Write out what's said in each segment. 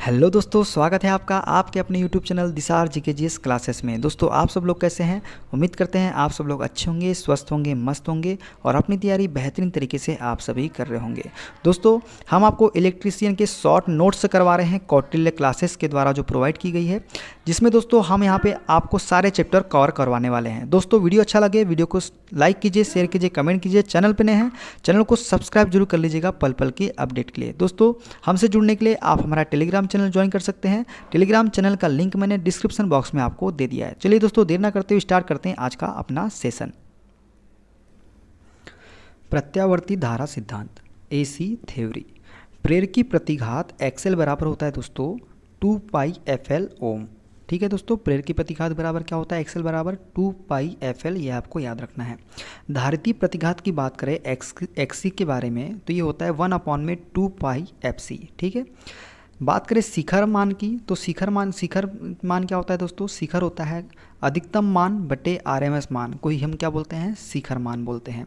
Hello दोस्तों, स्वागत है आपका आपके अपने यूट्यूब चैनल दिसार जीकेजीएस क्लासेस में। दोस्तों आप सब लोग कैसे हैं? उम्मीद करते हैं आप सब लोग अच्छे होंगे, स्वस्थ होंगे, मस्त होंगे और अपनी तैयारी बेहतरीन तरीके से आप सभी कर रहे होंगे। दोस्तों हम आपको इलेक्ट्रीशियन के शॉर्ट नोट्स करवा रहे हैं कौटिल्य क्लासेस के द्वारा जो प्रोवाइड की गई है, जिसमें दोस्तों हम यहाँ पे आपको सारे चैप्टर कवर करवाने वाले हैं। दोस्तों वीडियो अच्छा लगे वीडियो को लाइक कीजिए, शेयर कीजिए, कमेंट कीजिए। चैनल पर नए हैं चैनल को सब्सक्राइब जरूर कर लीजिएगा पल पल की अपडेट के लिए। दोस्तों हमसे जुड़ने के लिए आप हमारा टेलीग्राम चैनल ज्वाइन कर सकते हैं। टेलीग्राम चैनल का लिंक मैंने डिस्क्रिप्शन बॉक्स में आपको दे दिया है। चलिए दोस्तों देर ना करते हुए स्टार्ट करते हैं आज का अपना सेशन। प्रत्यावर्ती धारा सिद्धांत, एसी थ्योरी। प्रेरक की प्रतिघात एक्सएल बराबर होता है दोस्तों 2 पाई FL ओम। ठीक है दोस्तों, प्रेरक की प्रतिघात बराबर क्या होता है? एक्सएल बराबर 2 पाई FL, ये आपको याद रखना है। धारिती प्रतिघात की बात करें XC के बारे में तो ये होता है 1/2 पाई FC। ठीक है, बात करें शिखर मान की तो शिखर मान क्या होता है दोस्तों? शिखर होता है अधिकतम मान बटे RMS मान को ही हम क्या बोलते हैं? शिखर मान बोलते हैं।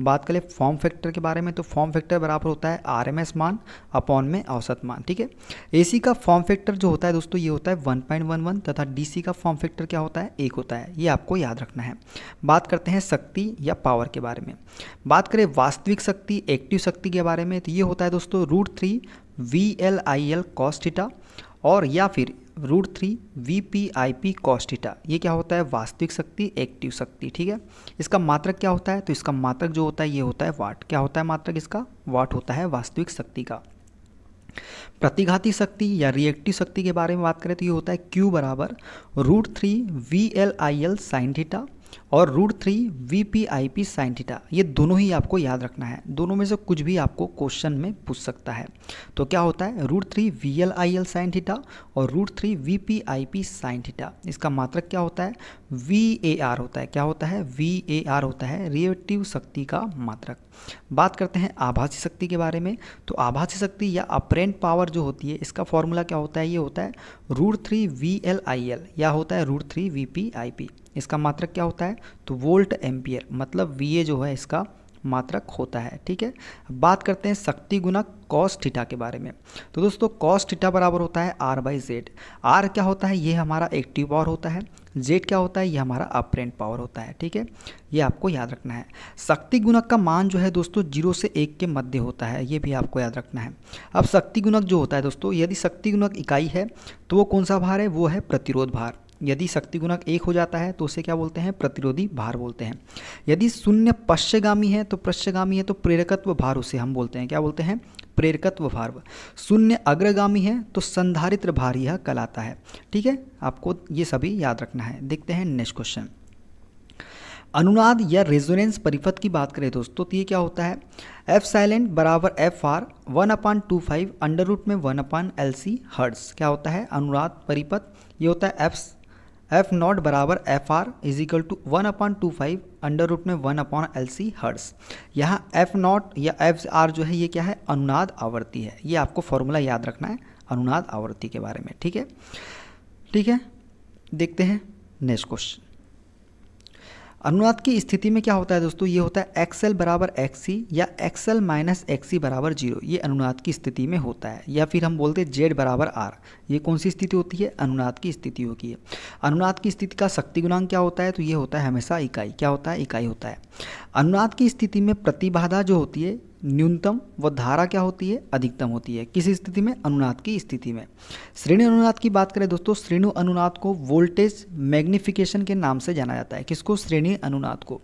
बात करें फॉर्म फैक्टर के बारे में तो फॉर्म फैक्टर बराबर होता है RMS मान अपॉन में औसत मान। ठीक है, AC का फॉर्म फैक्टर जो होता है दोस्तों ये होता है 1.11 तथा DC का फॉर्म फैक्टर क्या होता है? 1 होता है। ये आपको याद रखना है। बात करते हैं शक्ति या पावर के बारे में। बात करें वास्तविक शक्ति, एक्टिव शक्ति के बारे में तो ये होता है दोस्तों √3 VLIL cos थीटा और या फिर √3 VPIP cos थीटा। ये क्या होता है? वास्तविक शक्ति, एक्टिव शक्ति। ठीक है, इसका मात्रक क्या होता है? तो इसका मात्रक जो होता है ये होता है वाट। क्या होता है मात्रक इसका? वाट होता है वास्तविक शक्ति का। प्रतिघाती शक्ति या रिएक्टिव शक्ति के बारे में बात करें तो ये होता है Q बराबर √3 VLIL sin थीटा और √3 VPIP sin थीटा। ये दोनों ही आपको याद रखना है। दोनों में से कुछ भी आपको क्वेश्चन में पूछ सकता है। तो क्या होता है? √3 VLIL sin थीटा और √3 VPIP sin थीटा। इसका मात्रक क्या होता है? VAR होता है। क्या होता है? VAR होता है रिएक्टिव शक्ति का मात्रक। बात करते हैं आभासी शक्ति के बारे में तो आभासी शक्ति या अपरेंट पावर जो होती है इसका फॉर्मूला क्या होता है? ये होता है √3 VLIL या होता है √3 VPIP। इसका मात्रक क्या होता है? तो वोल्ट एम्पियर, मतलब VA जो है इसका मात्रक होता है। ठीक है, बात करते हैं शक्ति गुणक cos थीटा के बारे में तो दोस्तों cos थीटा बराबर होता है R/Z। R क्या होता है? ये हमारा एक्टिव पावर होता है। Z क्या होता है? ये हमारा अपरेंट पावर होता है। ठीक है, ये आपको याद रखना है। शक्ति गुणक का मान जो है दोस्तों 0 से 1 के मध्य होता है, ये भी आपको याद रखना है। अब शक्ति गुणक जो होता है दोस्तों, यदि शक्ति गुणक इकाई है तो वो कौन सा भार है? वो है प्रतिरोध भार। यदि शक्ति गुणक 1 हो जाता है तो उसे क्या बोलते हैं? प्रतिरोधी भार बोलते हैं। यदि शून्य पश्चगामी है तो प्रेरकत्व भार उसे हम बोलते हैं। क्या बोलते हैं? प्रेरकत्व भार। शून्य अग्रगामी है तो संधारित्र भार यह कहलाता है। ठीक है, आपको ये सभी याद रखना है। देखते हैं नेक्स्ट क्वेश्चन। अनुनाद या रेजोनेंस परिपथ की बात करें दोस्तों तो ये क्या होता है? F साइलेंट बराबर FR 1/25 √1/LC हर्ट्ज। क्या होता है? अनुनाद परिपथ ये होता है F नॉट बराबर FR = 1/25 √1/LC हर्ट्ज। यहाँ F नॉट या FR जो है ये क्या है? अनुनाद आवृत्ति है। ये आपको फॉर्मूला याद रखना है अनुनाद आवृत्ति के बारे में। ठीक है, ठीक है, देखते हैं नेक्स्ट क्वेश्चन। अनुनाद की स्थिति में क्या होता है दोस्तों? ये होता है XL बराबर XC या XL माइनस XC बराबर 0। ये अनुनाद की स्थिति में होता है। या फिर हम बोलते हैं Z बराबर R। ये कौन सी स्थिति होती है? अनुनाद की स्थिति होती है। अनुनाद की स्थिति का शक्ति गुणांक क्या होता है? तो ये होता है हमेशा इकाई। क्या होता है? इकाई होता है। अनुनाद की स्थिति में प्रतिबाधा जो होती है न्यूनतम व धारा क्या होती है? अधिकतम होती है। किस स्थिति में? अनुनाद की स्थिति में। श्रेणी अनुनाद की बात करें दोस्तों, श्रेणी अनुनाद को वोल्टेज मैग्निफिकेशन के नाम से जाना जाता है। किसको? श्रेणी अनुनाद को।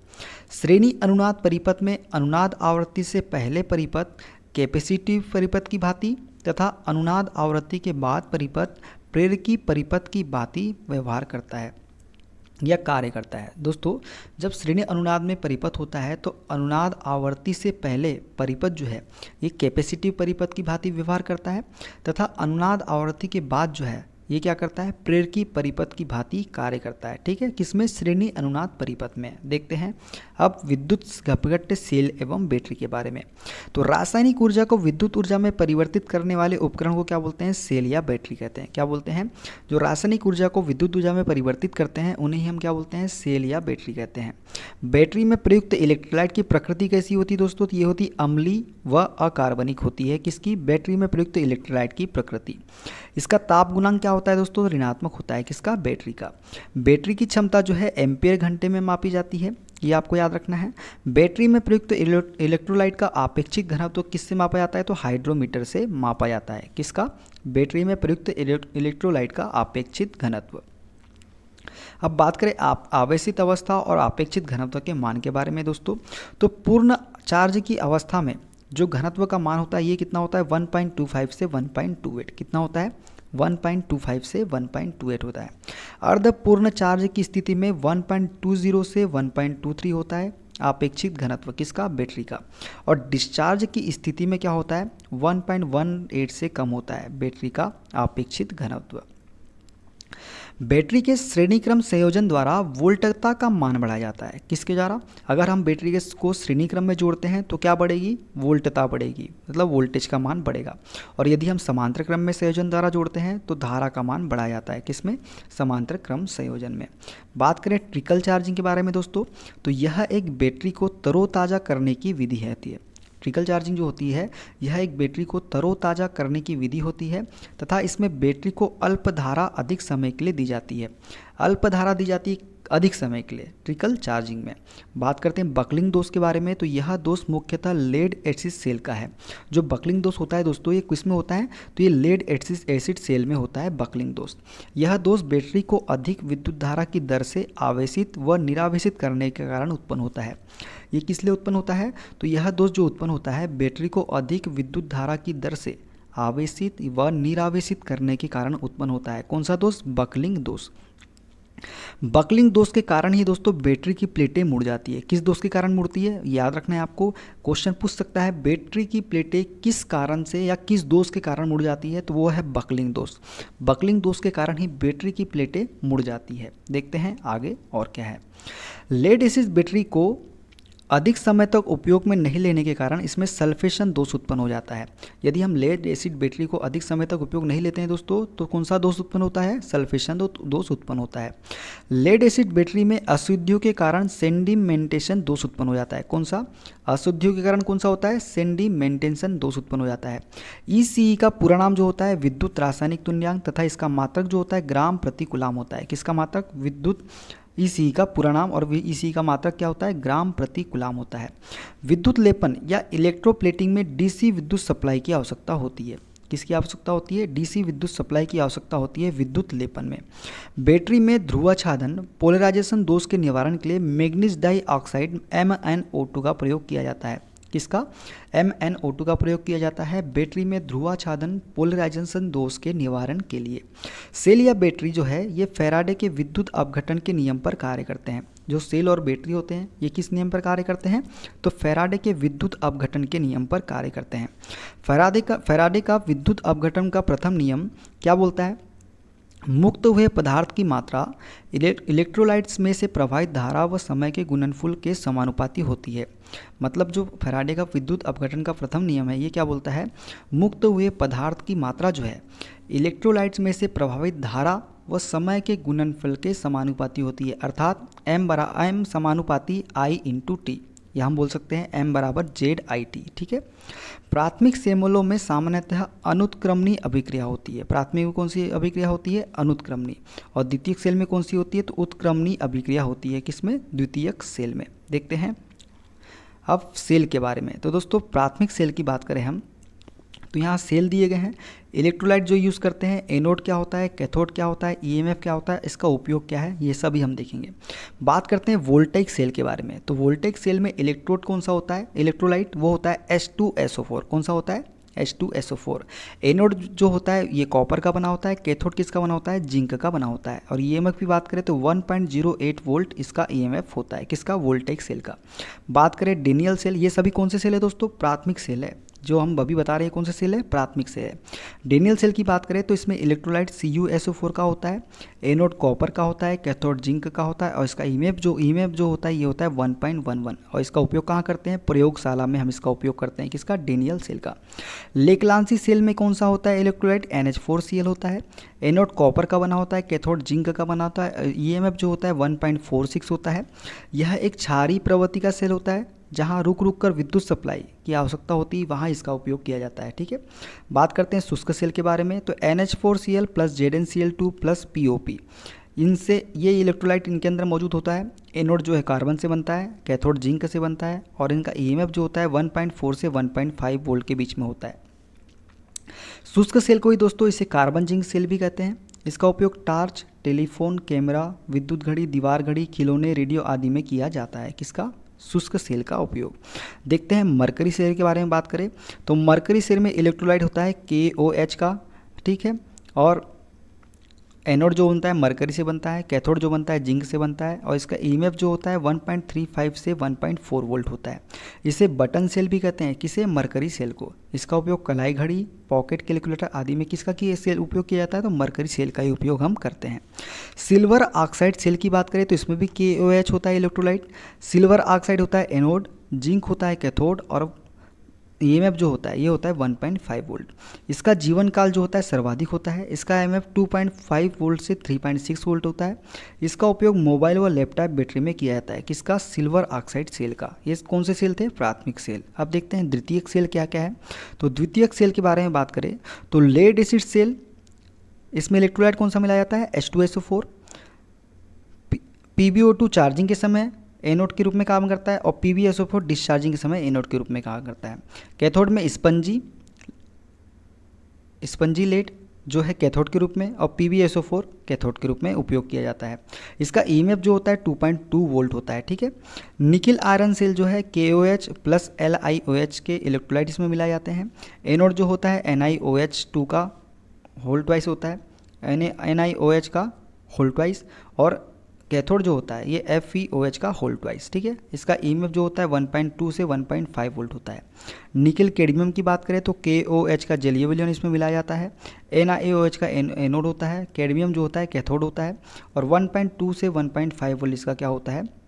श्रेणी अनुनाद परिपथ में अनुनाद आवृत्ति से पहले परिपथ कैपेसिटिव परिपथ की भांति तथा अनुनाद आवृत्ति के बाद परिपथ प्रेरकी परिपथ की भांति व्यवहार करता है या कार्य करता है। दोस्तों जब श्रेणी अनुनाद में परिपथ होता है तो अनुनाद आवृत्ति से पहले परिपथ जो है ये कैपेसिटिव परिपथ की भांति व्यवहार करता है तथा अनुनाद आवृत्ति के बाद जो है ये क्या करता है, प्रेरकी परिपथ की भांति कार्य करता है। ठीक है, किसमें, श्रेणी अनुनाद परिपथ में। देखते हैं अब विद्युत अपघट्य सेल एवं बैटरी के बारे में। तो रासायनिक ऊर्जा को विद्युत ऊर्जा में परिवर्तित करने वाले उपकरण को क्या बोलते हैं, सेल या बैटरी कहते हैं। क्या बोलते हैं, जो रासायनिक ऊर्जा को विद्युत ऊर्जा में परिवर्तित करते हैं उन्हें ही हम क्या बोलते हैं, सेल या बैटरी कहते हैं। बैटरी में प्रयुक्त इलेक्ट्रोलाइट की प्रकृति कैसी होती है दोस्तों, तो ये होती अम्लीय व अकार्बनिक होती है। किसकी, बैटरी में प्रयुक्त इलेक्ट्रोलाइट की प्रकृति। इसका ताप गुणांक क्या होता है दोस्तों, ऋणात्मक होता है। किसका, बैटरी का। बैटरी की क्षमता जो है एम्पियर घंटे में मापी जाती है, ये आपको याद रखना है। बैटरी में प्रयुक्त इलेक्ट्रोलाइट का आपेक्षिक घनत्व तो किससे मापा जाता है, तो हाइड्रोमीटर से मापा जाता है। किसका, बैटरी में प्रयुक्त इलेक्ट्रोलाइट का आपेक्षिक घनत्व। अब बात करें आप आवेशित अवस्था और अपेक्षित घनत्व के मान के बारे में दोस्तों, तो पूर्ण चार्ज की अवस्था में जो घनत्व का मान होता है ये कितना होता है, 1.25 से 1.28। कितना होता है, 1.25 से 1.28 होता है। अर्ध पूर्ण चार्ज की स्थिति में 1.20 से 1.23 होता है अपेक्षित घनत्व। किसका, बैटरी का। और डिस्चार्ज की स्थिति में क्या होता है, 1.18 से कम होता है बैटरी का अपेक्षित घनत्व। बैटरी के श्रेणीक्रम संयोजन द्वारा वोल्टता का मान बढ़ाया जाता है। किसके द्वारा, अगर हम बैटरी को श्रेणीक्रम में जोड़ते हैं तो क्या बढ़ेगी, वोल्टता बढ़ेगी, मतलब वोल्टेज का मान बढ़ेगा। और यदि हम समांतर क्रम में संयोजन द्वारा जोड़ते हैं तो धारा का मान बढ़ाया जाता है। किसमें, समांतर क्रम संयोजन में। बात करें ट्रिकल चार्जिंग के बारे में दोस्तों, तो यह एक बैटरी को तरोताज़ा करने की विधि होती है। ट्रिकल चार्जिंग जो होती है यह एक बैटरी को तरोताज़ा करने की विधि होती है तथा इसमें बैटरी को अल्प धारा अधिक समय के लिए दी जाती है। अल्प धारा दी जाती है अधिक समय के लिए ट्रिकल चार्जिंग में। बात करते हैं बकलिंग दोष के बारे में, तो यह दोष मुख्यतः लेड एसिड सेल का है। जो बकलिंग दोष होता है दोस्तों ये किस में होता है, तो ये लेड एसिड सेल में होता है बकलिंग दोष। यह दोष बैटरी को अधिक विद्युत धारा की दर से आवेशित व निरावेशित करने के कारण उत्पन्न होता है। ये किस लिए उत्पन्न होता है, तो यह दोष जो उत्पन्न होता है बैटरी को अधिक विद्युत धारा की दर से आवेशित व निरावेशित करने के कारण उत्पन्न होता है। कौन सा दोष, बकलिंग दोष। बकलिंग दोष के कारण ही दोस्तों बैटरी की प्लेटें मुड़ जाती है। किस दोष के कारण मुड़ती है, याद रखना है आपको, क्वेश्चन पूछ सकता है बैटरी की प्लेटें किस कारण से या किस दोष के कारण मुड़ जाती है, तो वो है बकलिंग दोष। बकलिंग दोष के कारण ही बैटरी की प्लेटें मुड़ जाती है। देखते हैं आगे और क्या है। लेड एसिड बैटरी को अधिक समय तक उपयोग में नहीं लेने के कारण इसमें सल्फेशन दोष उत्पन्न हो जाता है। यदि हम लेड एसिड बैटरी को अधिक समय तक उपयोग नहीं लेते हैं दोस्तों तो कौन सा दोष उत्पन्न होता है, सल्फेशन दोष उत्पन्न होता है। लेड एसिड बैटरी में अशुद्धियों के कारण सेडिमेंटेशन दोष उत्पन्न हो जाता है। कौन सा, अशुद्धियों के कारण कौन सा होता है, सेडिमेंटेशन दोष उत्पन्न हो जाता है। ईसीई का पूरा नाम जो होता है विद्युत रासायनिक तुल्यांक तथा इसका मात्रक जो होता है ग्राम प्रति कूलाम होता है। किसका मात्रक, विद्युत ईसी का पूरा नाम और ईसी का मात्रक क्या होता है, ग्राम प्रति कूलाम होता है। विद्युत लेपन या इलेक्ट्रोप्लेटिंग में डीसी विद्युत सप्लाई की आवश्यकता होती है। किसकी आवश्यकता होती है, डीसी विद्युत सप्लाई की आवश्यकता होती है विद्युत लेपन में। बैटरी में ध्रुवाच्छादन पोलराइजेशन दोष के निवारण के लिए मैग्नीज डाइऑक्साइड MnO2 का प्रयोग किया जाता है। किसका, MnO2 का प्रयोग किया जाता है बैटरी में ध्रुवाच्छादन पोलराइजेशन दोष के निवारण के लिए। सेल या बैटरी जो है ये फैराडे के विद्युत अपघटन के नियम पर कार्य करते हैं। जो सेल और बैटरी होते हैं ये किस नियम पर कार्य करते हैं, तो फैराडे के विद्युत अपघटन के नियम पर कार्य करते हैं। फैराडे का विद्युत अपघटन का प्रथम नियम क्या बोलता है, मुक्त हुए पदार्थ की मात्रा इलेक्ट्रोलाइट्स में से प्रवाहित धारा व समय के गुणनफल के समानुपाती होती है। मतलब जो फैराडे का विद्युत अपघटन का प्रथम नियम है ये क्या बोलता है, मुक्त हुए पदार्थ की मात्रा जो है इलेक्ट्रोलाइट्स में से प्रभावित धारा व समय के गुणनफल के समानुपाती होती है। अर्थात M समानुपाती I/T, या हम बोल सकते हैं M बराबर ZIT। ठीक है। प्राथमिक सेलों में सामान्यतः अनुत्क्रमणीय अभिक्रिया होती है। प्राथमिक में कौन सी अभिक्रिया होती है, अनुत्क्रमणीय। और द्वितीयक सेल में कौन सी होती है, तो उत्क्रमणीय अभिक्रिया होती है। किसमें, द्वितीयक सेल में। देखते हैं अब सेल के बारे में। तो दोस्तों प्राथमिक सेल की बात करें हम तो यहाँ सेल दिए गए हैं। इलेक्ट्रोलाइट जो यूज़ करते हैं, एनोड क्या होता है, कैथोड क्या होता है, EMF क्या होता है, इसका उपयोग क्या है, ये सभी हम देखेंगे। बात करते हैं वोल्टेइक सेल के बारे में। तो वोल्टेइक सेल में इलेक्ट्रोड कौन सा होता है, इलेक्ट्रोलाइट वो होता है H2SO4। कौन सा होता है, H2SO4। एनोड जो होता है ये कॉपर का बना होता है, कैथोड किसका बना होता है, जिंक का बना होता है। और EMF की बात करें तो 1.08 वोल्ट इसका EMF होता है। किसका, वोल्टेइक सेल का। बात करें डेनियल सेल, ये सभी कौन से सेल है दोस्तों, प्राथमिक सेल है। जो हम अभी बता रहे हैं कौन से सेल है, प्राथमिक सेल है। डेनियल सेल की बात करें तो इसमें इलेक्ट्रोलाइट CuSO4 का होता है, एनोड कॉपर का होता है, कैथोड जिंक का होता है और इसका ईएमएफ जो होता है ये होता है 1.11 और इसका उपयोग कहाँ करते हैं? प्रयोगशाला में हम इसका उपयोग करते हैं। किसका? डेनियल सेल का। लेक्लांसी सेल में कौन सा होता है इलेक्ट्रोलाइट? NH4Cl होता है, एनोड कॉपर का बना होता है, कैथोड जिंक का बना होता है, ईएमएफ जो होता है 1.46 होता है। यह एक क्षारीय प्रवृत्ति का सेल होता है, जहाँ रुक रुक कर विद्युत सप्लाई की आवश्यकता होती है वहाँ इसका उपयोग किया जाता है। ठीक है, बात करते हैं शुष्क सेल के बारे में। तो NH4Cl plus ZnCl2 plus POP, इनसे ये इलेक्ट्रोलाइट इनके अंदर मौजूद होता है। एनोड जो है कार्बन से बनता है, कैथोड जिंक से बनता है और इनका ईएमएफ जो होता है 1.4 से 1.5 वोल्ट के बीच में होता है। शुष्क सेल को ही दोस्तों इसे कार्बन जिंक सेल भी कहते हैं। इसका उपयोग टार्च, टेलीफोन, कैमरा, विद्युत घड़ी, दीवार घड़ी, खिलौने, रेडियो आदि में किया जाता है। किसका? शुष्क सेल का उपयोग। देखते हैं मरकरी सेल के बारे में बात करें तो मरकरी सेल में इलेक्ट्रोलाइट होता है KOH का। ठीक है, और एनोड जो बनता है मरकरी से बनता है, कैथोड जो बनता है जिंक से बनता है और इसका ईएमएफ जो होता है 1.35 से 1.4 वोल्ट होता है। इसे बटन सेल भी कहते हैं। किसे? मरकरी सेल को। इसका उपयोग कलाई घड़ी, पॉकेट कैलकुलेटर आदि में किसका सेल उपयोग किया जाता है? तो मरकरी सेल का ही उपयोग हम करते हैं। सिल्वर ऑक्साइड सेल की बात करें तो इसमें भी KOH होता है इलेक्ट्रोलाइट। सिल्वर ऑक्साइड होता है एनोड, जिंक होता है कैथोड और ईएमएफ जो होता है ये होता है 1.5 वोल्ट। इसका जीवन काल जो होता है सर्वाधिक होता है। इसका ईएमएफ 2.5 वोल्ट से 3.6 वोल्ट होता है। इसका उपयोग मोबाइल व लैपटॉप बैटरी में किया जाता है। किसका? सिल्वर ऑक्साइड सेल का। ये कौन से सेल थे? प्राथमिक सेल। अब देखते हैं द्वितीयक सेल क्या क्या है। तो द्वितीयक सेल के बारे में बात करें तो लेड एसिड सेल, इसमें इलेक्ट्रोलाइट कौन सा मिलाया जाता है? H2SO4। PbO2 चार्जिंग के समय एनोड के रूप में काम करता है और PbSO4 डिस्चार्जिंग के समय एनोड के रूप में काम करता है। कैथोड में स्पंजी लेड जो है कैथोड के रूप में और PbSO4 कैथोड के रूप में उपयोग किया जाता है। इसका ईएमएफ जो होता है 2.2 वोल्ट होता है। ठीक है, निकिल आयरन सेल जो है KOH प्लस LiOH के इलेक्ट्रोलाइट इसमें मिलाए जाते हैं। एनोड जो होता है NiOH2 का होल ट्वाइस होता है, NiOH का होल ट्वाइस और कैथोड जो होता है ये FeOH का होल ट्वाइस। ठीक है, इसका ईएमएफ जो होता है 1.2 से 1.5 वोल्ट होता है। निकल कैडमियम की बात करें तो KOH का जलीय विलयन इसमें मिलाया जाता है। NiOH का एनोड होता है, कैडमियम जो होता है कैथोड होता है और 1.2 से 1.5 वोल्ट इसका क्या होता है?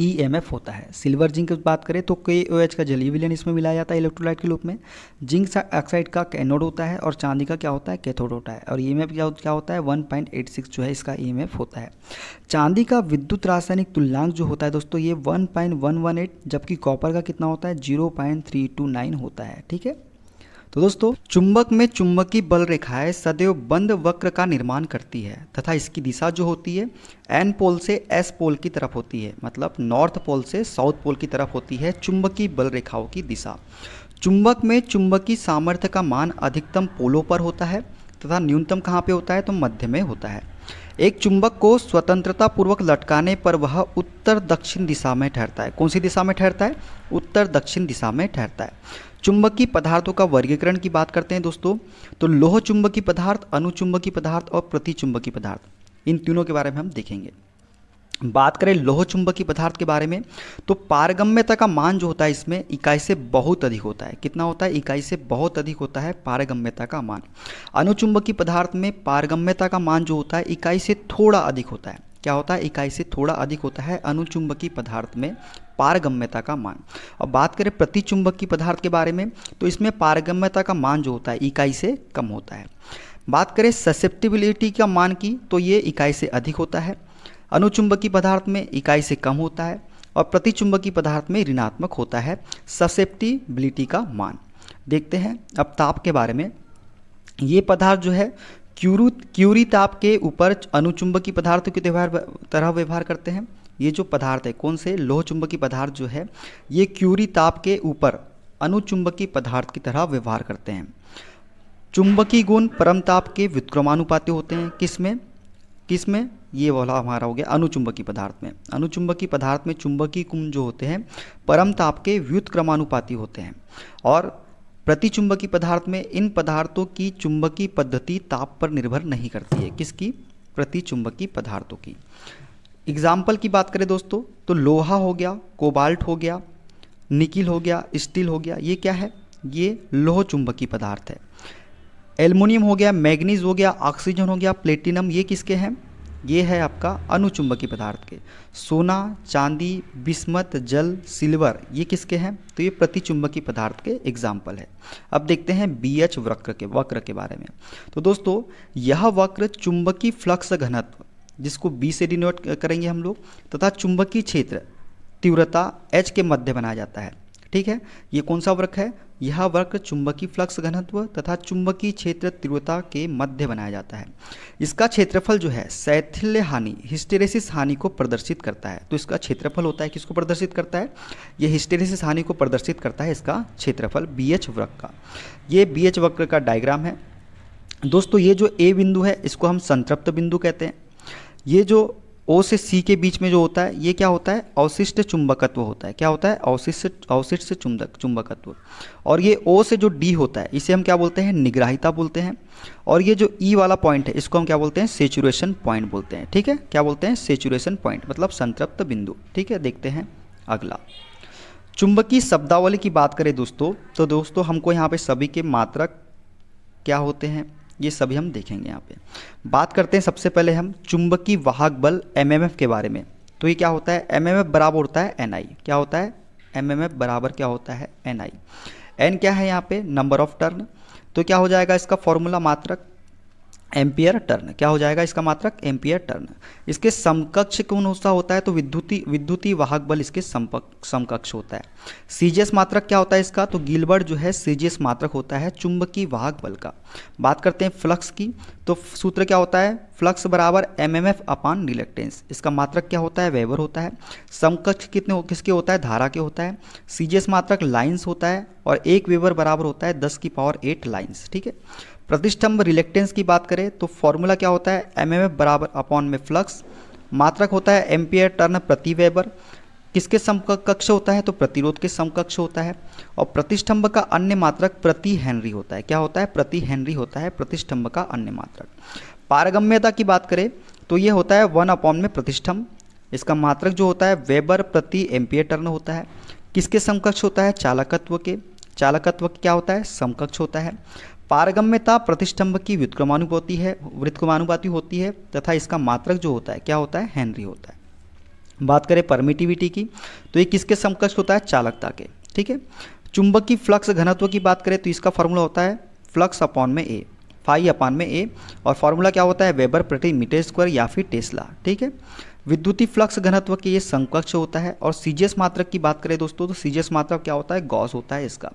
ईएमएफ होता है। सिल्वर जिंक की बात करें तो KOH का जलीय विलयन इसमें मिलाया जाता है इलेक्ट्रोलाइट के रूप में। जिंक ऑक्साइड का एनोड होता है और चांदी का क्या होता है? कैथोड होता है और ईएमएफ क्या होता है? 1.86 जो है इसका ईएमएफ होता है। चांदी का विद्युत रासायनिक तुल्यांक जो होता है दोस्तों ये 1.118, जबकि कॉपर का कितना होता है? 0.329 होता है। ठीक है, तो दोस्तों चुंबक में चुंबकीय बल रेखाएं सदैव बंद वक्र का निर्माण करती है तथा इसकी दिशा जो होती है N पोल से S पोल की तरफ होती है, मतलब नॉर्थ पोल से साउथ पोल की तरफ होती है चुंबकीय बल रेखाओं की दिशा। चुंबक में चुंबकीय सामर्थ्य का मान अधिकतम पोलों पर होता है तथा न्यूनतम कहाँ पे होता है? तो मध्य में होता है। एक चुंबक को स्वतंत्रता पूर्वक लटकाने पर वह उत्तर दक्षिण दिशा में ठहरता है। कौन सी दिशा में ठहरता है? उत्तर दक्षिण दिशा में ठहरता है। चुंबकीय पदार्थों का वर्गीकरण की बात करते हैं दोस्तों तो लोह चुंबकीय पदार्थ, अनुचुंबकीय पदार्थ और प्रतिचुंबकीय पदार्थ, इन तीनों के बारे में हम देखेंगे। बात करें लोह चुंबकीय पदार्थ के बारे में तो पारगम्यता का मान जो होता है इसमें इकाई से बहुत अधिक होता है। कितना होता है? इकाई से बहुत अधिक होता है पारगम्यता का मान। अनुचुंबकीय पदार्थ में पारगम्यता का मान जो होता है इकाई से थोड़ा अधिक होता है। क्या होता है? इकाई से थोड़ा अधिक होता है अनुचुंबकीय पदार्थ में पारगम्यता का मान। अब बात करें प्रतिचुंबकीय पदार्थ के बारे में तो इसमें पारगम्यता का मान जो होता है इकाई से कम होता है। बात करें ससेप्टिबिलिटी का मान की तो ये इकाई से अधिक होता है। अनुचुंबकीय पदार्थ में इकाई से कम होता है और प्रतिचुंबकीय पदार्थ में ऋणात्मक होता है ससेप्टिबिलिटी का मान। देखते हैं अब ताप के बारे में। ये पदार्थ जो है क्यूरी ताप के ऊपर अनुचुंबकीय पदार्थों की तरह व्यवहार करते हैं। ये जो पदार्थ है कौन से? लोह चुंबकीय पदार्थ जो है ये क्यूरी ताप के ऊपर अनुचुंबकीय पदार्थ की तरह व्यवहार करते हैं। चुंबकीय गुण परम ताप के व्युत्क्रमानुपाती होते हैं। किसमें? ये वाला हमारा हो गया अनुचुंबकीय पदार्थ में। अनुचुंबकीय पदार्थ में चुंबकीय गुण जो होते हैं परम ताप के व्युत्क्रमानुपाती होते हैं और प्रतिचुंबकीय पदार्थ में इन पदार्थों की चुंबकीय पद्धति ताप पर निर्भर नहीं करती है। किसकी? प्रतिचुंबकीय पदार्थों की। एग्जाम्पल की बात करें दोस्तों तो लोहा हो गया, कोबाल्ट हो गया, निकिल हो गया, स्टील हो गया, ये क्या है? ये लोह चुंबकीय पदार्थ है। एल्युमिनियम हो गया, मैग्नीज हो गया, ऑक्सीजन हो गया, प्लेटिनम, ये किसके हैं? ये है आपका अनुचुंबकीय पदार्थ के। सोना, चांदी, बिस्मथ, जल, सिल्वर, ये किसके हैं? तो ये प्रतिचुंबकीय पदार्थ के एग्जाम्पल है। अब देखते हैं BH वक्र के बारे में। तो दोस्तों यह वक्र चुंबकीय फ्लक्स घनत्व, जिसको B से डिनोट करेंगे हम लोग, तथा चुंबकीय क्षेत्र तीव्रता H के मध्य बनाया जाता है। ठीक है, ये कौन सा वक्र है? यह वक्र चुंबकीय फ्लक्स घनत्व तथा चुंबकीय क्षेत्र तीव्रता के मध्य बनाया जाता है। इसका क्षेत्रफल जो है शैथिल्य हानि, हिस्टेरेसिस हानि को प्रदर्शित करता है। तो इसका क्षेत्रफल होता है, किसको प्रदर्शित करता है? ये हिस्टेरेसिस हानि को प्रदर्शित करता है इसका क्षेत्रफल BH वक्र का। ये BH वक्र का डायग्राम है दोस्तों। ये जो A बिंदु है इसको हम संतृप्त बिंदु कहते हैं। ये जो O से C के बीच में जो होता है ये क्या होता है? अवशिष्ट चुंबकत्व होता है। क्या होता है? अवशिष्ट चुंबकत्व। और ये O से जो D होता है इसे हम क्या बोलते हैं? निग्राहिता बोलते हैं। और ये जो E वाला पॉइंट है इसको हम क्या बोलते हैं? सेचुरेशन पॉइंट बोलते हैं। ठीक है, क्या बोलते हैं? सेचुरेशन पॉइंट, मतलब संतृप्त बिंदु। ठीक है, देखते हैं अगला। चुंबकीय शब्दावली की बात करें दोस्तों, तो दोस्तों हमको यहाँ पे सभी के मात्रक क्या होते हैं ये सभी हम देखेंगे। यहाँ पे बात करते हैं सबसे पहले हम चुंबकीय वाहक बल MMF के बारे में। तो ये क्या होता है? MMF बराबर होता है NI। क्या होता है? MMF बराबर क्या होता है? NI। N क्या है यहाँ पे? Number of turn. तो क्या हो जाएगा इसका फॉर्मूला? मात्रक एम्पियर टर्न। क्या हो जाएगा इसका मात्रक? Ampere turn. इसके समकक्ष कौन सा होता है? तो विद्युतीय वाहक बल इसके समकक्ष होता है। CGS मात्रक क्या होता है इसका? तो गिलबर्ट जो है CGS मात्रक होता है चुंबकीय वाहक बल का। बात करते हैं फ्लक्स की, तो सूत्र क्या होता है? फ्लक्स बराबर MMF अपान रिलक्टेंस। इसका मात्रक क्या होता है? वेबर होता है। समकक्ष किसके होता है? धारा के होता है। CGS मात्रक लाइन्स होता है और 1 वेबर बराबर होता है 10⁸ लाइन्स। ठीक है, प्रतिष्ठंभ रिलेक्टेंस की बात करें तो फॉर्मूला क्या होता है? MMF बराबर अपॉन में फ्लक्स। मात्रक होता है एम्पियर टर्न प्रति वेबर। किसके समकक्ष होता है? तो प्रतिरोध के समकक्ष होता है। और प्रतिष्ठंभ का अन्य मात्रक प्रति हेनरी होता है। क्या होता है? प्रति हेनरी होता है प्रतिष्ठंभ का अन्य मात्रक। पारगम्यता की बात करें तो ये होता है 1 अपॉन में प्रतिष्ठंभ। इसका मात्रक जो होता है वेबर प्रति एम्पियर टर्न होता है। किसके समकक्ष होता है? चालकत्व के। चालकत्व क्या होता है? समकक्ष होता है। पारगम्यता प्रतिष्ठंभ की व्युत्क्रमानुपाती होती है तथा इसका मात्रक जो होता है क्या होता है? हेनरी होता है। बात करें परमिटिविटी की तो ये किसके समकक्ष होता है? चालकता के। ठीक है, चुंबकीय फ्लक्स घनत्व की बात करें तो इसका फॉर्मूला होता है फ्लक्स अपॉन में A, फाई अपॉन में A। और फॉर्मूला क्या होता है? वेबर प्रति मीटर स्क्वायर या फिर टेस्ला। ठीक है, विद्युतीय फ्लक्स घनत्व के ये समकक्ष होता है। और CGS मात्रक की बात करें दोस्तों तो CGS मात्रक क्या होता है? गॉस होता है इसका।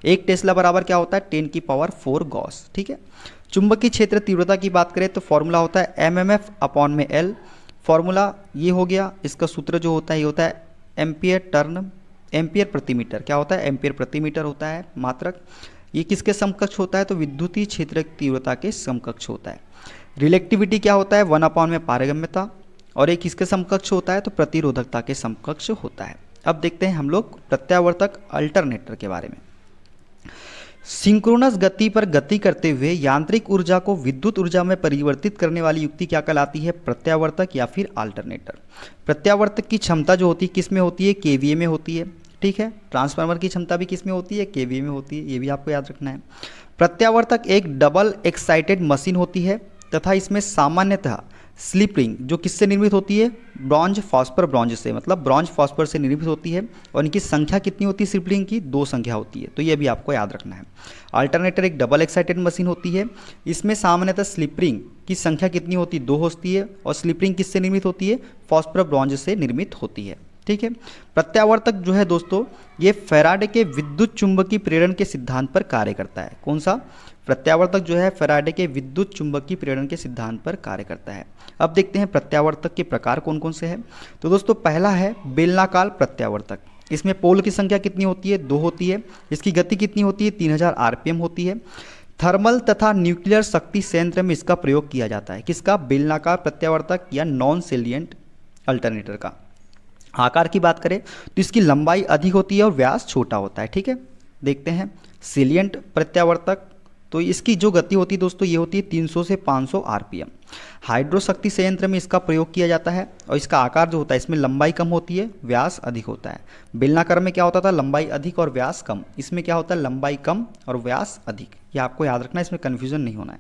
1 टेस्ला बराबर क्या होता है? 10⁴ गॉस। ठीक है, चुंबकीय क्षेत्र तीव्रता की बात करें तो फॉर्मूला होता है MMF अपॉन में L। फॉर्मूला ये हो गया। इसका सूत्र जो होता है ये होता है एम्पियर प्रति मीटर। क्या होता है? एम्पियर प्रति मीटर होता है मात्रक। ये किसके समकक्ष होता है? तो विद्युतीय क्षेत्र तीव्रता के समकक्ष होता है। रिलेक्टिविटी क्या होता है? 1 अपॉन में पारगम्यता। और एक किसके समकक्ष होता है? तो प्रतिरोधकता के समकक्ष होता है। अब देखते हैं हम लोग प्रत्यावर्तक अल्टरनेटर के बारे में। सिंक्रोनस गति पर गति करते हुए यांत्रिक ऊर्जा को विद्युत ऊर्जा में परिवर्तित करने वाली युक्ति क्या कहलाती है? प्रत्यावर्तक या फिर अल्टरनेटर। प्रत्यावर्तक की क्षमता जो होती है किस में होती है? KVA में होती है। ठीक है, ट्रांसफार्मर की क्षमता भी किस में होती है? KVA में होती है। ये भी आपको याद रखना है। प्रत्यावर्तक एक डबल एक्साइटेड मशीन होती है तथा इसमें सामान्यतः स्लिप रिंग जो किससे निर्मित होती है? ब्रॉन्ज फॉस्फर ब्रॉन्ज से, मतलब ब्रॉन्ज फॉस्फर से निर्मित होती है। और इनकी संख्या कितनी होती है? स्लिप रिंग की 2 संख्या होती है। तो ये भी आपको याद रखना है। अल्टरनेटर एक डबल एक्साइटेड मशीन होती है। इसमें सामान्यतः स्लिप रिंग की संख्या कितनी होती है? 2 होती है। और स्लिप रिंग किससे निर्मित होती है? फॉस्फर ब्रॉन्ज से निर्मित होती है। ठीक है, प्रत्यावर्तक जो है दोस्तों ये फैराडे के विद्युत चुंबकीय प्रेरण के सिद्धांत पर कार्य करता है। कौन सा? प्रत्यावर्तक जो है फैराडे के विद्युत चुंबकीय प्रेरण के सिद्धांत पर कार्य करता है। अब देखते हैं प्रत्यावर्तक के प्रकार कौन कौन से हैं। तो दोस्तों पहला है बेलनाकार प्रत्यावर्तक। इसमें पोल की संख्या कितनी होती है? 2 होती है। इसकी गति कितनी होती है? 3000 RPM होती है। थर्मल तथा न्यूक्लियर शक्ति संयंत्र में इसका प्रयोग किया जाता है। किसका? बेलनाकार प्रत्यावर्तक या नॉन सेलिएंट अल्टरनेटर का। आकार की बात करें तो इसकी लंबाई अधिक होती है और व्यास छोटा होता है। ठीक है, देखते हैं सेलिएंट प्रत्यावर्तक तो इसकी जो गति होती है दोस्तों ये होती है 300 से 500 आरपीएम। हाइड्रो शक्ति संयंत्र में इसका प्रयोग किया जाता है और इसका आकार जो होता है इसमें लंबाई कम होती है, व्यास अधिक होता है। बेलनाकार में क्या होता था, लंबाई अधिक और व्यास कम। इसमें क्या होता है, लंबाई कम और व्यास अधिक। ये आपको याद रखना है, इसमें कन्फ्यूजन नहीं होना है।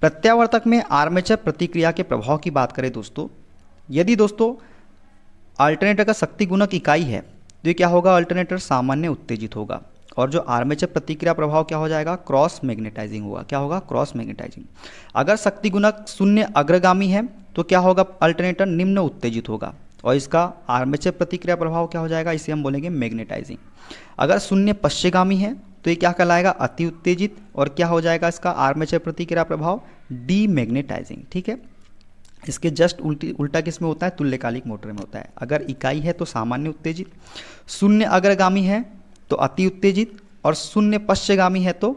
प्रत्यावर्तक में आर्मेचर प्रतिक्रिया के प्रभाव की बात करें दोस्तों, यदि दोस्तों अल्टरनेटर का शक्ति गुणक इकाई है तो ये क्या होगा, अल्टरनेटर सामान्य उत्तेजित होगा। और जो आर्मेचर प्रतिक्रिया प्रभाव क्या हो जाएगा, क्रॉस मैग्नेटाइजिंग होगा। क्या होगा, क्रॉस मैग्नेटाइजिंग। अगर शक्ति गुणक शून्य अग्रगामी है तो क्या होगा, अल्टरनेटर निम्न उत्तेजित होगा और इसका आर्मेचर प्रतिक्रिया प्रभाव क्या हो जाएगा, इसे हम बोलेंगे मैग्नेटाइजिंग। अगर शून्य पश्चिगामी है तो ये क्या कहलाएगा, अति उत्तेजित। और क्या हो जाएगा इसका आर्मेचर प्रतिक्रिया प्रभाव, डीमैग्नेटाइजिंग। ठीक है, इसके जस्ट उल्टा किस में होता है, तुल्यकालिक मोटर में होता है। अगर इकाई है तो सामान्य उत्तेजित, शून्य अग्रगामी है तो अति उत्तेजित और शून्य पश्चगामी है तो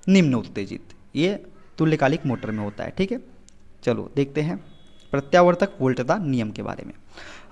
निम्न उत्तेजित। ये तुल्यकालिक मोटर में होता है। ठीक है, चलो देखते हैं प्रत्यावर्तक वोल्टता नियम के बारे में।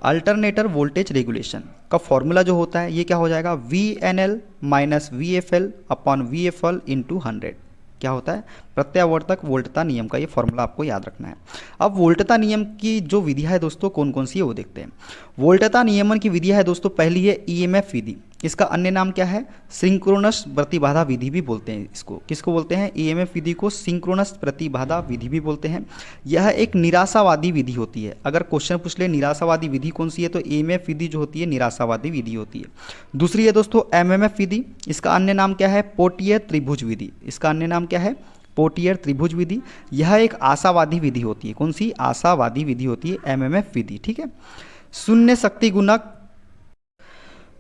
अल्टरनेटर वोल्टेज रेगुलेशन का फॉर्मूला जो होता है ये क्या हो जाएगा, VNL minus VFL upon VFL into 100। क्या होता है, प्रत्यावर्तक वोल्टता नियम का ये फॉर्मूला आपको याद रखना है। अब वोल्टता नियम की जो विधियां है दोस्तों कौन कौन सी है वो देखते हैं। वोल्टता नियमन की विधियां है दोस्तों, पहली है EMF विधि। इसका अन्य नाम क्या है, सिंक्रोनस प्रतिबाधा विधि भी बोलते हैं इसको। किसको बोलते हैं, EMF विधि को सिंक्रोनस प्रतिबाधा विधि भी बोलते हैं। यह एक निराशावादी विधि होती है। अगर क्वेश्चन पूछ ले निराशावादी विधि कौन सी है तो EMF विधि जो होती है निराशावादी विधि होती है। दूसरी है दोस्तों MMF विधि। इसका अन्य नाम क्या है, पोर्टियर त्रिभुज विधि। इसका अन्य नाम क्या है, पोर्टियर त्रिभुज विधि। यह एक आशावादी विधि होती है। कौन सी, आशावादी विधि होती है MMF विधि। ठीक है,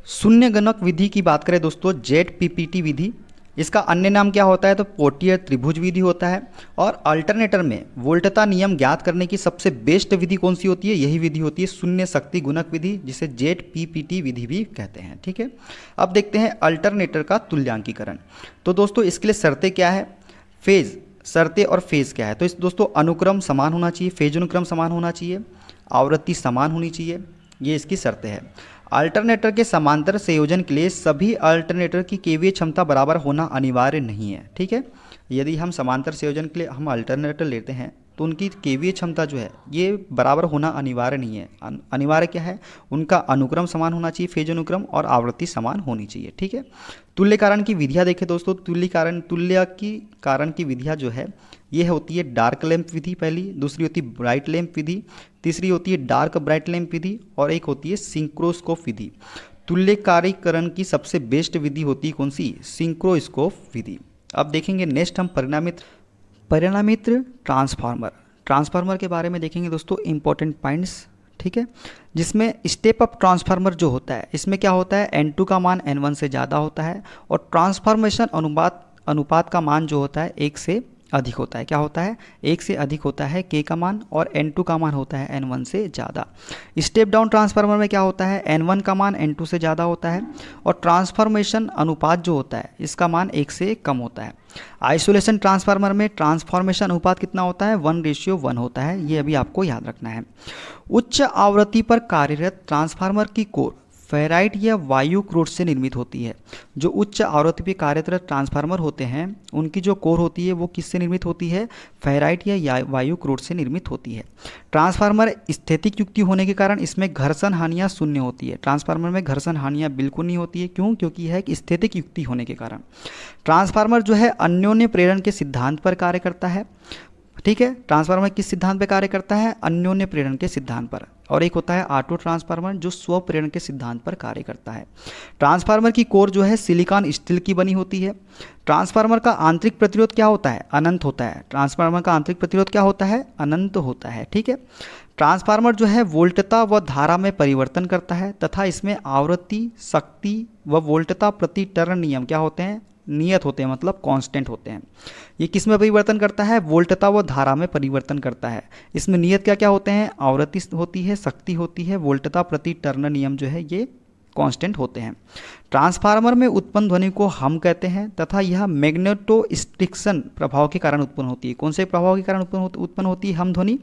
शून्य गणक विधि की बात करें दोस्तों, ZPPT विधि। इसका अन्य नाम क्या होता है तो पोर्टियर त्रिभुज विधि होता है। और अल्टरनेटर में वोल्टता नियम ज्ञात करने की सबसे बेस्ट विधि कौन सी होती है, यही विधि होती है शून्य शक्ति गुणक विधि, जिसे ZPPT विधि भी कहते हैं। ठीक है, अब देखते हैं अल्टरनेटर का तुल्यांकीकरण। तो दोस्तों इसके लिए शर्तें क्या है, फेज शर्तें और फेज क्या है, तो इस दोस्तों अनुक्रम समान होना चाहिए, फेज अनुक्रम समान होना चाहिए, आवृत्ति समान होनी चाहिए, ये इसकी शर्तें हैं। अल्टरनेटर के समांतर संयोजन के लिए सभी अल्टरनेटर की केवीए क्षमता बराबर होना अनिवार्य नहीं है। ठीक है, यदि हम समांतर संयोजन के लिए हम अल्टरनेटर लेते हैं तो उनकी केवीए क्षमता जो है ये बराबर होना अनिवार्य नहीं है। अनिवार्य क्या है, उनका अनुक्रम समान होना चाहिए, फेज अनुक्रम, और आवृत्ति समान होनी चाहिए। ठीक है, तुल्यकारण की विधियाँ देखें दोस्तों, तुल्य की कारण की विधियाँ जो है ये होती है डार्क लैंप विधि पहली, दूसरी होती है ब्राइट लैंप विधि, तीसरी होती है डार्क ब्राइट लैंप विधि, और एक होती है सिंक्रोस्कोप विधि। तुल्यकारीकरण की सबसे बेस्ट विधि होती है कौन सी, सिंक्रोस्कोप विधि। अब देखेंगे नेक्स्ट हम परिणामित ट्रांसफार्मर के बारे में देखेंगे दोस्तों, इंपॉर्टेंट पॉइंट्स। ठीक है, जिसमें स्टेप अप ट्रांसफार्मर जो होता है इसमें क्या होता है, N2 का मान N1 से ज़्यादा होता है और ट्रांसफॉर्मेशन अनुपात का मान जो होता है 1 से अधिक होता है। क्या होता है, 1 से अधिक होता है K का मान, और N2 का मान होता है N1 से ज़्यादा। स्टेप डाउन ट्रांसफार्मर में क्या होता है, N1 का मान N2 से ज़्यादा होता है और ट्रांसफॉर्मेशन अनुपात जो होता है इसका मान 1 से कम होता है। आइसोलेशन ट्रांसफार्मर में ट्रांसफॉर्मेशन अनुपात कितना होता है, 1:1 होता है। ये अभी आपको याद रखना है। उच्च आवृत्ति पर कार्यरत ट्रांसफार्मर की कोर फेराइट या वायु क्रोट से निर्मित होती है। जो उच्च आवृत्ति पर कार्यरत ट्रांसफार्मर होते हैं उनकी जो कोर होती है वो किससे निर्मित होती है, फेराइट या वायु क्रोट से निर्मित होती है। ट्रांसफार्मर स्थैतिक युक्ति होने के कारण इसमें घर्षण हानियाँ शून्य होती है। ट्रांसफार्मर में घर्षण हानियाँ बिल्कुल नहीं होती है। क्यों, क्योंकि यह एक स्थैतिक युक्ति होने के कारण। ट्रांसफार्मर जो है अन्योन्य प्रेरण के सिद्धांत पर कार्य करता है। ठीक है, ट्रांसफार्मर किस सिद्धांत पर कार्य करता है, अन्योन्य प्रेरण के सिद्धांत पर। और एक होता है ऑटो ट्रांसफार्मर जो स्व प्रेरण के सिद्धांत पर कार्य करता है। ट्रांसफार्मर की कोर जो है सिलिकॉन स्टील की बनी होती है। ट्रांसफार्मर का आंतरिक प्रतिरोध क्या होता है, अनंत होता है। ट्रांसफार्मर का आंतरिक प्रतिरोध क्या होता है, अनंत होता है। ठीक है, ट्रांसफार्मर जो है वोल्टता व धारा में परिवर्तन करता है तथा इसमें आवृत्ति, शक्ति व वोल्टता प्रति टर्न नियम क्या होते हैं, नियत होते हैं, मतलब कांस्टेंट होते हैं। ये किस में परिवर्तन करता है, वोल्टता व धारा में परिवर्तन करता है। इसमें नियत क्या क्या होते हैं, आवृत्ति होती है, शक्ति होती है, वोल्टता प्रति टर्न नियम जो है ये कांस्टेंट होते हैं। ट्रांसफार्मर में उत्पन्न ध्वनि को हम कहते हैं तथा यह मैग्नेटोस्ट्रिक्शन प्रभाव के कारण उत्पन्न होती है। कौन से प्रभाव के कारण उत्पन्न होती है हम ध्वनि,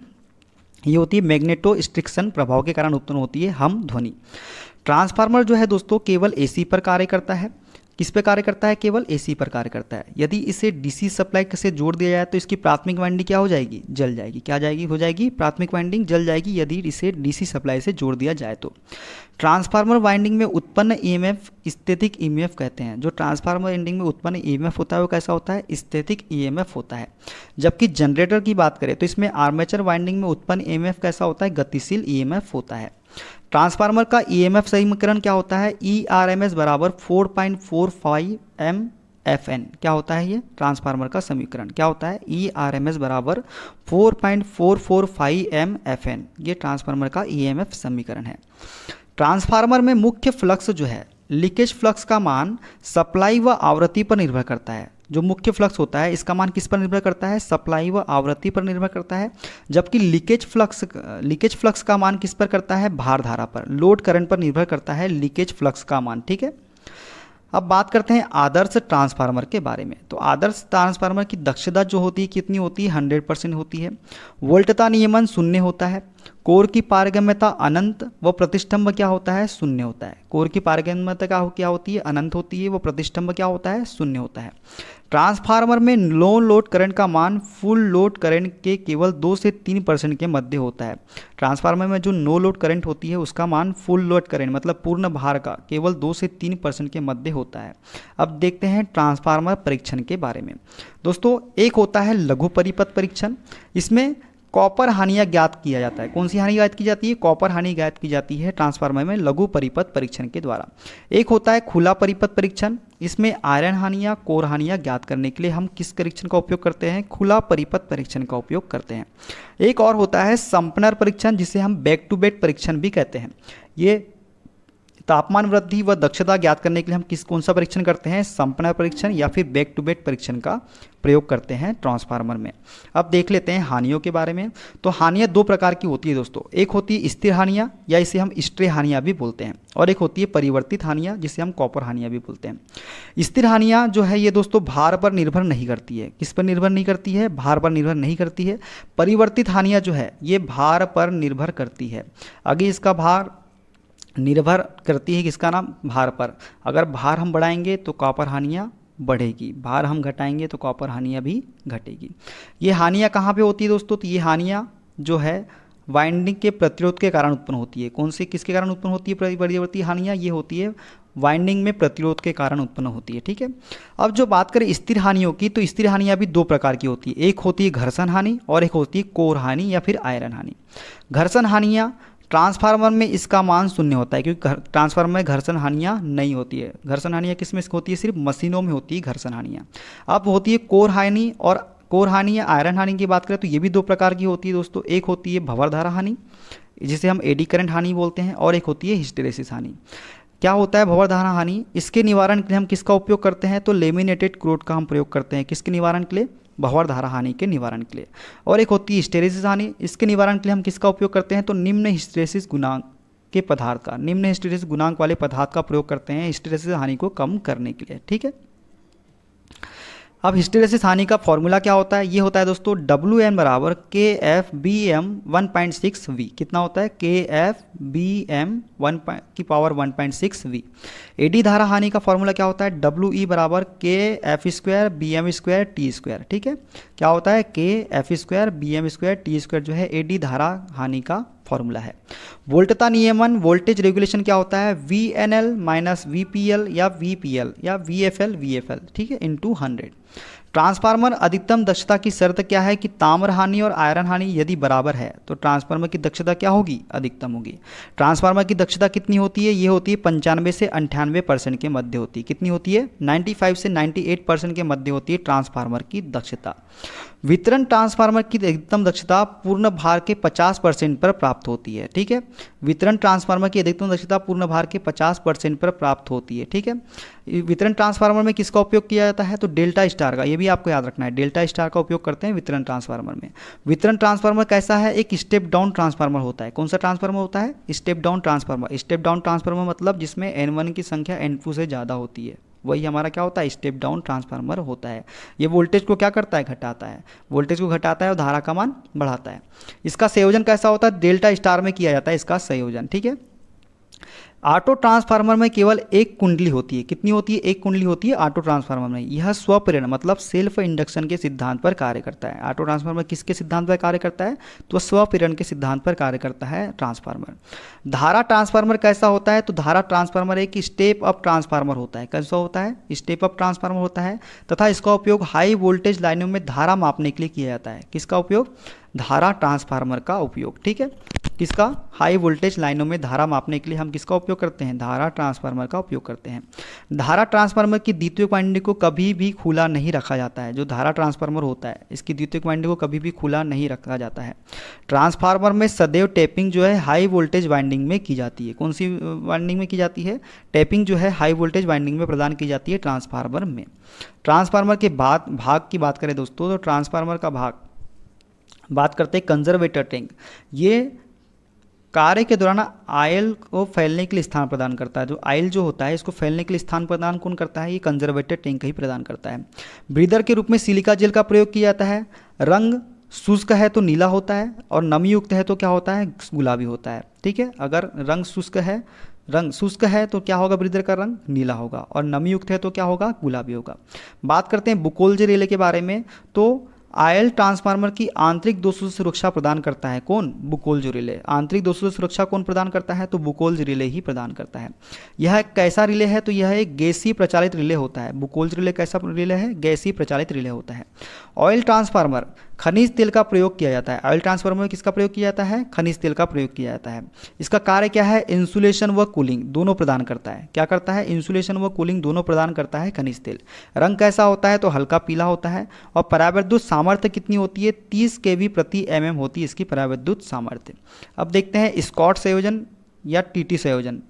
ये होती है मैग्नेटोस्ट्रिक्शन प्रभाव के कारण उत्पन्न होती है हम ध्वनि। ट्रांसफार्मर जो है दोस्तों केवल AC पर कार्य करता है। किस पे कार्य करता है, केवल एसी पर कार्य करता है। यदि इसे डीसी सप्लाई से जोड़ दिया जाए तो इसकी प्राथमिक वाइंडिंग क्या हो जाएगी, जल जाएगी। क्या जाएगी, हो जाएगी, प्राथमिक वाइंडिंग जल जाएगी यदि इसे डीसी सप्लाई से जोड़ दिया जाए तो। ट्रांसफार्मर वाइंडिंग में उत्पन्न ईएमएफ स्थैतिक ईएमएफ कहते हैं। जो ट्रांसफार्मर वाइंडिंग में उत्पन्न ईएमएफ होता है वो कैसा होता है, स्थैतिक ईएमएफ होता है। जबकि जनरेटर की बात करें तो इसमें आर्मेचर वाइंडिंग में उत्पन्न ईएमएफ कैसा होता है, गतिशील ईएमएफ होता है। ट्रांसफार्मर का ईएमएफ समीकरण क्या होता है, ई आर एम एस बराबर 4.45 एम एफ एन। क्या होता है ये ट्रांसफार्मर का समीकरण, क्या होता है, ई आर एम एस बराबर 4.445 एम एफ एन। ये ट्रांसफार्मर का ईएमएफ समीकरण है। ट्रांसफार्मर में मुख्य फ्लक्स जो है, लीकेज फ्लक्स का मान सप्लाई व आवृत्ति पर निर्भर करता है। जो मुख्य फ्लक्स होता है इसका मान किस पर निर्भर करता है, सप्लाई व आवृत्ति पर निर्भर करता है। जबकि लीकेज फ्लक्स का मान किस पर करता है, भार धारा पर, लोड करंट पर निर्भर करता है लीकेज फ्लक्स का मान। ठीक है, अब बात करते हैं आदर्श ट्रांसफार्मर के बारे में। तो आदर्श ट्रांसफार्मर की दक्षता जो होती है कितनी होती है, 100% होती है। वोल्टता नियमन शून्य होता है। कोर की पारगम्यता अनंत व प्रतिष्ठंभ क्या होता है, शून्य होता है। कोर की पारगम्यता क्या होती है, अनंत होती है। वो प्रतिष्ठंभ क्या होता है, शून्य होता है। ट्रांसफार्मर में लो लोड करंट का मान फुल लोड करंट के केवल 2 से 3% के मध्य होता है। ट्रांसफार्मर में जो नो लोड करंट होती है उसका मान फुल लोड करंट मतलब पूर्ण भार का केवल 2 से 3% के मध्य होता है। अब देखते हैं ट्रांसफार्मर परीक्षण के बारे में। दोस्तों, एक होता है लघु परिपथ परीक्षण। इसमें कॉपर हानियाँ ज्ञात किया जाता है। कौन सी हानि ज्ञात की जाती है, कॉपर हानि ज्ञात की जाती है ट्रांसफार्मर में लघु परिपथ परीक्षण के द्वारा। एक होता है खुला परिपथ परीक्षण। इसमें आयरन हानियाँ, कोर हानियाँ ज्ञात करने के लिए हम किस परीक्षण का उपयोग करते हैं, खुला परिपथ परीक्षण का उपयोग करते हैं। एक और होता है संपनर परीक्षण, जिसे हम बैक टू बैक परीक्षण भी कहते हैं। ये तापमान वृद्धि व दक्षता ज्ञात करने के लिए हम कौन सा परीक्षण करते हैं, संपनर परीक्षण या फिर बैक टू बैक परीक्षण का प्रयोग करते हैं ट्रांसफार्मर में। अब देख लेते हैं हानियों के बारे में। तो हानियाँ 2 प्रकार की होती है दोस्तों। एक होती है स्थिर हानियाँ या इसे हम स्ट्रे हानियाँ भी बोलते हैं, और एक होती है परिवर्तित हानियाँ जिसे हम कॉपर हानियाँ भी बोलते हैं। स्थिर हानियाँ जो है ये दोस्तों भार पर निर्भर नहीं करती है। किस पर निर्भर नहीं करती है, भार पर निर्भर नहीं करती है। परिवर्तित हानियाँ जो है ये भार पर निर्भर करती है। आगे इसका भार निर्भर करती है किसका नाम, भार पर। अगर भार हम बढ़ाएंगे तो कॉपर हानियाँ बढ़ेगी, भार हम घटाएंगे तो कॉपर हानियाँ भी घटेगी। ये हानियाँ कहाँ पे होती है दोस्तों, तो ये हानियाँ जो है वाइंडिंग के प्रतिरोध के कारण उत्पन्न होती है। कौन से किसके कारण उत्पन्न होती है परिवर्ती हानियाँ, ये होती है वाइंडिंग में प्रतिरोध के कारण उत्पन्न होती है। ठीक है, अब जो बात करें स्थिर हानियों की, तो स्थिर हानियाँ भी 2 प्रकार की होती है। एक होती है घर्षण हानि और एक होती है कोर हानि या फिर आयरन हानि। घर्षण हानियाँ ट्रांसफार्मर में इसका मान शून्य होता है, क्योंकि ट्रांसफार्मर में घर्षण हानियाँ नहीं होती है। घर्षण हानियाँ किस में होती है, सिर्फ मशीनों में होती है घर्षण हानियाँ। अब होती है कोर हानि, और कोर हानि या आयरन हानि की बात करें तो ये भी 2 प्रकार की होती है दोस्तों। एक होती है भंवर धारा हानि जिसे हम एडी करंट हानि बोलते हैं, और एक होती है हिस्टेरेसिस हानि। क्या होता है भंवर धारा हानि, इसके निवारण के लिए हम किसका उपयोग करते हैं, तो लेमिनेटेड क्रोड का हम प्रयोग करते हैं। किसके निवारण के लिए, भंवर धारा हानि के निवारण के लिए। और एक होती है हिस्टेरेसिस हानि, इसके निवारण के लिए हम किसका उपयोग करते हैं, तो निम्न हिस्टेरेसिस गुणांक के पदार्थ का, निम्न हिस्टेरेसिस गुणांक वाले पदार्थ का प्रयोग करते हैं हिस्टेरेसिस हानि को कम करने के लिए। ठीक है, अब हिस्टेरेसिस हानि का फॉर्मूला क्या होता है, ये होता है दोस्तों WN बराबर KF/BM 1.6V। कितना होता है, KF/BM 1/6V। एडी धारा हानि का फॉर्मूला क्या होता है, WE बराबर KF²BM²T²। ठीक है, क्या होता है, KF²BM²T² जो है एडी धारा हानि का फॉर्मूला है। वोल्टता नियमन वोल्टेज रेगुलेशन क्या होता है, VNL माइनस VPL या VPL या VFL ठीक है इंटू 100। ट्रांसफार्मर अधिकतम दक्षता की शर्त क्या है कि ताम्र हानि और आयरन हानि यदि बराबर है तो ट्रांसफार्मर की दक्षता क्या होगी, अधिकतम होगी। ट्रांसफार्मर की दक्षता कितनी होती है, ये होती है 95 से 98% के मध्य होती है। कितनी होती है, 95 से 98% के मध्य होती है ट्रांसफार्मर की दक्षता। वितरण ट्रांसफार्मर की अधिकतम दक्षता पूर्ण भार के 50% पर प्राप्त होती है। ठीक है, वितरण ट्रांसफार्मर की अधिकतम दक्षता पूर्ण भार के 50% पर प्राप्त होती है। ठीक है, वितरण ट्रांसफार्मर में किसका उपयोग किया जाता है, तो डेल्टा स्टार का, ये भी आपको याद रखना है, डेल्टा स्टार का उपयोग करते हैं वितरण ट्रांसफार्मर में। वितरण ट्रांसफार्मर कैसा है, एक स्टेप डाउन ट्रांसफार्मर होता है। कौन सा ट्रांसफार्मर होता है, step down transformer. Step down transformer मतलब जिसमें N1 की संख्या N2 से ज़्यादा होती है, वही हमारा क्या होता है, स्टेप डाउन ट्रांसफार्मर होता है। ये वोल्टेज को क्या करता है, घटाता है, वोल्टेज को घटाता है और धारा का मान बढ़ाता है। इसका संयोजन कैसा होता है, डेल्टा स्टार में किया जाता है इसका संयोजन। ठीक है, ऑटो ट्रांसफार्मर में केवल एक कुंडली होती है। कितनी होती है? एक कुंडली होती है ऑटो ट्रांसफार्मर में। यह स्वप्रेरण मतलब सेल्फ इंडक्शन के सिद्धांत पर कार्य करता है। ऑटो ट्रांसफार्मर किसके सिद्धांत पर कार्य करता है? तो स्वप्रेरण के सिद्धांत पर कार्य करता है ट्रांसफार्मर। धारा ट्रांसफार्मर कैसा होता है? तो धारा ट्रांसफार्मर एक स्टेप अप ट्रांसफार्मर होता है। कैसा होता है? स्टेप अप ट्रांसफार्मर होता है तथा इसका उपयोग हाई वोल्टेज लाइनों में धारा मापने के लिए किया जाता है। किसका उपयोग? धारा ट्रांसफार्मर का उपयोग। ठीक है, किसका? हाई वोल्टेज लाइनों में धारा मापने के लिए हम किसका उपयोग करते हैं? धारा ट्रांसफार्मर का उपयोग करते हैं। धारा ट्रांसफार्मर की द्वितीयक वाइंडिंग को कभी भी खुला नहीं रखा जाता है। जो धारा ट्रांसफार्मर होता है इसकी द्वितीयक वाइंडिंग को कभी भी खुला नहीं रखा जाता है। ट्रांसफार्मर में सदैव टैपिंग जो है हाई वोल्टेज वाइंडिंग में की जाती है। कौन सी वाइंडिंग में की जाती है? टैपिंग जो है हाई वोल्टेज वाइंडिंग में प्रदान की जाती है ट्रांसफार्मर में। ट्रांसफार्मर के भाग की बात करें दोस्तों, तो ट्रांसफार्मर का भाग बात करते हैं कंजर्वेटर टैंक। ये कार्य के दौरान आयल को फैलने के लिए स्थान प्रदान करता है। जो आयल जो होता है इसको फैलने के लिए स्थान प्रदान कौन करता है? ये कंजर्वेटर टैंक ही प्रदान करता है। ब्रीदर के रूप में सिलिका जेल का प्रयोग किया जाता है। रंग शुष्क है तो नीला होता है और नमी युक्त है तो क्या होता है? गुलाबी होता है। ठीक है, अगर रंग शुष्क है तो क्या होगा? ब्रीदर का रंग नीला होगा और नमी युक्त है तो क्या होगा? गुलाबी होगा। बात करते हैं बुकोल्ज रिले के बारे में, तो आयल ट्रांसफार्मर की आंतरिक दोषों से सुरक्षा प्रदान करता है कौन? बुकोल्ज रिले। आंतरिक दोषों से सुरक्षा कौन प्रदान करता है? तो बुकोल्ज रिले ही प्रदान करता है। यह एक कैसा रिले है? तो यह एक गैसीय प्रचालित रिले होता है। बुकोल्ज रिले कैसा रिले है? गैसीय प्रचालित रिले होता है। ऑयल ट्रांसफार्मर खनिज तेल का प्रयोग किया जाता है। ऑयल ट्रांसफार्मर में किसका प्रयोग किया जाता है? खनिज तेल का प्रयोग किया जाता है। इसका कार्य क्या है? इंसुलेशन व कूलिंग दोनों प्रदान करता है। क्या करता है? इंसुलेशन व कूलिंग दोनों प्रदान करता है खनिज तेल। रंग कैसा होता है? तो हल्का पीला होता है। और पराविद्युत सामर्थ्य कितनी होती है? 30 केवी प्रति mm होती है इसकी पराविद्युत सामर्थ्य। अब देखते हैं स्कॉट संयोजन या टीटी संयोजन।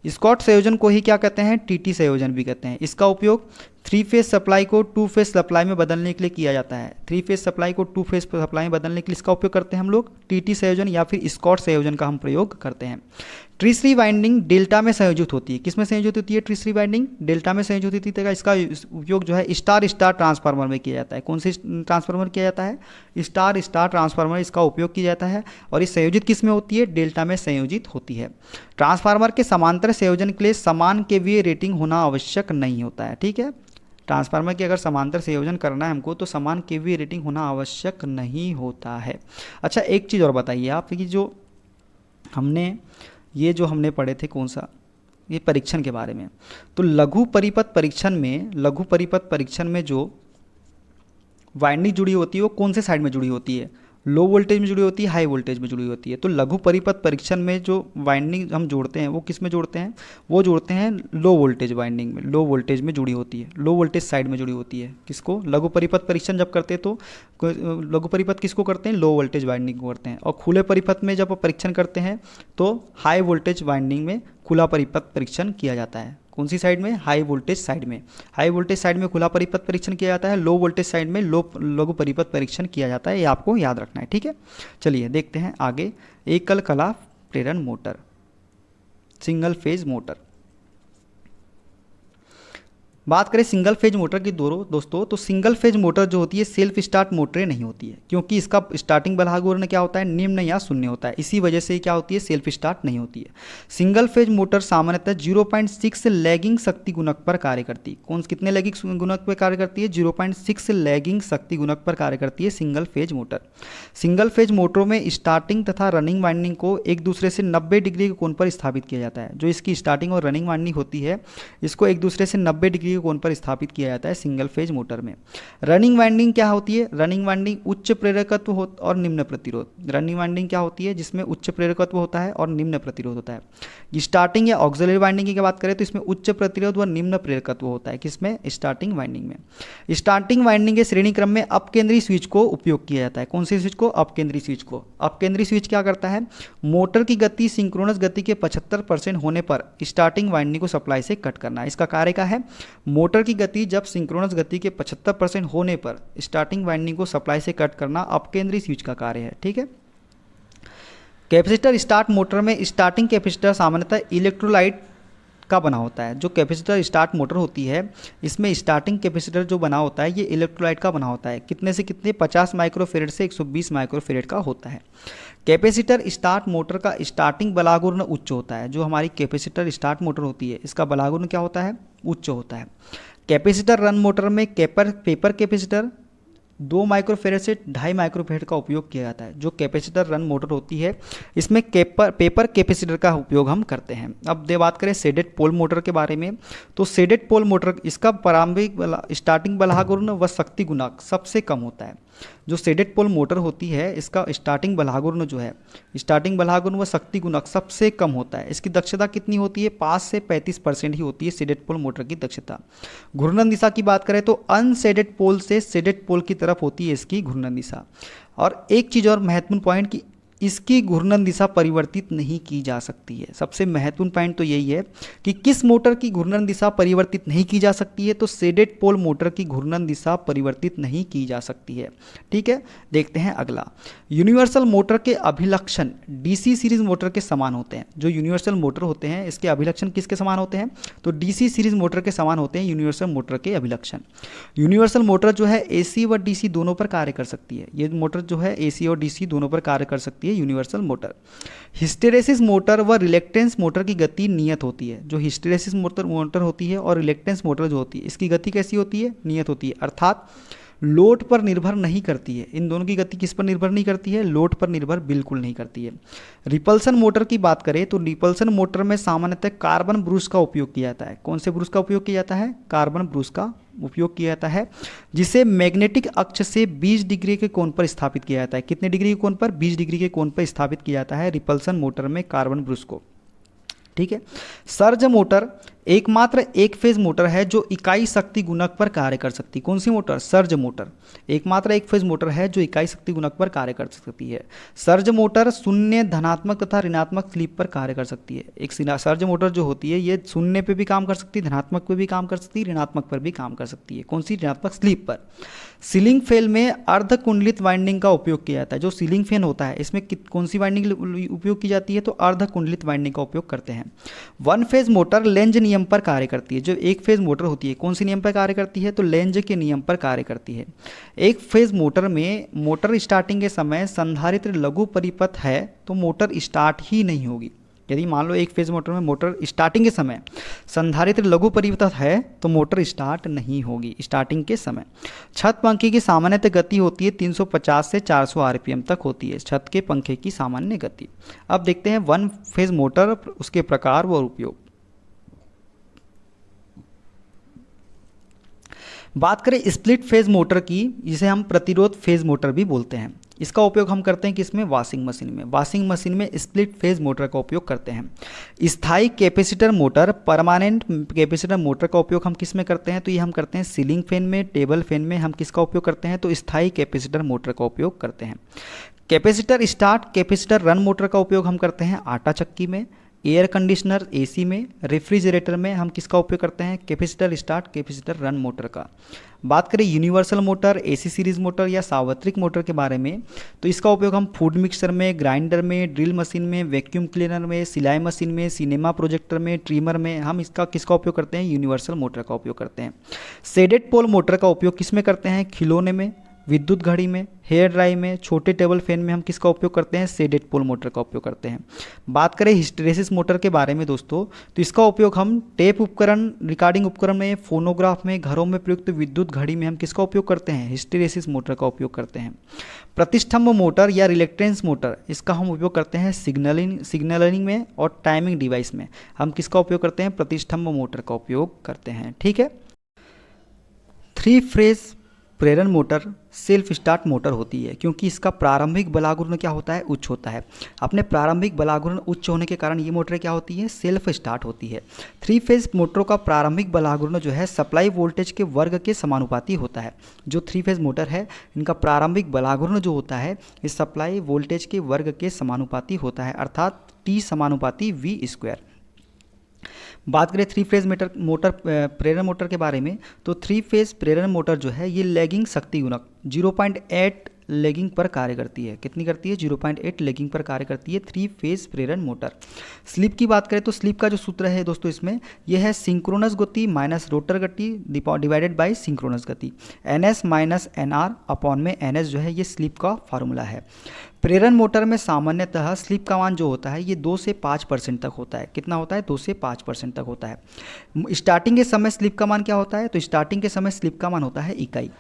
स्कॉट संयोजन को ही क्या कहते हैं? टीटी संयोजन भी कहते हैं। इसका उपयोग 3 फेज सप्लाई को 2 फेज सप्लाई में बदलने के लिए किया जाता है। 3 फेज सप्लाई को 2 फेज सप्लाई में बदलने के लिए इसका उपयोग करते हैं हम लोग टीटी संयोजन या फिर स्कॉट संयोजन का हम प्रयोग करते हैं। ट्रीसरी वाइंडिंग डेल्टा में संयोजित होती है। किस में संयोजित होती है? ट्रीसरी वाइंडिंग डेल्टा में संयोजित होती है। इसका उपयोग जो है स्टार स्टार ट्रांसफार्मर में किया जाता है। कौन से ट्रांसफार्मर किया जाता है? स्टार स्टार ट्रांसफार्मर इसका उपयोग किया जाता है। और ये संयोजित किस में होती है? डेल्टा में संयोजित होती है। ट्रांसफार्मर के समांतर संयोजन के लिए समान केवीए रेटिंग होना आवश्यक नहीं होता है। ठीक है, ट्रांसफार्मर की अगर समांतर संयोजन करना है हमको तो समान केवीए रेटिंग होना आवश्यक नहीं होता है। अच्छा, एक चीज़ और बताइए आप कि जो हमने पढ़े थे कौन सा? ये परीक्षण के बारे में। तो लघु परिपथ परीक्षण में जो वाइंडिंग जुड़ी होती है वो कौन से साइड में जुड़ी होती है? लो वोल्टेज में जुड़ी होती है, हाई वोल्टेज में जुड़ी होती है। तो लघु परिपथ परीक्षण में जो वाइंडिंग हम जोड़ते हैं वो किस में जोड़ते हैं? वो जोड़ते हैं लो वोल्टेज वाइंडिंग में। लो वोल्टेज में जुड़ी होती है, लो वोल्टेज साइड में जुड़ी होती है। किसको? लघु परिपथ परीक्षण जब करते हैं तो लघु परिपथ किसको करते हैं? लो वोल्टेज वाइंडिंग को करते हैं। और खुले परिपथ में जब परीक्षण करते हैं तो हाई वोल्टेज वाइंडिंग में खुला परिपथ परीक्षण किया जाता है। कौन सी साइड में? हाई वोल्टेज साइड में। हाई वोल्टेज साइड में खुला परिपथ परीक्षण किया जाता है। लो वोल्टेज साइड में लघु परिपथ परीक्षण किया जाता है। ये आपको याद रखना है। ठीक है, चलिए देखते हैं आगे। एकल कला प्रेरण मोटर, सिंगल फेज मोटर। बात करें सिंगल फेज मोटर की दोस्तों, तो सिंगल फेज मोटर जो होती है सेल्फ स्टार्ट मोटरें नहीं होती है, क्योंकि इसका स्टार्टिंग बलागुण क्या होता है? निम्न या शून्य होता है। इसी वजह से क्या होती है? सेल्फ स्टार्ट नहीं होती है। सिंगल फेज मोटर सामान्यतः 0.6 लैगिंग शक्ति गुणक पर कार्य करती है। कितने लैगिंग गुणक पर कार्य करती है? 0.6 लैगिंग शक्ति गुणक पर कार्य करती है single phase motor. Single phase मोटरों में स्टार्टिंग तथा रनिंग वाइंडिंग को एक दूसरे से 90 डिग्री के कोण पर स्थापित किया जाता है। जो इसकी स्टार्टिंग और रनिंग वाइंडिंग होती है इसको एक दूसरे से 90 डिग्री कोण पर स्थापित किया जाता है सिंगल फेज मोटर में। रनिंग वाइंडिंग क्या होती है? रनिंग वाइंडिंग उच्च प्रेरकत्व और निम्न प्रतिरोध। रनिंग वाइंडिंग क्या होती है? जिसमें उच्च प्रेरकत्व होता है और निम्न प्रतिरोध होता है। स्टार्टिंग या ऑक्सिलरी वाइंडिंग की बात करें तो इसमें उच्च प्रतिरोध व निम्न प्रेरकत्व होता है। किसमें? स्टार्टिंग वाइंडिंग में। स्टार्टिंग वाइंडिंग के श्रेणी क्रम में अपकेंद्री स्विच को उपयोग किया जाता है। कौन सी स्विच को? अपकेंद्री स्विच को। अपकेंद्री स्विच क्या करता है? मोटर की गति सिंक्रोनस गति के 75% होने पर स्टार्टिंग वाइंडिंग को सप्लाई से कट करना। इसका कार्य क्या है? मोटर की गति जब सिंक्रोनस गति के 75% होने पर स्टार्टिंग वाइंडिंग को सप्लाई से कट करना अपकेंद्री स्विच का कार्य है। ठीक है। कैपेसिटर स्टार्ट मोटर में स्टार्टिंग कैपेसिटर सामान्यतः इलेक्ट्रोलाइट का बना होता है। जो कैपेसिटर स्टार्ट मोटर होती है इसमें स्टार्टिंग कैपेसिटर जो बना होता है ये इलेक्ट्रोलाइट का बना होता है। कितने से कितने, 50 माइक्रोफेरेड से 120 माइक्रोफेरेड का होता है। कैपेसिटर स्टार्ट मोटर का स्टार्टिंग बलागुर्ण उच्च होता है। जो हमारी कैपेसिटर स्टार्ट मोटर होती है इसका बलागुर्ण क्या होता है, उच्च होता है। कैपेसिटर रन मोटर में पेपर कैपेसिटर 2 माइक्रोफेरेड से 2.5 माइक्रोफेरेड का उपयोग किया जाता है। जो कैपेसिटर रन मोटर होती है इसमें पेपर कैपेसिटर का उपयोग हम करते हैं। अब बात करें शेडेड पोल मोटर के बारे में, तो शेडेड पोल मोटर इसका प्रारंभिक स्टार्टिंग बलागुर्ण व शक्ति गुणक सबसे कम होता है। जो शेडेड पोल मोटर होती है इसका स्टार्टिंग बलागुर्ण जो है, स्टार्टिंग बलागुर्ण व शक्ति गुणक सबसे कम होता है। इसकी दक्षता कितनी होती है, 5 से 35% ही होती है शेडेड पोल मोटर की दक्षता। घूर्णन दिशा की बात करें तो अनशेडेड पोल से शेडेड पोल की तरफ होती है इसकी घूर्णन दिशा। और एक चीज़ और महत्वपूर्ण पॉइंट कि इसकी घूर्णन दिशा परिवर्तित नहीं की जा सकती है। सबसे महत्वपूर्ण पॉइंट तो यही है कि किस मोटर की घूर्णन दिशा परिवर्तित नहीं की जा सकती है, तो शेडेड पोल मोटर की घूर्णन दिशा परिवर्तित नहीं की जा सकती है। ठीक है, देखते हैं अगला। यूनिवर्सल मोटर के अभिलक्षण डीसी सीरीज मोटर के समान होते हैं। जो यूनिवर्सल मोटर होते हैं इसके अभिलक्षण किसके समान होते हैं, तो डीसी सीरीज मोटर के समान होते हैं यूनिवर्सल मोटर के अभिलक्षण। यूनिवर्सल मोटर जो है एसी व डीसी दोनों पर कार्य कर सकती है। ये मोटर जो है एसी और डीसी दोनों पर कार्य कर सकती है यूनिवर्सल मोटर। हिस्टेरेसिस मोटर व रिलेक्टेंस मोटर की गति नियत होती है। जो हिस्टेरेसिस मोटर होती है और रिलेक्टेंस मोटर जो होती है इसकी गति कैसी होती है, नियत होती है, अर्थात लोड पर निर्भर नहीं करती है। इन दोनों की गति किस पर निर्भर नहीं करती है, लोड पर निर्भर बिल्कुल नहीं करती है। रिपल्सन मोटर की बात करें तो रिपल्सन मोटर में सामान्यतः कार्बन ब्रूस का उपयोग किया जाता है। कौन से ब्रूस का उपयोग किया जाता है, कार्बन ब्रूस का उपयोग किया जाता है, जिसे मैग्नेटिक अक्ष से 20 डिग्री के कोण पर स्थापित किया जाता है। कितने डिग्री के कोण पर, 20 डिग्री के कोण पर स्थापित किया जाता है रिपल्सन मोटर में कार्बन ब्रूस को। ठीक है, सर्ज मोटर एकमात्र एक फेज मोटर है जो इकाई शक्ति गुणक पर कार्य कर सकती है। कौन सी मोटर, सर्ज मोटर एकमात्र एक फेज मोटर है जो इकाई शक्ति गुणक पर कार्य कर सकती है। सर्ज मोटर शून्य, धनात्मक तथा ऋणात्मक स्लिप पर कार्य कर सकती है। एक सर्ज मोटर जो होती है ये शून्य पे भी काम कर सकती है, धनात्मक पे भी काम कर सकती है, ऋणात्मक पर भी काम कर सकती है। कौन सी, ऋणात्मक स्लिप पर। सीलिंग फैन में अर्ध कुंडलित वाइंडिंग का उपयोग किया जाता है। जो सीलिंग फैन होता है इसमें कौन सी वाइंडिंग उपयोग की जाती है, तो अर्ध कुंडलित वाइंडिंग का उपयोग करते हैं। वन फेज मोटर लेंज नियम पर कार्य करती है। जो एक फेज मोटर होती है कौन सी नियम पर कार्य करती है, तो लेंज के नियम पर कार्य करती है। एक फेज मोटर में मोटर स्टार्टिंग के समय संधारित्र लघु परिपथ है तो मोटर स्टार्ट ही नहीं होगी। यदि मान लो एक फेज मोटर में मोटर स्टार्टिंग के समय संधारित्र लघु परिपथ है तो मोटर स्टार्ट नहीं होगी स्टार्टिंग के समय। छत पंखे की सामान्यतः गति होती है 350 से 400 आरपीएम तक होती है छत के पंखे की सामान्य गति। अब देखते हैं वन फेज मोटर, उसके प्रकार व उपयोग। बात करें स्प्लिट फेज मोटर की, जिसे हम प्रतिरोध फेज मोटर भी बोलते हैं। इसका उपयोग हम करते हैं किसमें, वॉशिंग मशीन में। वॉशिंग मशीन में स्प्लिट फेज मोटर का उपयोग करते हैं। स्थायी capacitor motor, permanent capacitor motor का उपयोग हम किस में करते हैं, तो ये हम करते हैं सीलिंग फैन में, टेबल फैन में हम किसका उपयोग करते हैं, तो स्थायी कैपेसिटर मोटर का उपयोग करते हैं। Capacitor start capacitor run motor का उपयोग हम करते हैं आटा चक्की में, एयर कंडीशनर एसी में, रेफ्रिजरेटर में हम किसका उपयोग करते हैं, capacitor start capacitor run motor का। बात करें universal motor, AC series motor या सार्वत्रिक मोटर के बारे में, तो इसका उपयोग हम फूड मिक्सर में, ग्राइंडर में, ड्रिल मशीन में, वैक्यूम क्लीनर में, सिलाई मशीन में, सिनेमा प्रोजेक्टर में, ट्रिमर में हम इसका किसका उपयोग करते हैं, यूनिवर्सल मोटर का उपयोग करते हैं। शेडेड पोल मोटर का उपयोग किस में करते हैं, खिलौने में, विद्युत घड़ी में, हेयर ड्राई में, छोटे टेबल फैन में हम किसका उपयोग करते हैं, शेडेड पोल मोटर का उपयोग करते हैं। बात करें हिस्टेरेसिस मोटर के बारे में दोस्तों, तो इसका उपयोग हम टेप उपकरण, रिकॉर्डिंग उपकरण में, फोनोग्राफ में, घरों में प्रयुक्त विद्युत घड़ी में हम किसका उपयोग करते हैं, हिस्टेरेसिस मोटर का उपयोग करते हैं। प्रतिष्ठम्भ मोटर या रिलेक्टेंस मोटर, इसका हम उपयोग करते हैं सिग्नलिंग में और टाइमिंग डिवाइस में हम किसका उपयोग करते हैं, प्रतिष्ठम्भ मोटर का उपयोग करते हैं। ठीक है, 3 फेज प्रेरण मोटर सेल्फ स्टार्ट मोटर होती है क्योंकि इसका प्रारंभिक बलागुर्ण क्या होता है, उच्च होता है। अपने प्रारंभिक बलागुर्ण उच्च होने के कारण ये मोटर क्या होती है, सेल्फ स्टार्ट होती है। 3 फेज मोटरों का प्रारंभिक बलागुर्ण जो है सप्लाई वोल्टेज के वर्ग के समानुपाती होता है। जो 3 फेज मोटर है इनका प्रारंभिक बलागुर्ण जो होता है ये सप्लाई वोल्टेज के वर्ग के समानुपाती होता है, अर्थात T समानुपाती V²। बात करें 3 फेज मोटर प्रेरण मोटर के बारे में, तो 3 फेज प्रेरण मोटर जो है ये लैगिंग शक्ति गुणक 0.8 लेगिंग पर कार्य करती है। कितनी करती है? 0.8 लेगिंग पर कार्य करती है 3 फेज प्रेरण मोटर। स्लिप की बात करें तो स्लिप का जो सूत्र है दोस्तों इसमें यह है सिंक्रोनस गति माइनस रोटर गति डिवाइडेड बाय सिंक्रोनस गति, NS माइनस NR अपॉन में NS जो है ये स्लिप का फार्मूला है। प्रेरण मोटर में सामान्यतः स्लिप का मान जो होता है ये 2 से 5% तक होता है। कितना होता है? 2 से 5% तक होता है। स्टार्टिंग के समय स्लिप का मान क्या होता है? तो स्टार्टिंग के समय स्लिप का मान होता है इकाई।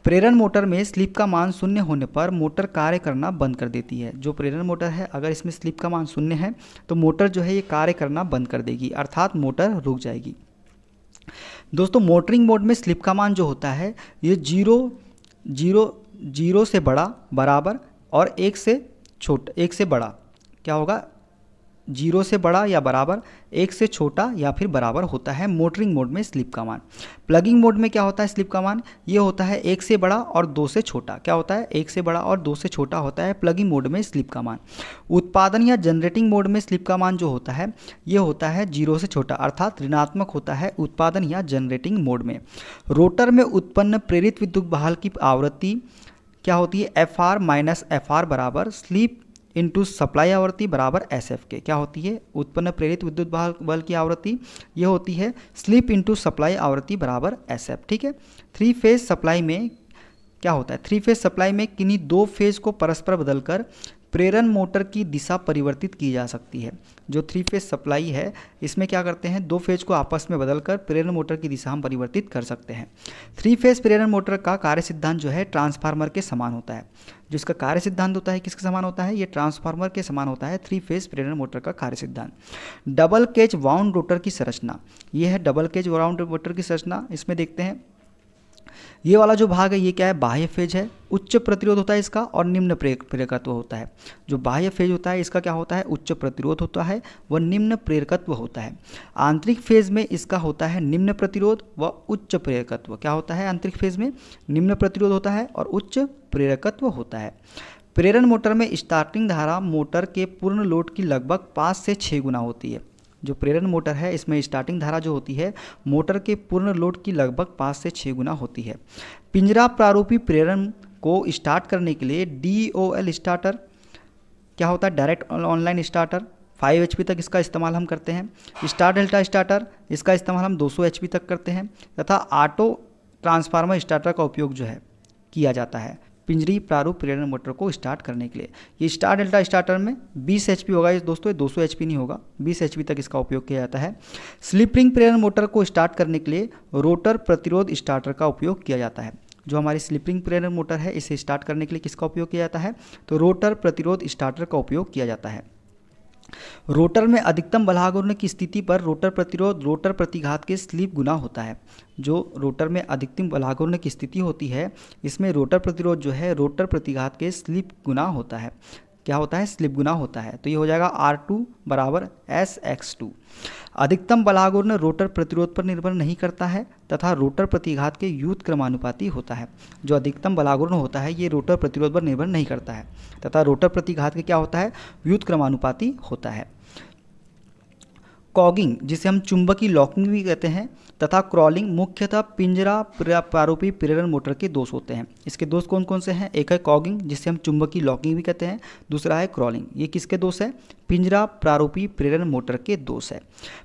प्रेरण मोटर में स्लिप का मान शून्य होने पर मोटर कार्य करना बंद कर देती है। जो प्रेरण मोटर है अगर इसमें स्लिप का मान शून्य है तो मोटर जो है ये कार्य करना बंद कर देगी, अर्थात मोटर रुक जाएगी। दोस्तों मोटरिंग मोड में स्लिप का मान जो होता है ये 0 से बड़ा, बराबर और 1 से बड़ा क्या होगा? 0 से बड़ा या बराबर, 1 से छोटा या फिर बराबर होता है मोटरिंग मोड में स्लिप का मान। प्लगिंग मोड में क्या होता है स्लिप का मान? ये होता है 1 से बड़ा और 2 से छोटा। क्या होता है? 1 से बड़ा और 2 से छोटा होता है प्लगिंग मोड में स्लिप का मान। उत्पादन या जनरेटिंग मोड में स्लिप का मान जो होता है ये होता है 0 से छोटा, अर्थात ऋणात्मक होता है उत्पादन या जनरेटिंग मोड में। रोटर में उत्पन्न प्रेरित विद्युत बहाल की आवृत्ति क्या होती है? FR माइनस FR बराबर स्लिप इंटू सप्लाई आवृत्ति बराबर SF के। क्या होती है? उत्पन्न प्रेरित विद्युत बल की आवृत्ति ये होती है स्लिप इंटू सप्लाई आवृत्ति बराबर SF। ठीक है। 3 फेज सप्लाई में क्या होता है? 3 फेज सप्लाई में किन्हीं 2 फेज को परस्पर बदलकर प्रेरण मोटर की दिशा परिवर्तित की जा सकती है। जो 3 फेज सप्लाई है इसमें क्या करते हैं? 2 फेज को आपस में बदलकर प्रेरण मोटर की दिशा हम परिवर्तित कर सकते हैं। 3 फेज प्रेरण मोटर का कार्य सिद्धांत जो है ट्रांसफार्मर के समान होता है। जिसका कार्य सिद्धांत होता है किसके समान होता है? ये ट्रांसफार्मर के समान होता है 3 फेज प्रेरण मोटर का कार्य सिद्धांत। डबल केज वाउंड रोटर की संरचना, ये है डबल केज वाउंड रोटर की संरचना। इसमें देखते हैं ये वाला जो भाग है ये क्या है? बाह्य फेज है, उच्च प्रतिरोध होता है इसका और निम्न प्रेरकत्व होता है। जो बाह्य फेज होता है इसका क्या होता है? उच्च प्रतिरोध होता है व निम्न प्रेरकत्व होता है। आंतरिक फेज में इसका होता है निम्न प्रतिरोध व उच्च प्रेरकत्व। क्या होता है? आंतरिक फेज में निम्न प्रतिरोध होता है और उच्च प्रेरकत्व होता है। प्रेरण मोटर में स्टार्टिंग धारा मोटर के पूर्ण लोड की लगभग 5 से 6 गुना होती है। जो प्रेरण मोटर है इसमें स्टार्टिंग धारा जो होती है मोटर के पूर्ण लोड की लगभग 5 से 6 गुना होती है। पिंजरा प्रारूपी प्रेरण को स्टार्ट करने के लिए DOL स्टार्टर क्या होता है? डायरेक्ट ऑनलाइन स्टार्टर 5 HP तक इसका इस्तेमाल हम करते हैं। स्टार डेल्टा स्टार्टर इसका इस्तेमाल हम 200 HP तक करते हैं तथा ऑटो ट्रांसफार्मर स्टार्टर का उपयोग जो है किया जाता है पिंजरी प्रारूप प्रेरण मोटर को स्टार्ट करने के लिए। ये स्टार डेल्टा स्टार्टर में 20 HP होगा ये दोस्तों, 200 HP नहीं होगा, 20 HP तक इसका उपयोग किया जाता है। स्लिप रिंग प्रेरण मोटर को स्टार्ट करने के लिए रोटर प्रतिरोध स्टार्टर का उपयोग किया जाता है। जो हमारी स्लिप रिंग प्रेरण मोटर है इसे स्टार्ट करने के लिए किसका उपयोग किया जाता है? तो रोटर प्रतिरोध स्टार्टर का उपयोग किया जाता है। रोटर में अधिकतम बलाघूर्ण की स्थिति पर रोटर प्रतिरोध रोटर प्रतिघात के स्लिप गुना होता है। जो रोटर में अधिकतम बलाघूर्ण की स्थिति होती है इसमें रोटर प्रतिरोध जो है रोटर प्रतिघात के स्लिप गुना होता है। क्या होता है? स्लिप गुना होता है। तो ये हो जाएगा R2 बराबर SX2। अधिकतम बलाघूर्ण रोटर प्रतिरोध पर निर्भर नहीं करता है तथा रोटर प्रतिघात के युत क्रमानुपाती होता है। जो अधिकतम बलाघूर्ण होता है ये रोटर प्रतिरोध पर निर्भर नहीं करता है तथा रोटर प्रतिघात के क्या होता है? व्युत क्रमानुपाती होता है। कॉगिंग जिसे हम चुंबकीय लॉकिंग भी कहते हैं तथा क्रॉलिंग मुख्यतः पिंजरा प्रारूपी प्रेरण मोटर के दोष होते हैं। इसके दोष कौन कौन से हैं? एक है कॉगिंग जिसे हम चुंबकीय लॉकिंग भी कहते हैं, दूसरा है क्रॉलिंग। ये किसके दोष है? पिंजरा प्रारूपी प्रेरण मोटर के दोष है।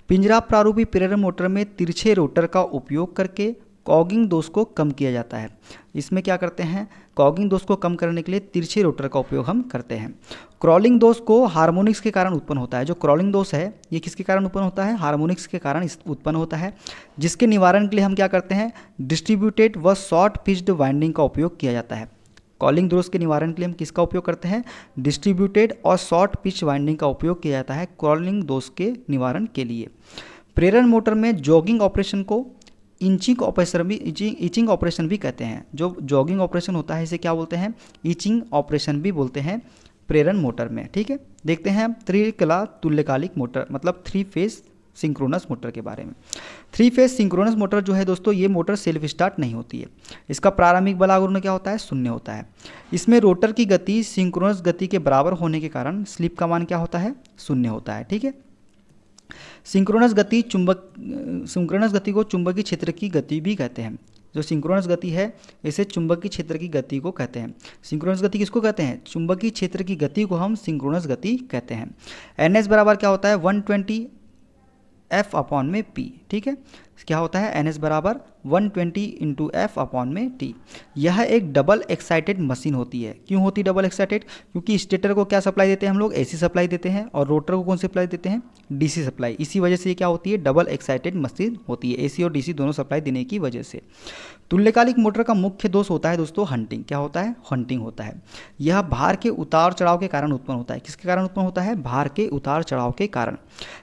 पिंजरा प्रारूपी प्रेरण मोटर में तिरछे रोटर का उपयोग करके कॉगिंग दोष को कम किया जाता है। इसमें क्या करते हैं? कॉगिंग दोष को कम करने के लिए तिरछे रोटर का उपयोग हम करते हैं। क्रॉलिंग दोष को हार्मोनिक्स के कारण उत्पन्न होता है। जो क्रॉलिंग दोष है ये किसके कारण उत्पन्न होता है? हार्मोनिक्स के कारण उत्पन्न होता है, जिसके निवारण के लिए हम क्या करते हैं? डिस्ट्रीब्यूटेड व शॉर्ट पिच्ड वाइंडिंग का उपयोग किया जाता है। कॉलिंग दोष के निवारण के लिए हम किसका उपयोग करते हैं? डिस्ट्रीब्यूटेड और शॉर्ट पिच वाइंडिंग का उपयोग किया जाता है कॉलिंग दोष के निवारण के लिए। प्रेरण मोटर में जॉगिंग ऑपरेशन को इंचिंग ऑपरेशन भी कहते हैं। जो जॉगिंग ऑपरेशन होता है इसे क्या बोलते हैं? इंचिंग ऑपरेशन भी बोलते हैं प्रेरण मोटर में। ठीक है, देखते हैं हम त्रिकला तुल्यकालिक मोटर मतलब 3 फेज सिंक्रोनस मोटर के बारे में। 3 फेज सिंक्रोनस मोटर जो है दोस्तों ये मोटर सेल्फ स्टार्ट नहीं होती है। इसका प्रारंभिक बलाघूर्ण क्या होता है? 0 होता है। इसमें रोटर की गति सिंक्रोनस गति के बराबर होने के कारण स्लिप का मान क्या होता है? 0 होता है। ठीक है, सिंक्रोनस गति को चुंबकीय क्षेत्र की गति भी कहते हैं। जो सिंक्रोनस गति है इसे चुंबकीय क्षेत्र की गति को कहते हैं। सिंक्रोनस गति किसको कहते हैं? चुंबकीय क्षेत्र की गति को हम सिंक्रोनस गति कहते हैं। एन एस बराबर क्या होता है? 120 एफ अपॉन में पी। ठीक है, क्या होता है? एन एस बराबर 120 इंटू एफ अपॉन में टी। यह एक डबल एक्साइटेड मशीन होती है। क्यों होती है डबल एक्साइटेड? क्योंकि स्टेटर को क्या सप्लाई देते हैं हम लोग? एसी सप्लाई देते हैं, और रोटर को कौन सप्लाई देते हैं? DC supply. इसी वजह से ये क्या होती है? डबल एक्साइटेड मशीन होती है, एसी और डीसी दोनों सप्लाई देने की वजह से। तुल्यकालिक मोटर का मुख्य दोष होता है दोस्तों हंटिंग। क्या होता है? हंटिंग होता है। यह भार के उतार चढ़ाव के कारण उत्पन्न होता है। किसके कारण उत्पन्न होता है? भार के उतार चढ़ाव के कारण।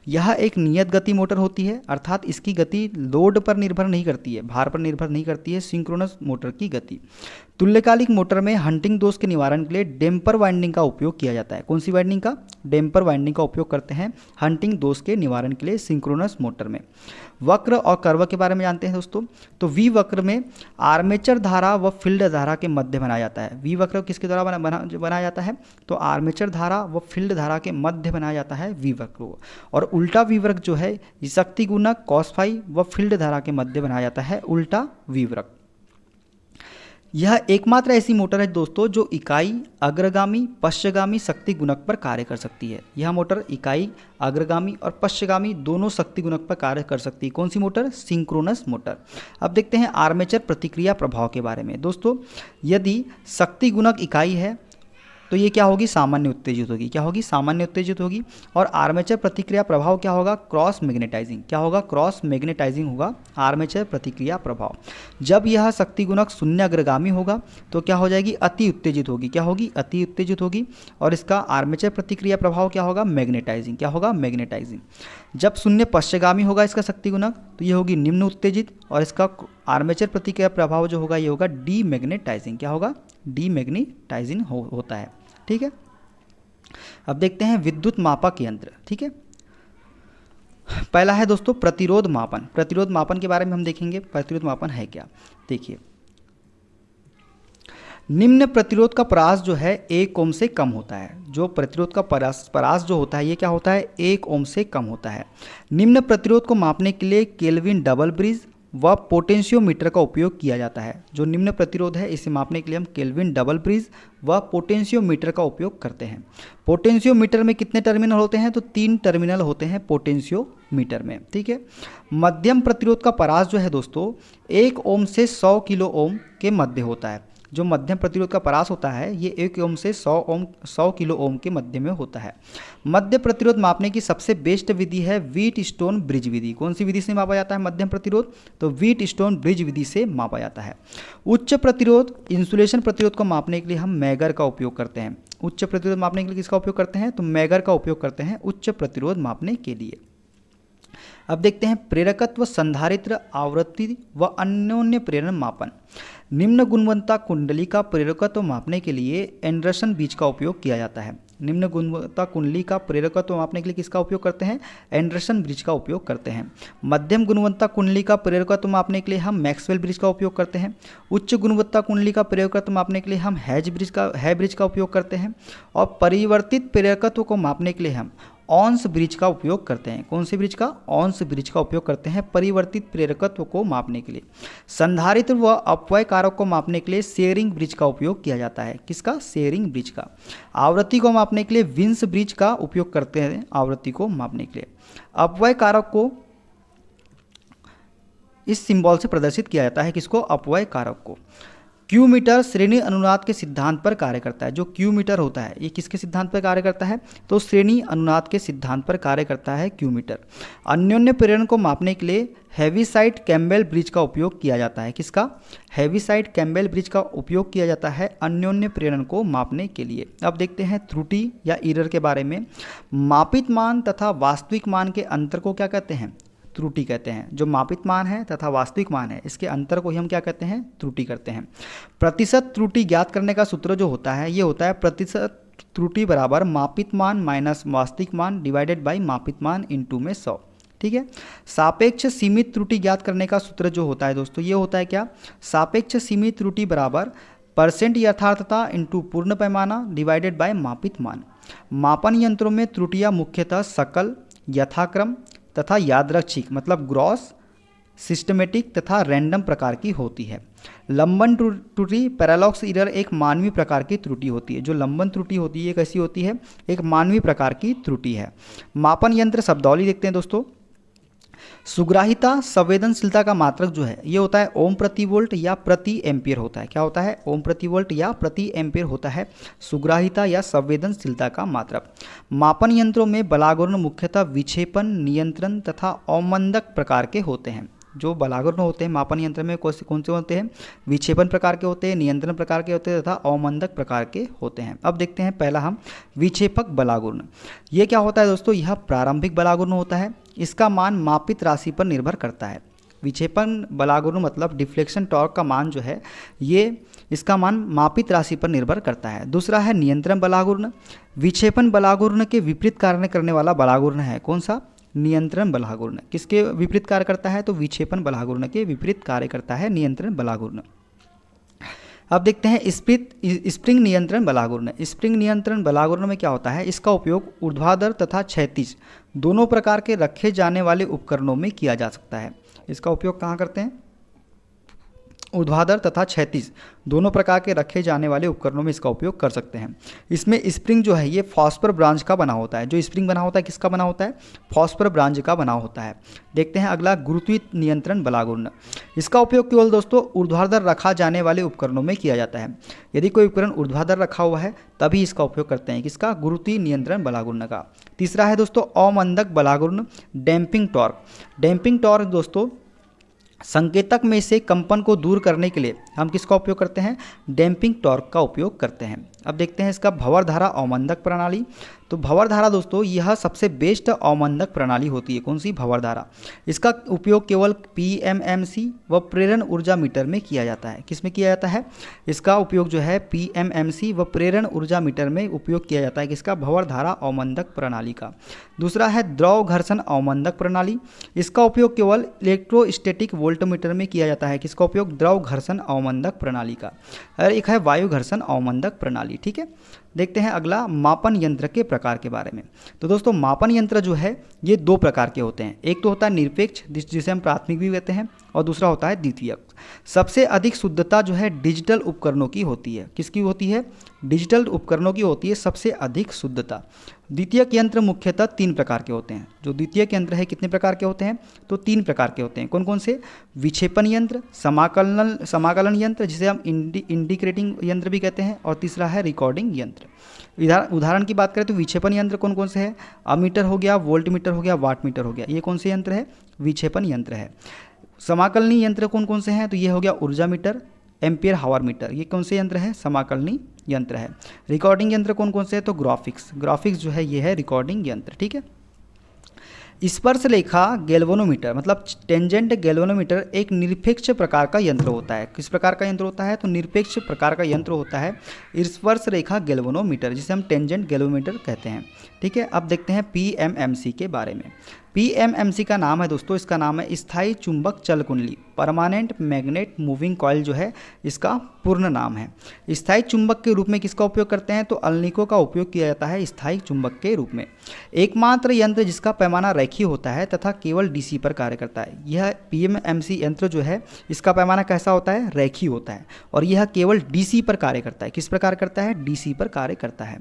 यह एक नियत गति मोटर होती है, अर्थात इसकी गति लोड पर निर्भर नहीं करती है, भार पर निर्भर नहीं करती है, सिंक्रोनस मोटर की गति। तुल्यकालिक मोटर में हंटिंग दोष के निवारण के लिए डेम्पर वाइंडिंग का उपयोग किया जाता है। कौन सी वाइंडिंग का? डेम्पर वाइंडिंग का उपयोग करते हैं हंटिंग दोष के निवारण के लिए सिंक्रोनस मोटर में। वक्र और कर्व के बारे में जानते हैं दोस्तों। तो वी वक्र में आर्मेचर धारा व फील्ड धारा के मध्य बनाया जाता है। वी वक्र किसके द्वारा बनाया जाता है? तो आर्मेचर धारा व फील्ड धारा के मध्य बनाया जाता है वी वक्र को। और उल्टा वी वक्र जो है शक्ति गुणक कॉस फाई व फील्ड धारा के मध्य बनाया जाता है उल्टा वी वक्र। यह एकमात्र ऐसी मोटर है दोस्तों जो इकाई, अग्रगामी, पश्चगामी शक्ति गुणक पर कार्य कर सकती है। यह मोटर इकाई, अग्रगामी और पश्चगामी दोनों शक्ति गुणक पर कार्य कर सकती है। कौन सी मोटर? Synchronous motor. अब देखते हैं आर्मेचर प्रतिक्रिया प्रभाव के बारे में। दोस्तों यदि शक्ति गुणक इकाई है तो ये क्या होगी? सामान्य उत्तेजित होगी। क्या होगी? सामान्य उत्तेजित होगी। और आर्मेचर प्रतिक्रिया प्रभाव क्या होगा? Cross magnetising. क्या होगा? क्रॉस मैग्नेटाइजिंग होगा आर्मेचर प्रतिक्रिया प्रभाव। जब यह शक्ति गुणक शून्य अग्रगामी होगा तो क्या हो जाएगी? अति उत्तेजित होगी। क्या होगी? अति उत्तेजित होगी। और इसका आर्मेचर प्रतिक्रिया प्रभाव क्या होगा? मैग्नेटाइजिंग। क्या होगा? मैग्नेटाइजिंग। जब शून्य पश्चगामी होगा इसका शक्ति गुणक तो ये होगी निम्न उत्तेजित, और इसका आर्मेचर प्रतिक्रिया प्रभाव जो होगा ये होगा डीमैग्नेटाइजिंग। क्या होगा? डीमैग्नेटाइजिंग होता है। ठीक है, अब देखते हैं विद्युत मापक यंत्र। ठीक है, पहला है दोस्तों प्रतिरोध मापन। प्रतिरोध मापन के बारे में हम देखेंगे। प्रतिरोध मापन है क्या? देखिए, निम्न प्रतिरोध का परास जो है 1 ओम से कम होता है। जो प्रतिरोध का परास जो होता है ये क्या होता है? 1 ओम से कम होता है। निम्न प्रतिरोध को मापने के लिए केल्विन डबल ब्रिज व पोटेंशियोमीटर का उपयोग किया जाता है। जो निम्न प्रतिरोध है इसे मापने के लिए हम केल्विन डबल ब्रिज व पोटेंशियोमीटर का उपयोग करते हैं। पोटेंशियोमीटर में कितने टर्मिनल होते हैं? तो 3 टर्मिनल होते हैं पोटेंशियोमीटर में। ठीक है, मध्यम प्रतिरोध का परास जो है दोस्तों 1 ओम से 100 किलो ओम के मध्य होता है। जो मध्यम प्रतिरोध का परास होता है ये 1 ओम से 100 किलो ओम के मध्य में होता है। मध्य प्रतिरोध मापने की सबसे बेस्ट विधि है व्हीट स्टोन ब्रिज विधि। कौन सी विधि से मापा जाता है मध्यम प्रतिरोध? तो व्हीट स्टोन ब्रिज विधि से मापा जाता है। उच्च प्रतिरोध इंसुलेशन प्रतिरोध को मापने के लिए हम मैगर का उपयोग करते हैं। उच्च प्रतिरोध मापने के लिए किसका उपयोग करते हैं? तो मैगर का उपयोग करते हैं उच्च प्रतिरोध मापने के लिए। अब देखते हैं प्रेरकत्व, संधारित्र, आवृत्ति व अन्योन्य प्रेरण मापन। निम्न गुणवत्ता कुंडली का प्रेरकत्व मापने के लिए एंडरसन बीज का उपयोग किया जाता है। निम्न गुणवत्ता कुंडली का प्रेरकत्व मापने के लिए किसका उपयोग करते हैं? एंडरसन ब्रिज का उपयोग करते हैं। मध्यम गुणवत्ता कुंडली का प्रेरकत्व मापने के लिए हम मैक्सवेल ब्रिज का उपयोग करते हैं। उच्च गुणवत्ता कुंडली का प्रेरकत्व मापने के लिए हम है ब्रिज का उपयोग करते हैं। और परिवर्तित प्रेरकत्व को मापने के लिए हम ऑन्स ब्रिज का उपयोग करते हैं। कौन से ब्रिज का? ऑन्स ब्रिज का उपयोग करते हैं परिवर्तित प्रेरकत्व को मापने के लिए। संधारित्र व अपव्यय कारक को मापने के लिए शेयरिंग ब्रिज का उपयोग किया जाता है। किसका? शेयरिंग ब्रिज का। आवृत्ति को मापने के लिए विंस ब्रिज का उपयोग करते हैं आवृत्ति को मापने के लिए। अपव्यय कारक को इस सिंबल से प्रदर्शित किया जाता है। किसको? अपव्यय कारक को। क्यू मीटर श्रेणी अनुनाद के सिद्धांत पर कार्य करता है। जो क्यू मीटर होता है ये किसके सिद्धांत पर कार्य करता है? तो श्रेणी अनुनाद के सिद्धांत पर कार्य करता है क्यू मीटर। अन्योन्य प्रेरण को मापने के लिए हेविसाइड कैम्बेल ब्रिज का उपयोग किया जाता है। किसका? हेविसाइड कैम्बेल ब्रिज का उपयोग किया जाता है अन्योन्य प्रेरण को मापने के लिए। अब देखते हैं त्रुटि या एरर के बारे में। मापित मान तथा वास्तविक मान के अंतर को क्या कहते हैं? त्रुटि कहते हैं। जो मापित मान है तथा वास्तविक मान है इसके अंतर को ही हम क्या कहते हैं? त्रुटि करते हैं। प्रतिशत त्रुटि ज्ञात करने का सूत्र जो होता है ये होता है प्रतिशत त्रुटि बराबर मापित मान माइनस वास्तविक मान डिवाइडेड बाई मापित मान इंटू में 100। ठीक है, सापेक्ष सीमित त्रुटि ज्ञात करने का सूत्र जो होता है दोस्तों ये होता है क्या? सापेक्ष सीमित त्रुटि बराबर परसेंट यथार्थता इंटू पूर्ण पैमाना डिवाइडेड बाय मापित मान। मापन यंत्रों में त्रुटियां मुख्यतः सकल, यथाक्रम तथा यादृच्छिक मतलब ग्रॉस, सिस्टमेटिक तथा रैंडम प्रकार की होती है। लंबन त्रुटि पैरालॉक्स एरर एक मानवीय प्रकार की त्रुटि होती है। जो लंबन त्रुटि होती है कैसी होती है? एक मानवीय प्रकार की त्रुटि है। मापन यंत्र शब्दावली देखते हैं दोस्तों। सुग्राहिता संवेदनशीलता का मात्रक जो है ये होता है ओम प्रति वोल्ट या प्रति एम्पियर होता है। क्या होता है? ओम प्रति वोल्ट या प्रति एम्पियर होता है सुग्राहिता या संवेदनशीलता का मात्रक। मापन यंत्रों में बलागुर्ण मुख्यतः विक्षेपण, नियंत्रण तथा अवमंदक प्रकार के होते हैं। जो बलागुर्ण होते हैं मापन यंत्र में कौन से होते हैं? विक्षेपण प्रकार के होते हैं, नियंत्रण प्रकार के होते हैं तथा अवमंदक प्रकार के होते हैं। अब देखते हैं पहला हम विक्षेपक बलागुर्ण। ये क्या होता है दोस्तों? यह प्रारंभिक बलागुर्ण होता है। इसका मान मापित राशि पर निर्भर करता है। विक्षेपण बलागुर्ण मतलब डिफ्लेक्शन टॉर्क का मान जो है ये इसका मान मापित राशि पर निर्भर करता है। दूसरा है नियंत्रण बलागुर्ण। विक्षेपण बलागुर्ण के विपरीत कार्य करने वाला बलागुर्ण है कौन सा? नियंत्रण बलागुर्ण। किसके विपरीत कार्य करता है? तो विक्षेपण बलागुर्ण के विपरीत कार्य करता है नियंत्रण बलागुर्ण। अब देखते हैं स्प्रिंग नियंत्रण बलागुर्ण। स्प्रिंग नियंत्रण बलागुर्ण में क्या होता है? इसका उपयोग ऊर्ध्वाधर तथा क्षैतिज दोनों प्रकार के रखे जाने वाले उपकरणों में किया जा सकता है। इसका उपयोग कहाँ करते हैं? ऊर्ध्वाधर तथा क्षैतिज दोनों प्रकार के रखे जाने वाले उपकरणों में इसका उपयोग कर सकते हैं। इसमें स्प्रिंग जो है ये फॉस्फर ब्रांच का बना होता है। जो स्प्रिंग बना होता है किसका बना होता है? फॉस्फर ब्रांच का बना होता है। देखते हैं अगला गुरुत्वीय नियंत्रण बलागुर्ण। इसका उपयोग केवल दोस्तों ऊर्ध्वाधर रखा जाने वाले उपकरणों में किया जाता है। यदि कोई उपकरण ऊर्ध्वाधर रखा हुआ है तभी इसका उपयोग करते हैं। किसका? गुरुत्वीय नियंत्रण बलागुर्ण का। तीसरा है दोस्तों अवमंदक बलागुर्ण डैम्पिंग टॉर्क। डैम्पिंग टॉर्क दोस्तों संकेतक में से कंपन को दूर करने के लिए हम किसका उपयोग करते हैं? डैम्पिंग टॉर्क का उपयोग करते हैं। अब देखते हैं इसका भंवर धारा अवमंदक प्रणाली। तो भंवर धारा दोस्तों यह सबसे बेस्ट अवमंदक प्रणाली होती है। कौन सी? भंवर धारा। इसका उपयोग केवल पीएमएमसी व प्रेरण ऊर्जा मीटर में किया जाता है। किस में किया जाता है? इसका उपयोग जो है पीएमएमसी व प्रेरण ऊर्जा मीटर में उपयोग किया जाता है। किसका? भंवर धारा अवमंदक प्रणाली का। दूसरा है द्रव घर्षण अवमंदक प्रणाली। इसका उपयोग केवल इलेक्ट्रोस्टैटिक वोल्टमीटर में किया जाता है। किसका उपयोग? द्रव घर्षण अवमंदक प्रणाली का। और एक है वायु घर्षण अवमंदक प्रणाली। ठीक है, देखते हैं अगला मापन यंत्र के प्रकार के बारे में। तो दोस्तों मापन यंत्र जो है ये दो प्रकार के होते हैं। एक तो होता है निरपेक्ष जिसे हम प्राथमिक भी कहते हैं और दूसरा होता है द्वितीयक। सबसे अधिक शुद्धता जो है डिजिटल उपकरणों की होती है। किसकी होती है? डिजिटल उपकरणों की होती है सबसे अधिक शुद्धता। द्वितीयक यंत्र मुख्यतः 3 प्रकार के होते हैं। जो द्वितीयक यंत्र है कितने प्रकार के होते हैं? तो 3 प्रकार के होते हैं। कौन कौन से? विक्षेपण यंत्र, समाकलन यंत्र जिसे हम इंडिकेटिंग यंत्र भी कहते हैं, और तीसरा है रिकॉर्डिंग यंत्र। उदाहरण की बात करें तो विक्षेपण यंत्र कौन कौन से हैं? अमीटर हो गया, वोल्ट मीटर हो गया, वाट मीटर हो गया। ये कौन से यंत्र है? विक्षेपण यंत्र है। समाकलनीय यंत्र कौन कौन से हैं? तो ये हो गया ऊर्जा मीटर, एम्पियर हावर मीटर। ये कौन से यंत्र है? समाकलनीय यंत्र है। रिकॉर्डिंग यंत्र कौन कौन से हैं? तो ग्राफिक्स जो है ये है रिकॉर्डिंग यंत्र। ठीक है। स्पर्श रेखा गैल्वेनोमीटर मतलब टेंजेंट गैल्वेनोमीटर एक निरपेक्ष प्रकार का यंत्र होता है। किस प्रकार का यंत्र होता है? तो निरपेक्ष प्रकार का यंत्र होता है स्पर्श रेखा गैल्वेनोमीटर, जिसे हम टेंजेंट गैल्वेनोमीटर कहते हैं। ठीक है, अब देखते हैं पीएमएमसी के बारे में। पीएमएमसी का नाम है दोस्तों, इसका नाम है स्थायी चुंबक चल कुंडली, परमानेंट मैग्नेट मूविंग कॉइल जो है इसका पूर्ण नाम है। स्थायी चुंबक के रूप में किसका उपयोग करते हैं? तो अलनिको का उपयोग किया जाता है स्थायी चुंबक के रूप में। एकमात्र यंत्र जिसका पैमाना रेखीय होता है तथा केवल डीसी पर कार्य करता है। यह पीएमएमसी यंत्र जो है इसका पैमाना कैसा होता है? रेखीय होता है, और यह केवल डीसी पर कार्य करता है। किस पर कार्य करता है? डीसी पर कार्य करता है।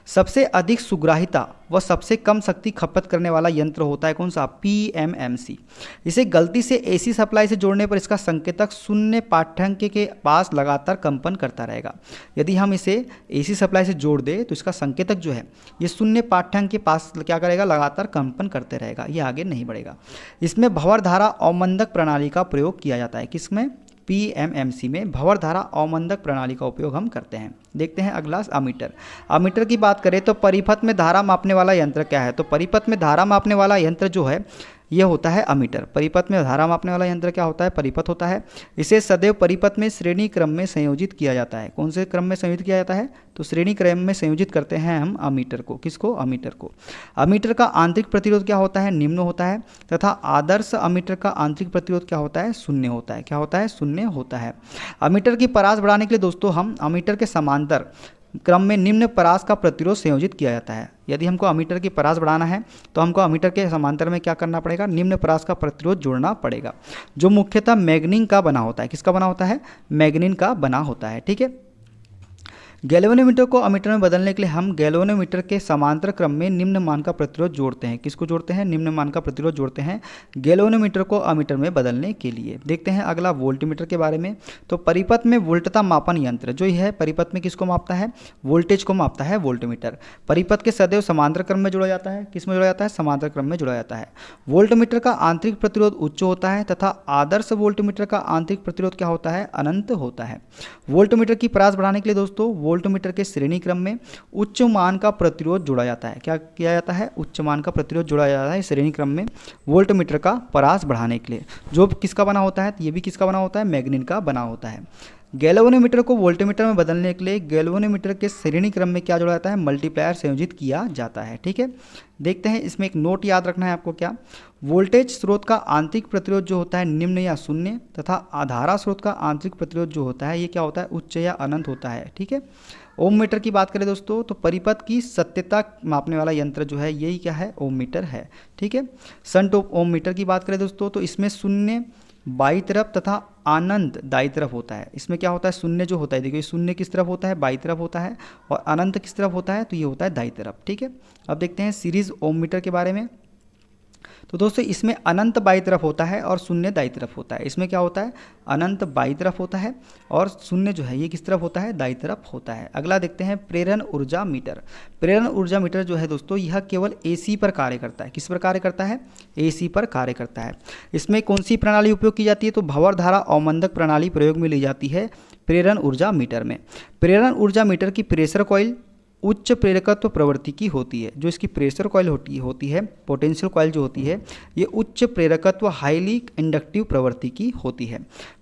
सबसे अधिक सुग्राहिता व सबसे कम शक्ति खपत करने वाला यंत्र होता है कौन सा? पीएमएमसी। इसे गलती से एसी सप्लाई से जोड़ने पर इसका संकेतक शून्य पाठ्यांक के पास लगातार कंपन करता रहेगा। यदि हम इसे एसी सप्लाई से जोड़ दें तो इसका संकेतक जो है ये शून्य पाठ्यांक के पास क्या करेगा? लगातार कंपन करते रहेगा, ये आगे नहीं बढ़ेगा। इसमें भंवर धारा अवमंदक प्रणाली का प्रयोग किया जाता है। किसमें? पीएमएमसी में भंवर धारा अवमंदक प्रणाली का उपयोग हम करते हैं। देखते हैं अगला अमीटर। अमीटर की बात करें तो परिपथ में धारा मापने वाला यंत्र क्या है? तो परिपथ में धारा मापने वाला यंत्र जो है यह होता है अमीटर। परिपथ में धारा मापने वाला यंत्र क्या होता है? परिपथ होता है। इसे सदैव परिपथ में श्रेणी क्रम में संयोजित किया जाता है। कौन से क्रम में संयोजित किया जाता है? तो श्रेणी क्रम में संयोजित करते हैं हम अमीटर को। किसको? अमीटर को। अमीटर का आंतरिक प्रतिरोध क्या होता है? निम्न होता है, तथा आदर्श अमीटर का आंतरिक प्रतिरोध क्या होता है? शून्य होता है। क्या होता है? शून्य होता है। अमीटर की परास बढ़ाने के लिए दोस्तों हम अमीटर के समांतर क्रम में निम्न परास का प्रतिरोध संयोजित किया जाता है। यदि हमको अमीटर की परास बढ़ाना है तो हमको अमीटर के समांतर में क्या करना पड़ेगा, निम्न परास का प्रतिरोध जोड़ना पड़ेगा, जो मुख्यतः मैग्नीन का बना होता है। किसका बना होता है? मैग्नीन का बना होता है। ठीक है। गैल्वेनोमीटर को अमीटर में बदलने के लिए हम गैल्वेनोमीटर के समांतर क्रम में निम्न मान का प्रतिरोध जोड़ते हैं। किसको जोड़ते हैं? निम्न मान का प्रतिरोध जोड़ते हैं गैल्वेनोमीटर को अमीटर में बदलने के लिए। देखते हैं अगला वोल्टमीटर के बारे में। तो परिपथ में वोल्टता मापन यंत्र जो यह है, परिपथ में किसको मापता है? वोल्टेज को मापता है वोल्टमीटर। परिपथ के सदैव समांतर क्रम में जोड़ा जाता है। किस में जोड़ा जाता है? समांतर क्रम में जोड़ा जाता है। वोल्टमीटर का आंतरिक प्रतिरोध उच्च होता है तथा आदर्श वोल्टमीटर का आंतरिक प्रतिरोध क्या होता है? अनंत होता है। वोल्टमीटर की परास बढ़ाने के लिए दोस्तों वोल्टमीटर के श्रेणी क्रम में उच्च मान का प्रतिरोध जोड़ा जाता है। क्या किया जाता है? उच्च मान का प्रतिरोध जोड़ा जाता है श्रेणी क्रम में वोल्टमीटर का परास बढ़ाने के लिए, जो किसका बना होता है? ये भी किसका बना होता है? मैग्नीन का बना होता है। गैल्वेनोमीटर को वोल्टमीटर में बदलने के लिए गैल्वेनोमीटर के श्रेणी क्रम में क्या जोड़ा जाता है? मल्टीप्लायर संयोजित किया जाता है। ठीक है। देखते हैं इसमें एक नोट याद रखना है आपको। क्या? वोल्टेज स्रोत का आंतरिक प्रतिरोध जो होता है निम्न या शून्य तथा आधारा स्रोत का आंतरिक प्रतिरोध जो होता है ये क्या होता है? उच्च या अनंत होता है। ठीक है। ओम मीटर की बात करें दोस्तों तो परिपथ की सत्यता मापने वाला यंत्र जो है यही क्या है? ओम मीटर है। ठीक है। शंट ओम मीटर की बात करें दोस्तों तो इसमें शून्य बाई तरफ तथा अनंत दाई तरफ होता है। इसमें क्या होता है? शून्य जो होता है, देखिए शून्य किस तरफ होता है? बाई तरफ होता है, और अनंत किस तरफ होता है? तो ये होता है दाई तरफ। ठीक है। अब देखते हैं सीरीज ओम मीटर के बारे में। तो दोस्तों इसमें अनंत बाई तरफ होता है और शून्य दाई तरफ होता है। इसमें क्या होता है? अनंत बाई तरफ होता है और शून्य जो है ये किस तरफ होता है? दाई तरफ होता है। अगला देखते हैं प्रेरण ऊर्जा मीटर। प्रेरण ऊर्जा मीटर जो है दोस्तों यह केवल एसी पर कार्य करता है। किस पर कार्य करता है? एसी पर कार्य करता है। इसमें कौन सी प्रणाली उपयोग की जाती है? तो भंवर धारा अवमंदक प्रणाली प्रयोग में ली जाती है प्रेरण ऊर्जा मीटर में। प्रेरण ऊर्जा मीटर की प्रेशर कॉइल उच्च प्रेरकत्व प्रवृत्ति की होती है। जो इसकी प्रेशर कॉइल होती है, पोटेंशियल कॉइल जो होती है, ये उच्च प्रेरकत्व हाईली इंडक्टिव प्रवृत्ति की होती है।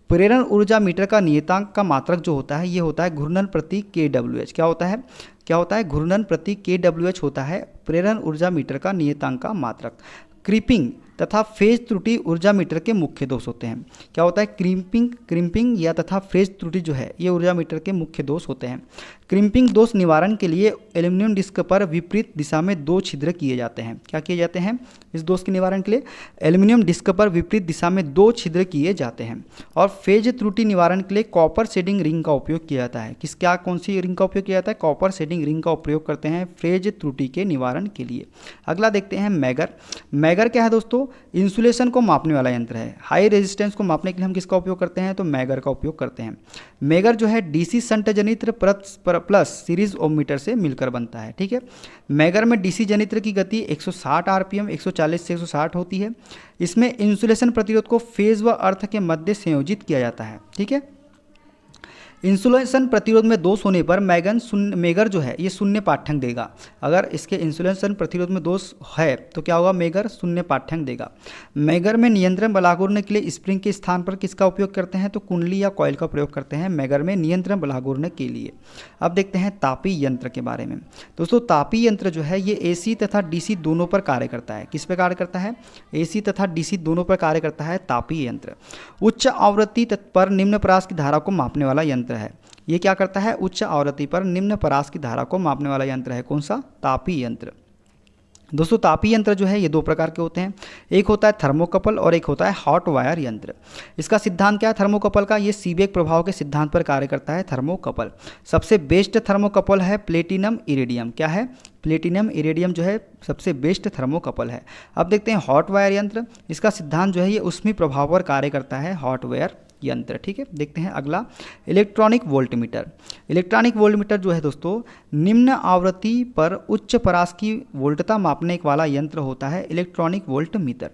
प्रेरण ऊर्जा मीटर का नियतांक का मात्रक जो होता है ये होता है घूर्णन प्रति kWh। क्या होता है? क्या होता है? घूर्णन प्रति kWh होता है प्रेरण ऊर्जा मीटर का नियतांक का मात्रक। क्रीपिंग तथा फेज त्रुटि ऊर्जा मीटर के मुख्य दोष होते हैं। क्या होता है? क्रिम्पिंग या तथा फेज त्रुटि जो है ये ऊर्जा मीटर के मुख्य दोष होते हैं। क्रिम्पिंग दोष निवारण के लिए एल्यूमिनियम डिस्क पर विपरीत दिशा में 2 छिद्र किए जाते हैं। क्या किए जाते हैं? इस दोष के निवारण के लिए एल्यूमिनियम डिस्क पर विपरीत दिशा में 2 छिद्र किए जाते हैं। और फेज त्रुटि निवारण के लिए कॉपर शेडिंग रिंग का उपयोग किया जाता है। कौन सी रिंग का उपयोग किया जाता है? कॉपर शेडिंग रिंग का उपयोग करते हैं फेज त्रुटि के निवारण के लिए। अगला देखते हैं मैगर। मैगर क्या है दोस्तों? इंसुलेशन को मापने वाला यंत्र है। हाई रेजिस्टेंस को मापने के लिए हम किसका उपयोग करते हैं? तो मैगर का उपयोग करते हैं। मैगर जो है डीसी शंट जनित्र प्लस सीरीज ओम मीटर से मिलकर बनता है। ठीक है। मैगर में डीसी जनित्र की गति 160 आरपीएम 140 से 160 होती है। इसमें इंसुलेशन प्रतिरोध को फेज व अर्थ के मध्य संयोजित किया जाता है। ठीक है। इंसुलेशन प्रतिरोध में दोष होने पर मेगर जो है ये शून्य पाठ्यांक देगा। अगर इसके इंसुलेशन प्रतिरोध में दोष है तो क्या होगा? मेगर शून्य पाठ्यांक देगा। मेगर में नियंत्रण बल लागू करने के लिए स्प्रिंग के स्थान पर किसका उपयोग करते हैं? तो कुंडली या कॉइल का प्रयोग करते हैं मेगर में नियंत्रण बल लागू करने के लिए। अब देखते हैं तापी यंत्र के बारे में। दोस्तों तापी यंत्र जो है ये एसी तथा डीसी दोनों पर कार्य करता है। किस पर कार्य करता है? एसी तथा डीसी दोनों पर कार्य करता है तापी यंत्र। उच्च आवृत्ति पर निम्न परास की धारा को मापने वाला यंत्र है। ये क्या करता है? उच्च आवृत्ति पर निम्न परास की धारा को मापने वाला यंत्र है। कौन सा? तापी यंत्र। दोस्तों तापी यंत्र जो है ये 2 प्रकार के होते हैं। एक होता है थर्मोकपल और एक होता है हॉट वायर यंत्र। इसका सिद्धांत क्या है थर्मोकपल का? ये सीबेक प्रभाव के सिद्धांत पर कार्य करता है थर्मोकपल। सबसे बेस्ट थर्मोकपल है प्लेटिनम इरिडियम। क्या है? प्लेटिनम इरिडियम जो है सबसे बेस्ट थर्मोकपल है। अब देखते हैं हॉट वायर यंत्र। इसका सिद्धांत जो है ये ऊष्मीय प्रभाव पर कार्य करता है हॉट वायर यंत्र। ठीक है। देखते हैं अगला इलेक्ट्रॉनिक वोल्टमीटर। इलेक्ट्रॉनिक वोल्टमीटर जो है दोस्तों निम्न आवृत्ति पर उच्च परास की वोल्टता मापने वाला यंत्र होता है इलेक्ट्रॉनिक वोल्टमीटर।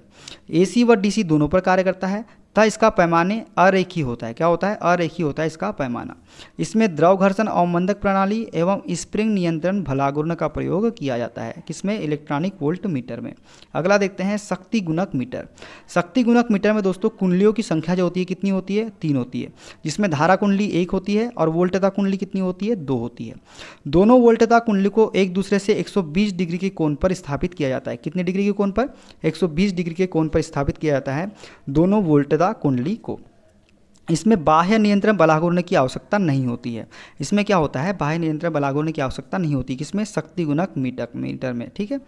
एसी व डीसी दोनों पर कार्य करता है तथा इसका पैमाने अरेखीय होता है। क्या होता है? अरेखीय होता है इसका पैमाना। इसमें द्रव घर्षण अवमंदक प्रणाली एवं स्प्रिंग नियंत्रण भलागुर्ण का प्रयोग किया जाता है। किसमें? इलेक्ट्रॉनिक वोल्ट मीटर में। अगला देखते हैं शक्ति गुणक मीटर। शक्ति गुणक मीटर में दोस्तों कुंडलियों की संख्या जो होती है कितनी होती है? 3 होती है, जिसमें धारा कुंडली 1 होती है और वोल्टता कुंडली कितनी होती है? 2 होती है। दोनों वोल्टता कुंडली को एक दूसरे से 120 डिग्री के कोण पर स्थापित किया जाता है। कितने डिग्री के कोण पर? 120 डिग्री के कोण पर स्थापित किया जाता है दोनों वोल्टता कुंडली को। इसमें बाह्य नियंत्रण बल लागू करने की आवश्यकता नहीं होती है। इसमें क्या होता है, बाह्य नियंत्रण बल लागू करने की आवश्यकता नहीं होती, किसमें, शक्ति गुणक मीटर में। ठीक है,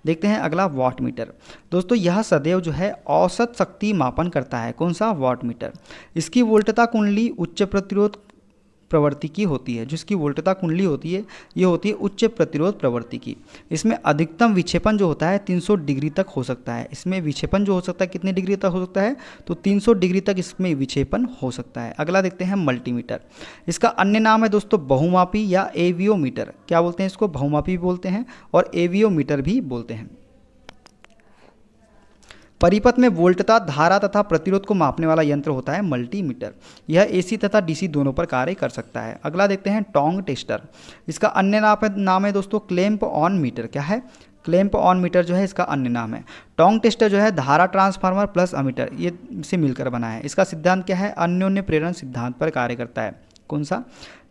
देखते हैं अगला वाट मीटर। दोस्तों यह सदैव जो है औसत शक्ति मापन करता है। कौन सा, वाट मीटर। इसकी वोल्टता कुंडली उच्च प्रतिरोध प्रवृत्ति की होती है। जिसकी वोल्टता कुंडली होती है ये होती है उच्च प्रतिरोध प्रवृत्ति की। इसमें अधिकतम विक्षेपण जो होता है 300 डिग्री तक हो सकता है। इसमें विक्षेपण जो हो सकता है कितने डिग्री तक हो सकता है, तो 300 डिग्री तक इसमें विक्षेपण हो सकता है। अगला देखते हैं मल्टीमीटर। इसका अन्य नाम है दोस्तों बहुमापी या एवियोमीटर। क्या बोलते हैं इसको, बहुमापी भी बोलते हैं और एवियोमीटर भी बोलते हैं। परिपथ में वोल्टता, धारा तथा प्रतिरोध को मापने वाला यंत्र होता है मल्टीमीटर। यह एसी तथा डीसी दोनों पर कार्य कर सकता है। अगला देखते हैं टोंग टेस्टर। इसका अन्य नाम है दोस्तों क्लैंप ऑन मीटर। क्या है, क्लैंप ऑन मीटर जो है इसका अन्य नाम है। टोंग टेस्टर जो है धारा ट्रांसफार्मर प्लस अमीटर ये से मिलकर बना है। इसका सिद्धांत क्या है, अन्योन्य प्रेरण सिद्धांत पर कार्य करता है। कौन सा,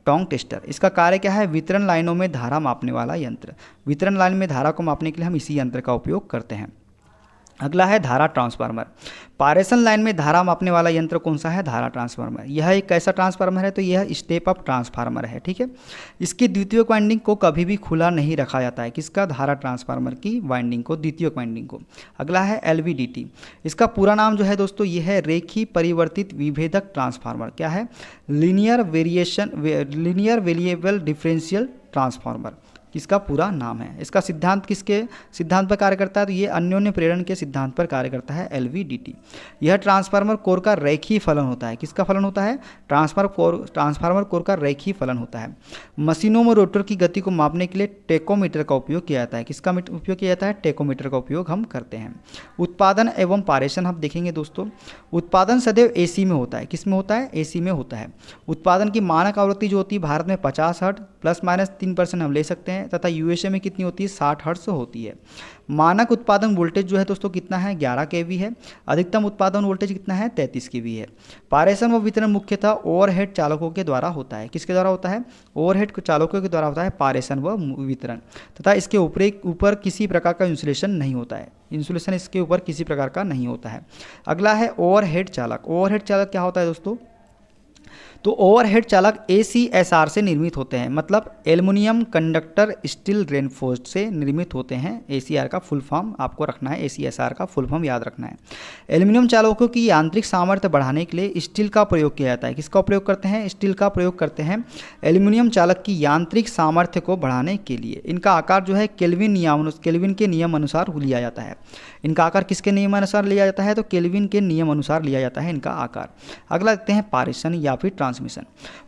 टोंग टेस्टर। इसका कार्य क्या है, वितरण लाइनों में धारा मापने वाला यंत्र। वितरण लाइन में धारा को मापने के लिए हम इसी यंत्र का उपयोग करते हैं। अगला है धारा ट्रांसफार्मर। पारेषण लाइन में धारा मापने वाला यंत्र कौन सा है, धारा ट्रांसफार्मर। यह एक कैसा ट्रांसफार्मर है, तो यह स्टेप अप ट्रांसफार्मर है। ठीक है, इसकी द्वितीयक वाइंडिंग को कभी भी खुला नहीं रखा जाता है। किसका, धारा ट्रांसफार्मर की वाइंडिंग को, द्वितीयक वाइंडिंग को। अगला है एलवीडीटी। इसका पूरा नाम जो है दोस्तों ये है रेखी परिवर्तित विभेदक ट्रांसफार्मर। क्या है, लीनियर वेरिएबल डिफरेंशियल ट्रांसफार्मर इसका पूरा नाम है। इसका सिद्धांत किसके सिद्धांत पर कार्य करता है, तो ये अन्योन्य प्रेरण के सिद्धांत पर कार्य करता है, एलवीडीटी। यह ट्रांसफार्मर कोर का रेखीय फलन होता है। किसका फलन होता है, ट्रांसफार्मर कोर का रेखीय फलन होता है। मशीनों में रोटर की गति को मापने के लिए टेकोमीटर का उपयोग किया जाता है। किसका उपयोग किया जाता है, टेकोमीटर का उपयोग हम करते हैं। उत्पादन एवं पारेषण हम देखेंगे दोस्तों। उत्पादन सदैव एसी में होता है। किस में होता है, एसी में होता है। उत्पादन की मानक आवृत्ति जो होती है भारत में 50 हर्ट्ज प्लस माइनस 3% हम ले सकते हैं, तथा यूएसए में कितनी होती है, 60 हर्ट्ज होती है। मानक उत्पादन वोल्टेज जो है दोस्तों कितना है, 11 केवी है। अधिकतम उत्पादन वोल्टेज कितना है, 33 केवी है। पारेषण व वितरण मुख्यतः ओवरहेड चालकों के द्वारा होता है। किसके द्वारा होता है, ओवरहेड चालकों के द्वारा होता है पारेषण व वितरण, तथा इसके ऊपर किसी प्रकार का इंसुलेशन नहीं होता है। इंसुलेशन इसके ऊपर किसी प्रकार का नहीं होता है। अगला है ओवरहेड चालक। ओवरहेड चालक क्या होता है दोस्तों, तो ओवरहेड चालक ACSR से निर्मित होते हैं, मतलब एल्युमिनियम कंडक्टर स्टील रेनफोर्स्ड से निर्मित होते हैं। ACR का फुल फॉर्म आपको रखना है, ACSR का फुल फॉर्म याद रखना है। एल्युमिनियम चालकों की यांत्रिक सामर्थ्य बढ़ाने के लिए स्टील का प्रयोग किया जाता है। किसका प्रयोग करते हैं, स्टील का प्रयोग करते हैं एल्युमिनियम चालक की यांत्रिक सामर्थ्य को बढ़ाने के लिए। इनका आकार जो है केल्विन के नियम अनुसार लिया जाता है। इनका आकार किसके नियम अनुसार लिया जाता है, तो केल्विन के नियम अनुसार लिया जाता है इनका आकार। अगला देखते हैं पारेषण या फिर ट्रांसमिशन।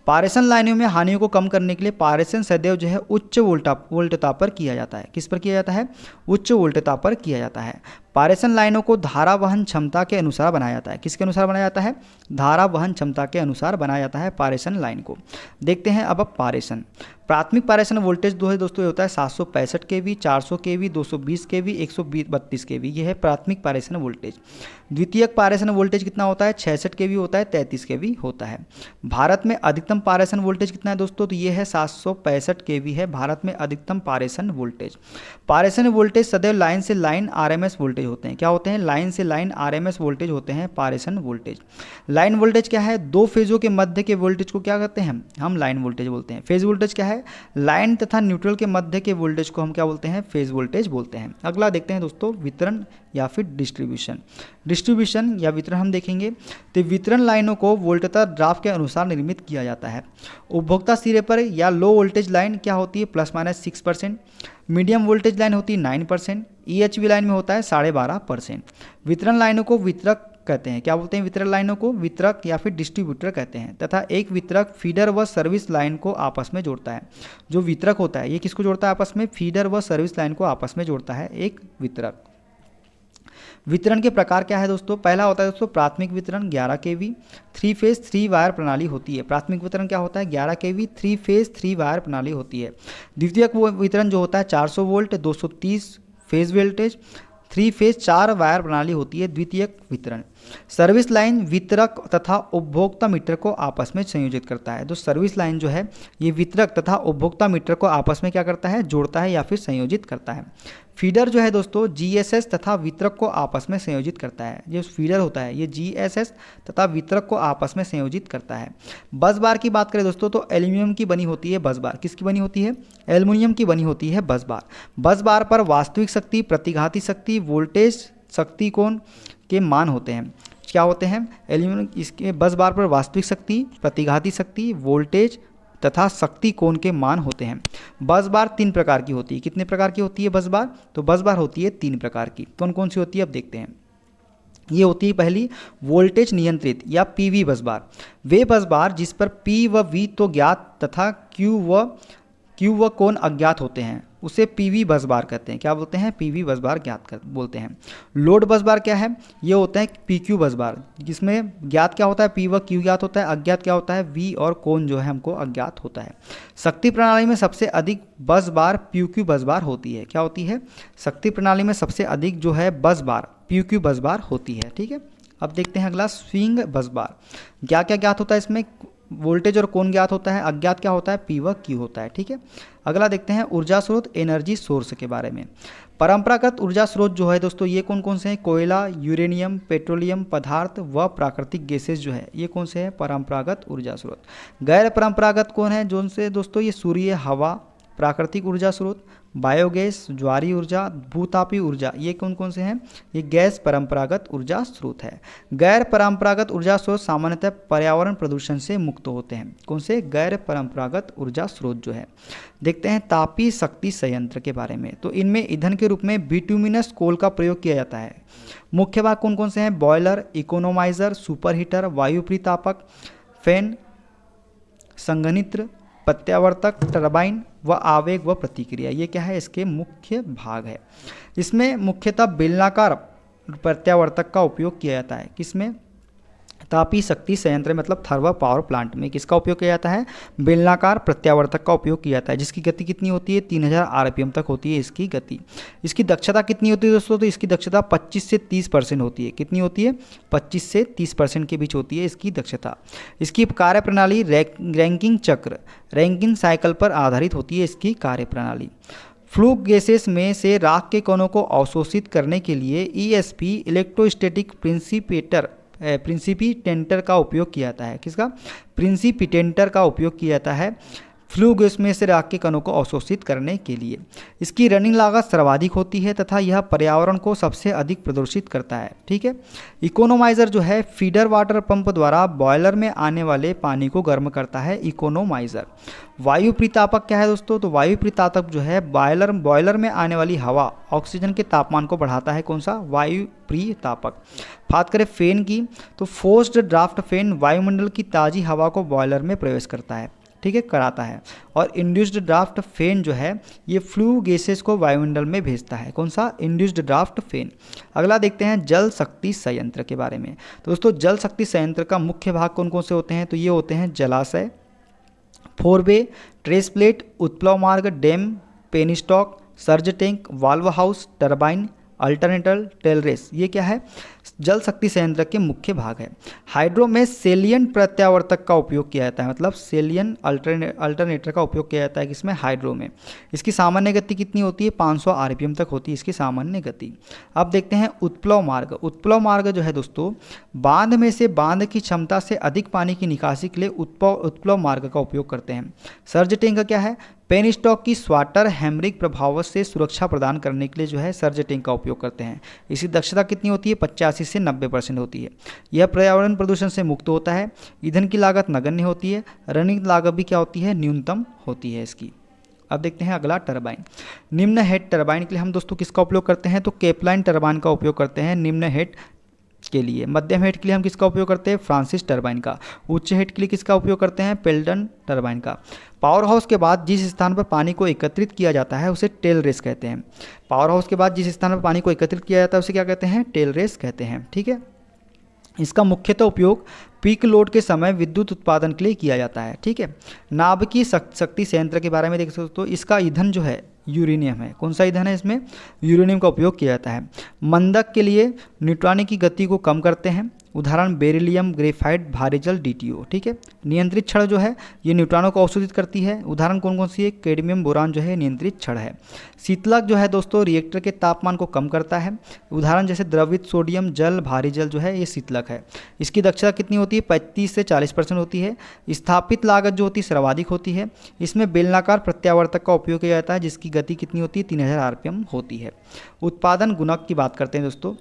पारेषण लाइनों में हानियों को कम करने के लिए पारेषण सदैव जो है उच्च वोल्टता पर किया जाता है। किस पर किया जाता है, उच्च वोल्टता पर किया जाता है। पारेषण लाइनों को धारा वहन क्षमता के अनुसार बनाया जाता है। किसके अनुसार बनाया जाता है, धारा वहन क्षमता के अनुसार बनाया जाता है पारेषण लाइन को। देखते हैं अब पारेषण। प्राथमिक पारेषण वोल्टेज जो है दोस्तों ये होता है 765 केवी, 400 केवी, 220 केवी, 132 केवी, ये है प्राथमिक पारेषण वोल्टेज। द्वितीयक पारेषण वोल्टेज कितना होता है, 66 केवी होता है, 33 केवी होता है। भारत में अधिकतम पारेषण वोल्टेज कितना है दोस्तों, तो ये है 765 केवी है भारत में अधिकतम पारेषण वोल्टेज। पारेषण वोल्टेज सदैव लाइन से लाइन आरएमएस वोल्टेज होते हैं। क्या होते हैं, लाइन से लाइन आरएमएस वोल्टेज होते हैं पारेषण वोल्टेज। लाइन वोल्टेज क्या है, दो फेजों के मध्य के वोल्टेज को क्या कहते हैं, हम लाइन वोल्टेज बोलते हैं। फेज वोल्टेज क्या है, लाइन तथा न्यूट्रल के मध्य के वोल्टेज को हम क्या बोलते हैं, फेज वोल्टेज बोलते हैं। अगला देखते हैं दोस्तों वितरण या फिर डिस्ट्रीब्यूशन या वितरण हम देखेंगे। तो वितरण लाइनों को वोल्टता ड्राफ्ट के अनुसार निर्मित किया जाता है। उपभोक्ता सिरे पर या लो वोल्टेज लाइन क्या होती है, ±6%। मीडियम वोल्टेज लाइन होती है 9%। EHV लाइन में होता है 12.5%। वितरण लाइनों को वितरक कहते हैं। क्या बोलते हैं, वितरण लाइनों को वितरक या फिर डिस्ट्रीब्यूटर कहते हैं। तथा एक वितरक फीडर व सर्विस लाइन को आपस में जोड़ता है। जो वितरक होता है ये किसको जोड़ता है आपस में, फीडर व सर्विस लाइन को आपस में जोड़ता है एक वितरक। वितरण के प्रकार क्या है दोस्तों, पहला होता है दोस्तों प्राथमिक वितरण 11 केवी 3 फेज 3 वायर प्रणाली होती है। प्राथमिक वितरण क्या होता है, 11 केवी 3 फेज 3 वायर प्रणाली होती है। द्वितीयक वितरण जो होता है 400 volt 230 phase voltage 3 phase 4 wire प्रणाली होती है द्वितीयक वितरण। सर्विस लाइन वितरक तथा उपभोक्ता मीटर को आपस में संयोजित करता है। तो सर्विस लाइन जो है ये वितरक तथा उपभोक्ता मीटर को आपस में क्या करता है, जोड़ता है या फिर संयोजित करता है। फीडर जो है दोस्तों जीएसएस तथा वितरक को आपस में संयोजित करता है। ये फीडर होता है ये जीएसएस तथा वितरक को आपस में संयोजित करता है। बस बार की बात करें दोस्तों तो एल्यूमिनियम की बनी होती है बस बार। किसकी बनी होती है, एल्युमिनियम की बनी होती है बस बार। बस बार पर वास्तविक शक्ति, प्रतिघाती शक्ति, वोल्टेज, शक्ति कोण के मान होते हैं। क्या होते हैं, एल्यूमिनियम इसके बस बार पर वास्तविक शक्ति, प्रतिघाती शक्ति, वोल्टेज तथा शक्ति कोण के मान होते हैं। बस बार 3 प्रकार की होती है। कितने प्रकार की होती है बस बार, तो बस बार होती है 3 प्रकार की। कौन कौन सी होती है अब देखते हैं। ये होती है पहली वोल्टेज नियंत्रित या पीवी बस बार। वे बस बार जिस पर पी व वी तो ज्ञात तथा क्यू व कोण अज्ञात होते हैं उसे पीवी बस बार कहते हैं। क्या बोलते हैं, पीवी बस बार बोलते हैं। लोड बस बार क्या है, ये होता है पीक्यू बस बार जिसमें ज्ञात क्या होता है, पी व क्यू ज्ञात होता है, अज्ञात क्या होता है, वी और कोण जो है हमको अज्ञात होता है। शक्ति प्रणाली में सबसे अधिक बस बार पीक्यू बस बार होती है। क्या होती है, शक्ति प्रणाली में सबसे अधिक जो है बस बार पीक्यू बस बार होती है। ठीक है, अब देखते हैं अगला स्विंग बस बार। क्या क्या ज्ञात होता है इसमें, वोल्टेज और कोण ज्ञात होता है, अज्ञात क्या होता है, पी व क्यू होता है। ठीक है, अगला देखते हैं ऊर्जा स्रोत, एनर्जी सोर्स के बारे में। परंपरागत ऊर्जा स्रोत जो है दोस्तों ये कौन कौन से हैं, कोयला, यूरेनियम, पेट्रोलियम पदार्थ व प्राकृतिक गैसेज जो है ये कौन से हैं, परंपरागत ऊर्जा स्रोत। गैर परंपरागत कौन है, जो से दोस्तों ये सूर्य, हवा, प्राकृतिक ऊर्जा स्रोत, बायोगैस, ज्वारी ऊर्जा, भूतापी ऊर्जा, ये कौन कौन से हैं, ये गैस परंपरागत ऊर्जा स्रोत है। गैर परंपरागत ऊर्जा स्रोत सामान्यतः पर्यावरण प्रदूषण से मुक्त होते हैं। कौन से, गैर परंपरागत ऊर्जा स्रोत जो है। देखते हैं तापीय शक्ति संयंत्र के बारे में। तो इनमें ईंधन के रूप में बिटुमिनस कोल का प्रयोग किया जाता है। मुख्य भाग कौन कौन से हैं, बॉयलर, इकोनोमाइजर, सुपर हीटर, वायु प्रीतापक, फैन, संघनित्र, प्रत्यावर्तक, टरबाइन व आवेग व प्रतिक्रिया, ये क्या है, इसके मुख्य भाग है। इसमें मुख्यतः बेलनाकार प्रत्यावर्तक का उपयोग किया जाता है। किसमें, तापीय शक्ति संयंत्र मतलब थर्मल पावर प्लांट में किसका उपयोग किया जाता है, बेलनाकार प्रत्यावर्तक का उपयोग किया जाता है, जिसकी गति कितनी होती है, 3000 आरपीएम तक होती है इसकी गति। इसकी दक्षता कितनी होती है दोस्तों, तो इसकी दक्षता 25 से 30% होती है। कितनी होती है, 25 से 30% के बीच होती है इसकी दक्षता। इसकी कार्यप्रणाली रैंकिन चक्र, रैंकिन साइकिल पर आधारित होती है इसकी कार्यप्रणाली। फ्लू गैसेस में से राख के कणों को अवशोषित करने के लिए ईएसपी इलेक्ट्रोस्टैटिक प्रिंसिपिटेंटर का उपयोग किया जाता है। किसका, प्रिंसिपिटेंटर का उपयोग किया जाता है फ्लू गैस में से राख के कणों को अवशोषित करने के लिए। इसकी रनिंग लागत सर्वाधिक होती है तथा यह पर्यावरण को सबसे अधिक प्रदूषित करता है। ठीक है, इकोनोमाइजर जो है फीडर वाटर पंप द्वारा बॉयलर में आने वाले पानी को गर्म करता है इकोनोमाइजर। वायु प्रीतापक क्या है दोस्तों, तो वायु प्रीतापक जो है बॉयलर में आने वाली हवा ऑक्सीजन के तापमान को बढ़ाता है। कौन सा, वायु प्रीतापक। बात करें फैन की, तो फोर्स्ड ड्राफ्ट फैन वायुमंडल की ताज़ी हवा को बॉयलर में प्रवेश करता है। ठीक है, कराता है। और इंड्यूस्ड ड्राफ्ट फैन जो है ये फ्लू गैसेस को वायुमंडल में भेजता है। कौन सा, इंड्यूस्ड ड्राफ्ट फैन। अगला देखते हैं जल शक्ति संयंत्र के बारे में। तो दोस्तों जल शक्ति संयंत्र का मुख्य भाग कौन कौन से होते हैं, तो ये होते हैं जलाशय, फोरवे, ट्रेस प्लेट, उत्प्लाव मार्ग, dam, penstock, surge tank, valve house, turbine, alternator, tailrace, ये क्या है, जल शक्ति संयंत्र के मुख्य भाग है। हाइड्रो में सेलियन प्रत्यावर्तक का उपयोग किया जाता है, मतलब सेलियन अल्टरनेटर का उपयोग किया जाता है किसमें, हाइड्रो में। इसकी सामान्य गति कितनी होती है, 500 आरपीएम तक होती है इसकी सामान्य गति। अब देखते हैं उत्प्लाव मार्ग। उत्प्लाव मार्ग जो है दोस्तों बांध में से बांध की क्षमता से अधिक पानी की निकासी के लिए उत्प्लाव मार्ग का उपयोग करते हैं। सर्ज टैंक क्या है, पेनिस्टॉक की स्वाटर हैमरिक प्रभाव से सुरक्षा प्रदान करने के लिए जो है सर्ज टैंक का उपयोग करते हैं। इसकी दक्षता कितनी होती है, 85 से 90% होती है। यह पर्यावरण प्रदूषण से मुक्त होता है। ईंधन की लागत नगण्य होती है। रनिंग लागत भी क्या होती है, न्यूनतम होती है इसकी। अब देखते हैं अगला टरबाइन। निम्न हेड टरबाइन के लिए हम दोस्तों किसका उपयोग करते हैं, तो केपलाइन टरबाइन का उपयोग करते हैं निम्न हेड के लिए। मध्यम हेड के लिए हम किसका उपयोग करते हैं, फ्रांसिस टरबाइन का। उच्च हेड के लिए किसका उपयोग करते हैं, पेल्टन टरबाइन का। पावर हाउस के बाद जिस स्थान पर पानी को एकत्रित किया जाता है उसे टेल रेस कहते हैं। पावर हाउस के बाद जिस स्थान पर पानी को एकत्रित किया जाता है उसे क्या कहते हैं, टेल रेस कहते हैं। ठीक है, इसका मुख्यतः उपयोग पीक लोड के समय विद्युत उत्पादन के लिए किया जाता है। ठीक है, नाभिकीय शक्ति संयंत्र के बारे में देख सकते हो, तो इसका ईंधन जो है यूरेनियम है। कौन सा ईंधन है इसमें? यूरेनियम का उपयोग किया जाता है। मंदक के लिए न्यूट्रॉनिक की गति को कम करते हैं, उदाहरण बेरिलियम, ग्रेफाइट, भारी जल, DTO। ठीक है। नियंत्रित छड़ जो है ये न्यूट्रॉनों को अवशोषित करती है, उदाहरण कौन कौन सी है? कैडमियम, बोरान जो है नियंत्रित छड़ है। शीतलक जो है दोस्तों रिएक्टर के तापमान को कम करता है, उदाहरण जैसे द्रवित सोडियम जल, भारी जल जो है ये शीतलक है। इसकी दक्षता कितनी होती है? 35 से 40% होती है। स्थापित लागत जो होती है सर्वाधिक होती है। इसमें बेलनाकार प्रत्यावर्तक का उपयोग किया जाता है जिसकी गति कितनी होती है? 3000 RPM होती है। उत्पादन गुणक की बात करते हैं दोस्तों।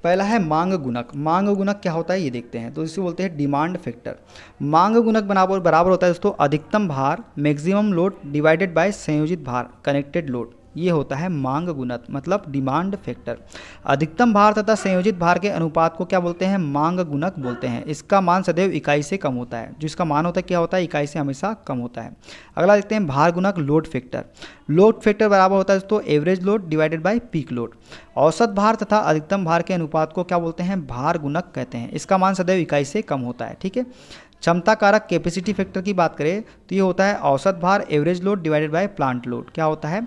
पहला है मांग गुणक। मांग गुणक क्या होता है ये देखते हैं। तो इसे बोलते हैं डिमांड फैक्टर। मांग गुणक बराबर होता है दोस्तों अधिकतम भार मैक्सिमम लोड डिवाइडेड बाय संयोजित भार कनेक्टेड लोड। ये होता है मांग गुणक मतलब डिमांड फैक्टर। अधिकतम भार तथा संयोजित भार के अनुपात को क्या बोलते हैं? मांग गुणक बोलते हैं। इसका मान सदैव इकाई से कम होता है। जो इसका मान होता है क्या होता है? इकाई से हमेशा कम होता है। अगला देखते हैं भार गुणक लोड फैक्टर। लोड फैक्टर बराबर होता है दोस्तों average load divided by peak load. औसत भार तथा अधिकतम भार के अनुपात को क्या बोलते हैं? भार गुणक कहते हैं। इसका मान सदैव इकाई से कम होता है। ठीक है। क्षमता कारक कैपेसिटी फैक्टर की बात करें तो ये होता है औसत भार average load divided by plant load. क्या होता है?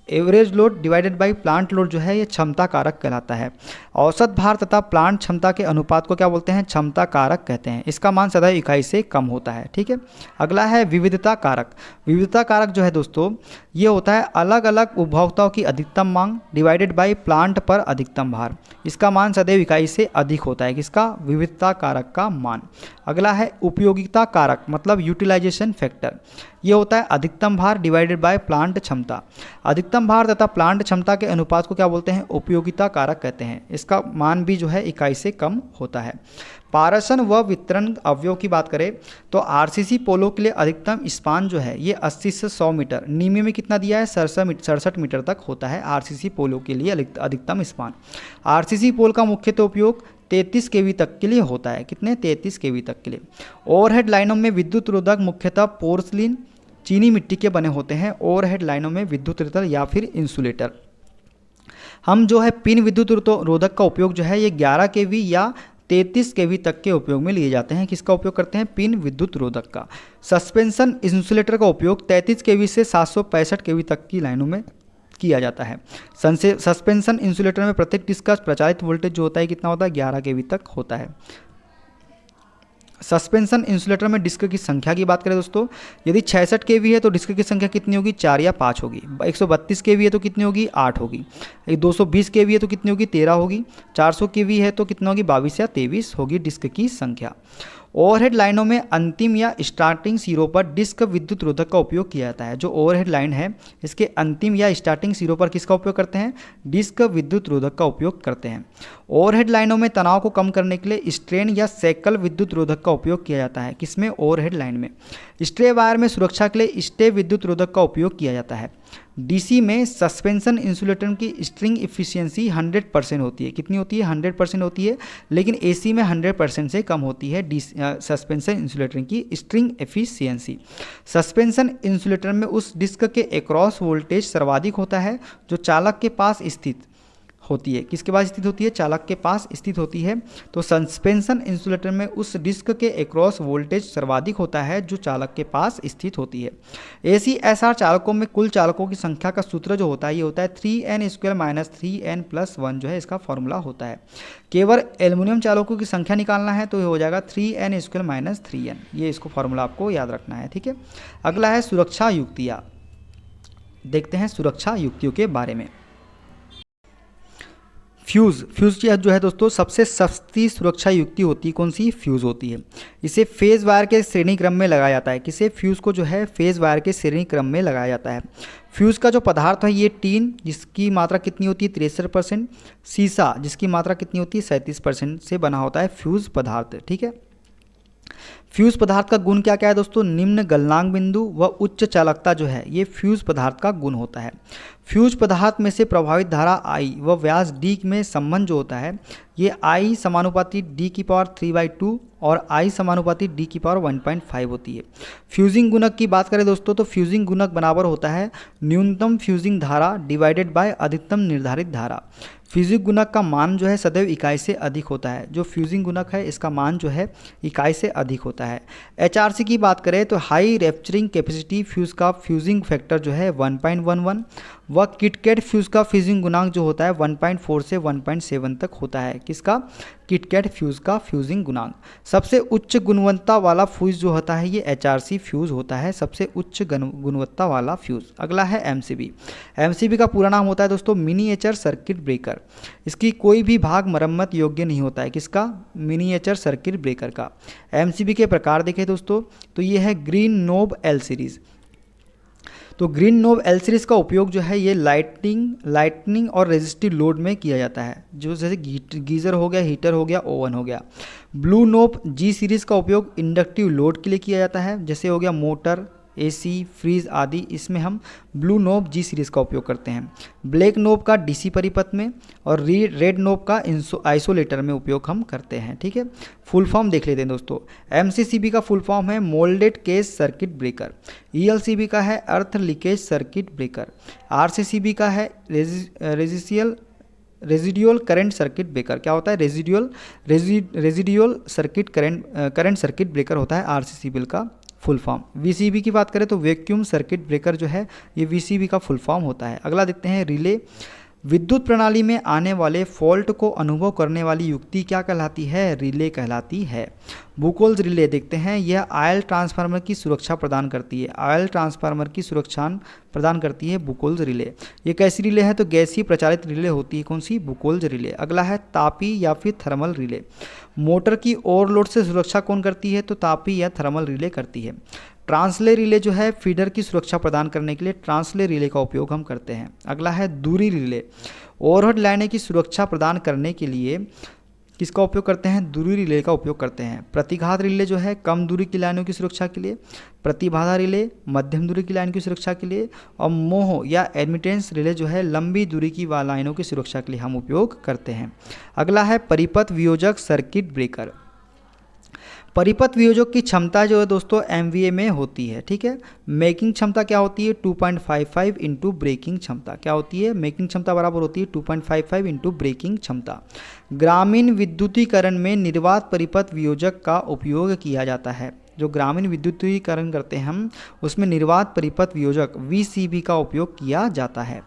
Average load divided by plant load जो है ये क्षमता कारक कहलाता है। औसत भार तथा प्लांट क्षमता के अनुपात को क्या बोलते हैं? क्षमता कारक कहते हैं। इसका मान सदैव इकाई से कम होता है। ठीक है। अगला है विविधता कारक। विविधता कारक जो है दोस्तों ये होता है अलग अलग उपभोक्ताओं की अधिकतम मांग डिवाइडेड बाय प्लांट पर अधिकतम भार। इसका मान सदैव इकाई से अधिक होता है। किसका? विविधता कारक का मान। अगला है उपयोगिता कारक मतलब यूटिलाइजेशन फैक्टर। ये होता है अधिकतम भार डिवाइडेड बाय प्लांट क्षमता। अधिकतम भार तथा प्लांट क्षमता के अनुपात को क्या बोलते हैं? उपयोगिता कारक कहते हैं। इसका मान भी जो है इकाई से कम होता है। पारसन व वितरण अवयव की बात करें तो RCC पोलो के लिए अधिकतम स्पान जो है ये 80 से 100 मीटर। नीमे में कितना दिया है? 67 मीटर तक होता है RCC पोलो के लिए अधिकतम स्पान। RCC पोल का मुख्यतः उपयोग 33 kV तक के लिए होता है। कितने? 33 kV तक के लिए। ओवरहेड लाइनों में विद्युत रोधक मुख्यतः पोर्सलिन चीनी मिट्टी के बने होते हैं। ओवरहेड लाइनों में विद्युत रोधक या फिर इंसुलेटर। हम जो है पिन विद्युत रोधक का उपयोग जो है ये 11 kV या 33 kV तक के उपयोग में लिए जाते हैं। किसका उपयोग करते हैं? पिन विद्युत रोधक का। सस्पेंशन इंसुलेटर का उपयोग 33 kV से 765 kV तक की लाइनों में किया जाता है। सस्पेंशन इंसुलेटर में प्रत्येक डिस्क का प्रचारित वोल्टेज जो होता है कितना होता है? 11 kV तक होता है। सस्पेंशन इंसुलेटर में डिस्क की संख्या की बात करें दोस्तों, यदि 66 kV है तो डिस्क की संख्या कितनी होगी? 4 या 5 होगी। 132 kV है तो कितनी होगी? 8 होगी। 220 kV है तो कितनी होगी? 13 होगी। 400 kV है तो कितना होगी? 22 या 23 होगी डिस्क की संख्या। ओवरहेड लाइनों में अंतिम या स्टार्टिंग सिरों पर डिस्क विद्युत रोधक का उपयोग किया जाता है। जो ओवरहेड लाइन है इसके अंतिम या स्टार्टिंग सिरों पर किसका उपयोग करते हैं? डिस्क विद्युत रोधक का उपयोग करते हैं। ओवरहेड लाइनों में तनाव को कम करने के लिए स्ट्रेन या सैकल विद्युत रोधक का उपयोग किया जाता है। किसमें? ओवरहेड लाइन में। स्ट्रे वायर में सुरक्षा के लिए स्टे विद्युत रोधक का उपयोग किया जाता है। DC में सस्पेंशन इंसुलेटर की स्ट्रिंग इफिशियंसी 100% होती है। कितनी होती है? 100% होती है। लेकिन AC में 100% से कम होती है सस्पेंशन इंसुलेटर की स्ट्रिंग एफिशिएंसी। सस्पेंशन इंसुलेटर में उस डिस्क के एक्रॉस वोल्टेज सर्वाधिक होता है जो चालक के पास स्थित होती है। किसके पास स्थित होती है? चालक के पास स्थित होती है। तो सस्पेंशन इंसुलेटर में उस डिस्क के एक्रॉस वोल्टेज सर्वाधिक होता है जो चालक के पास स्थित होती है। ACSR चालकों में कुल चालकों की संख्या का सूत्र जो होता है ये होता है 3n² - 3n+1 जो है इसका फॉर्मूला होता है। केवल एल्युमिनियम चालकों की संख्या निकालना है तो ये हो जाएगा 3n² - 3n। ये इसको फॉर्मूला आपको याद रखना है। ठीक है। अगला है सुरक्षा युक्तियाँ। देखते हैं सुरक्षा युक्तियों के बारे में। फ्यूज़ जो है दोस्तों सबसे सस्ती सुरक्षा युक्ति होती है। कौन सी? फ्यूज़ होती है। इसे फेज़ वायर के श्रेणी क्रम में लगाया जाता है। किसे? फ्यूज़ को जो है फेज़ वायर के श्रेणी क्रम में लगाया जाता है। फ्यूज़ का जो पदार्थ है ये टीन जिसकी मात्रा कितनी होती है? 63%। सीसा जिसकी मात्रा कितनी होती है? 37% से बना होता है फ्यूज़ पदार्थ। ठीक है। फ्यूज़ पदार्थ का गुण क्या क्या है दोस्तों? निम्न गलनांक बिंदु व उच्च चालकता जो है ये फ्यूज़ पदार्थ का गुण होता है। फ्यूज पदार्थ में से प्रभावित धारा I व व्यास D में संबंध जो होता है ये I समानुपाती D⁴ और I समानुपाती D⁴ 1.5 होती है। फ्यूजिंग गुणक की बात करें दोस्तों तो फ्यूजिंग गुणक बराबर होता है न्यूनतम फ्यूजिंग धारा डिवाइडेड बाय अधिकतम निर्धारित धारा। फ्यूजिंग गुणक का मान जो है सदैव इकाई से अधिक होता है। जो फ्यूजिंग गुणक है इसका मान जो है इकाई से अधिक होता है। HRC की बात करें तो हाई रैप्चरिंग कैपेसिटी फ्यूज़ का फ्यूजिंग फैक्टर जो है 1.11 व किटकैट फ्यूज़ का फ्यूजिंग गुणांक जो होता है 1.4 से 1.7 तक होता है। किसका? किटकैट फ्यूज़ का फ्यूजिंग गुणांक। सबसे उच्च गुणवत्ता वाला फ्यूज़ जो होता है ये HRC फ्यूज़ होता है, सबसे उच्च गुणवत्ता वाला फ्यूज़। अगला है MCB। MCB का पूरा नाम होता है दोस्तों मिनिएचर सर्किट ब्रेकर। इसकी कोई भी भाग मरम्मत योग्य नहीं होता है। किसका? मिनिएचर सर्किट ब्रेकर का। MCB के प्रकार देखें दोस्तों तो ये है ग्रीन नोब L सीरीज़। तो ग्रीन नोब L सीरीज़ का उपयोग जो है ये लाइटनिंग और रेजिस्टिव लोड में किया जाता है, जो जैसे गीज़र हो गया, हीटर हो गया, ओवन हो गया। ब्लू नोब G सीरीज़ का उपयोग इंडक्टिव लोड के लिए किया जाता है, जैसे हो गया मोटर, AC, फ्रीज आदि, इसमें हम ब्लू नोब G सीरीज़ का उपयोग करते हैं। ब्लैक नोब का DC परिपथ में और रेड नोब का आइसोलेटर में उपयोग हम करते हैं। ठीक है, फुल फॉर्म देख लेते हैं दोस्तों। MCCB का फुल फॉर्म है moulded case circuit breaker. ELCB का है अर्थ लीकेज सर्किट ब्रेकर। RCCB का है रेजिडुअल करंट सर्किट ब्रेकर। क्या होता है? Residual circuit current circuit breaker होता है RCCB का फुल फॉर्म। VCB की बात करें तो वैक्यूम सर्किट ब्रेकर जो है ये VCB का फुल फॉर्म होता है। अगला देखते हैं रिले। विद्युत प्रणाली में आने वाले फॉल्ट को अनुभव करने वाली युक्ति क्या कहलाती है? रिले कहलाती है। बुकोल्स रिले देखते हैं, यह ऑयल ट्रांसफार्मर की सुरक्षा प्रदान करती है। ऑयल ट्रांसफार्मर की सुरक्षा प्रदान करती है बुकोल्स रिले। ये कैसी रिले है? तो गैसीय प्रचालित रिले होती है। कौन सी? Buchholz relay. अगला है तापी या फिर थर्मल रिले। मोटर की ओवरलोड से सुरक्षा कौन करती है? तो तापी या थर्मल रिले करती है। ट्रांसले रिले जो है फीडर की सुरक्षा प्रदान करने के लिए ट्रांसले रिले का उपयोग हम करते हैं। अगला है दूरी रिले। ओवरहेड लाइनें की सुरक्षा प्रदान करने के लिए किसका उपयोग करते हैं? दूरी रिले का उपयोग करते हैं। प्रतिघात रिले जो है कम दूरी की लाइनों की सुरक्षा के लिए। प्रतिबाधा रिले मध्यम दूरी की लाइन की सुरक्षा के लिए। और मोह या एडमिटेंस रिले जो है लंबी दूरी की लाइनों की सुरक्षा के लिए हम उपयोग करते हैं। अगला है परिपथ वियोजक सर्किट ब्रेकर। परिपथ वियोजक की क्षमता जो है दोस्तों MVA में होती है। ठीक है, मेकिंग क्षमता क्या होती है? 2.55 इंटू ब्रेकिंग क्षमता। क्या होती है? मेकिंग क्षमता बराबर होती है 2.55 इंटू ब्रेकिंग क्षमता। ग्रामीण विद्युतीकरण में निर्वात परिपथ वियोजक का उपयोग किया जाता है। जो ग्रामीण विद्युतीकरण करते हैं हम उसमें निर्वात परिपथ वियोजक VCB का उपयोग किया जाता है।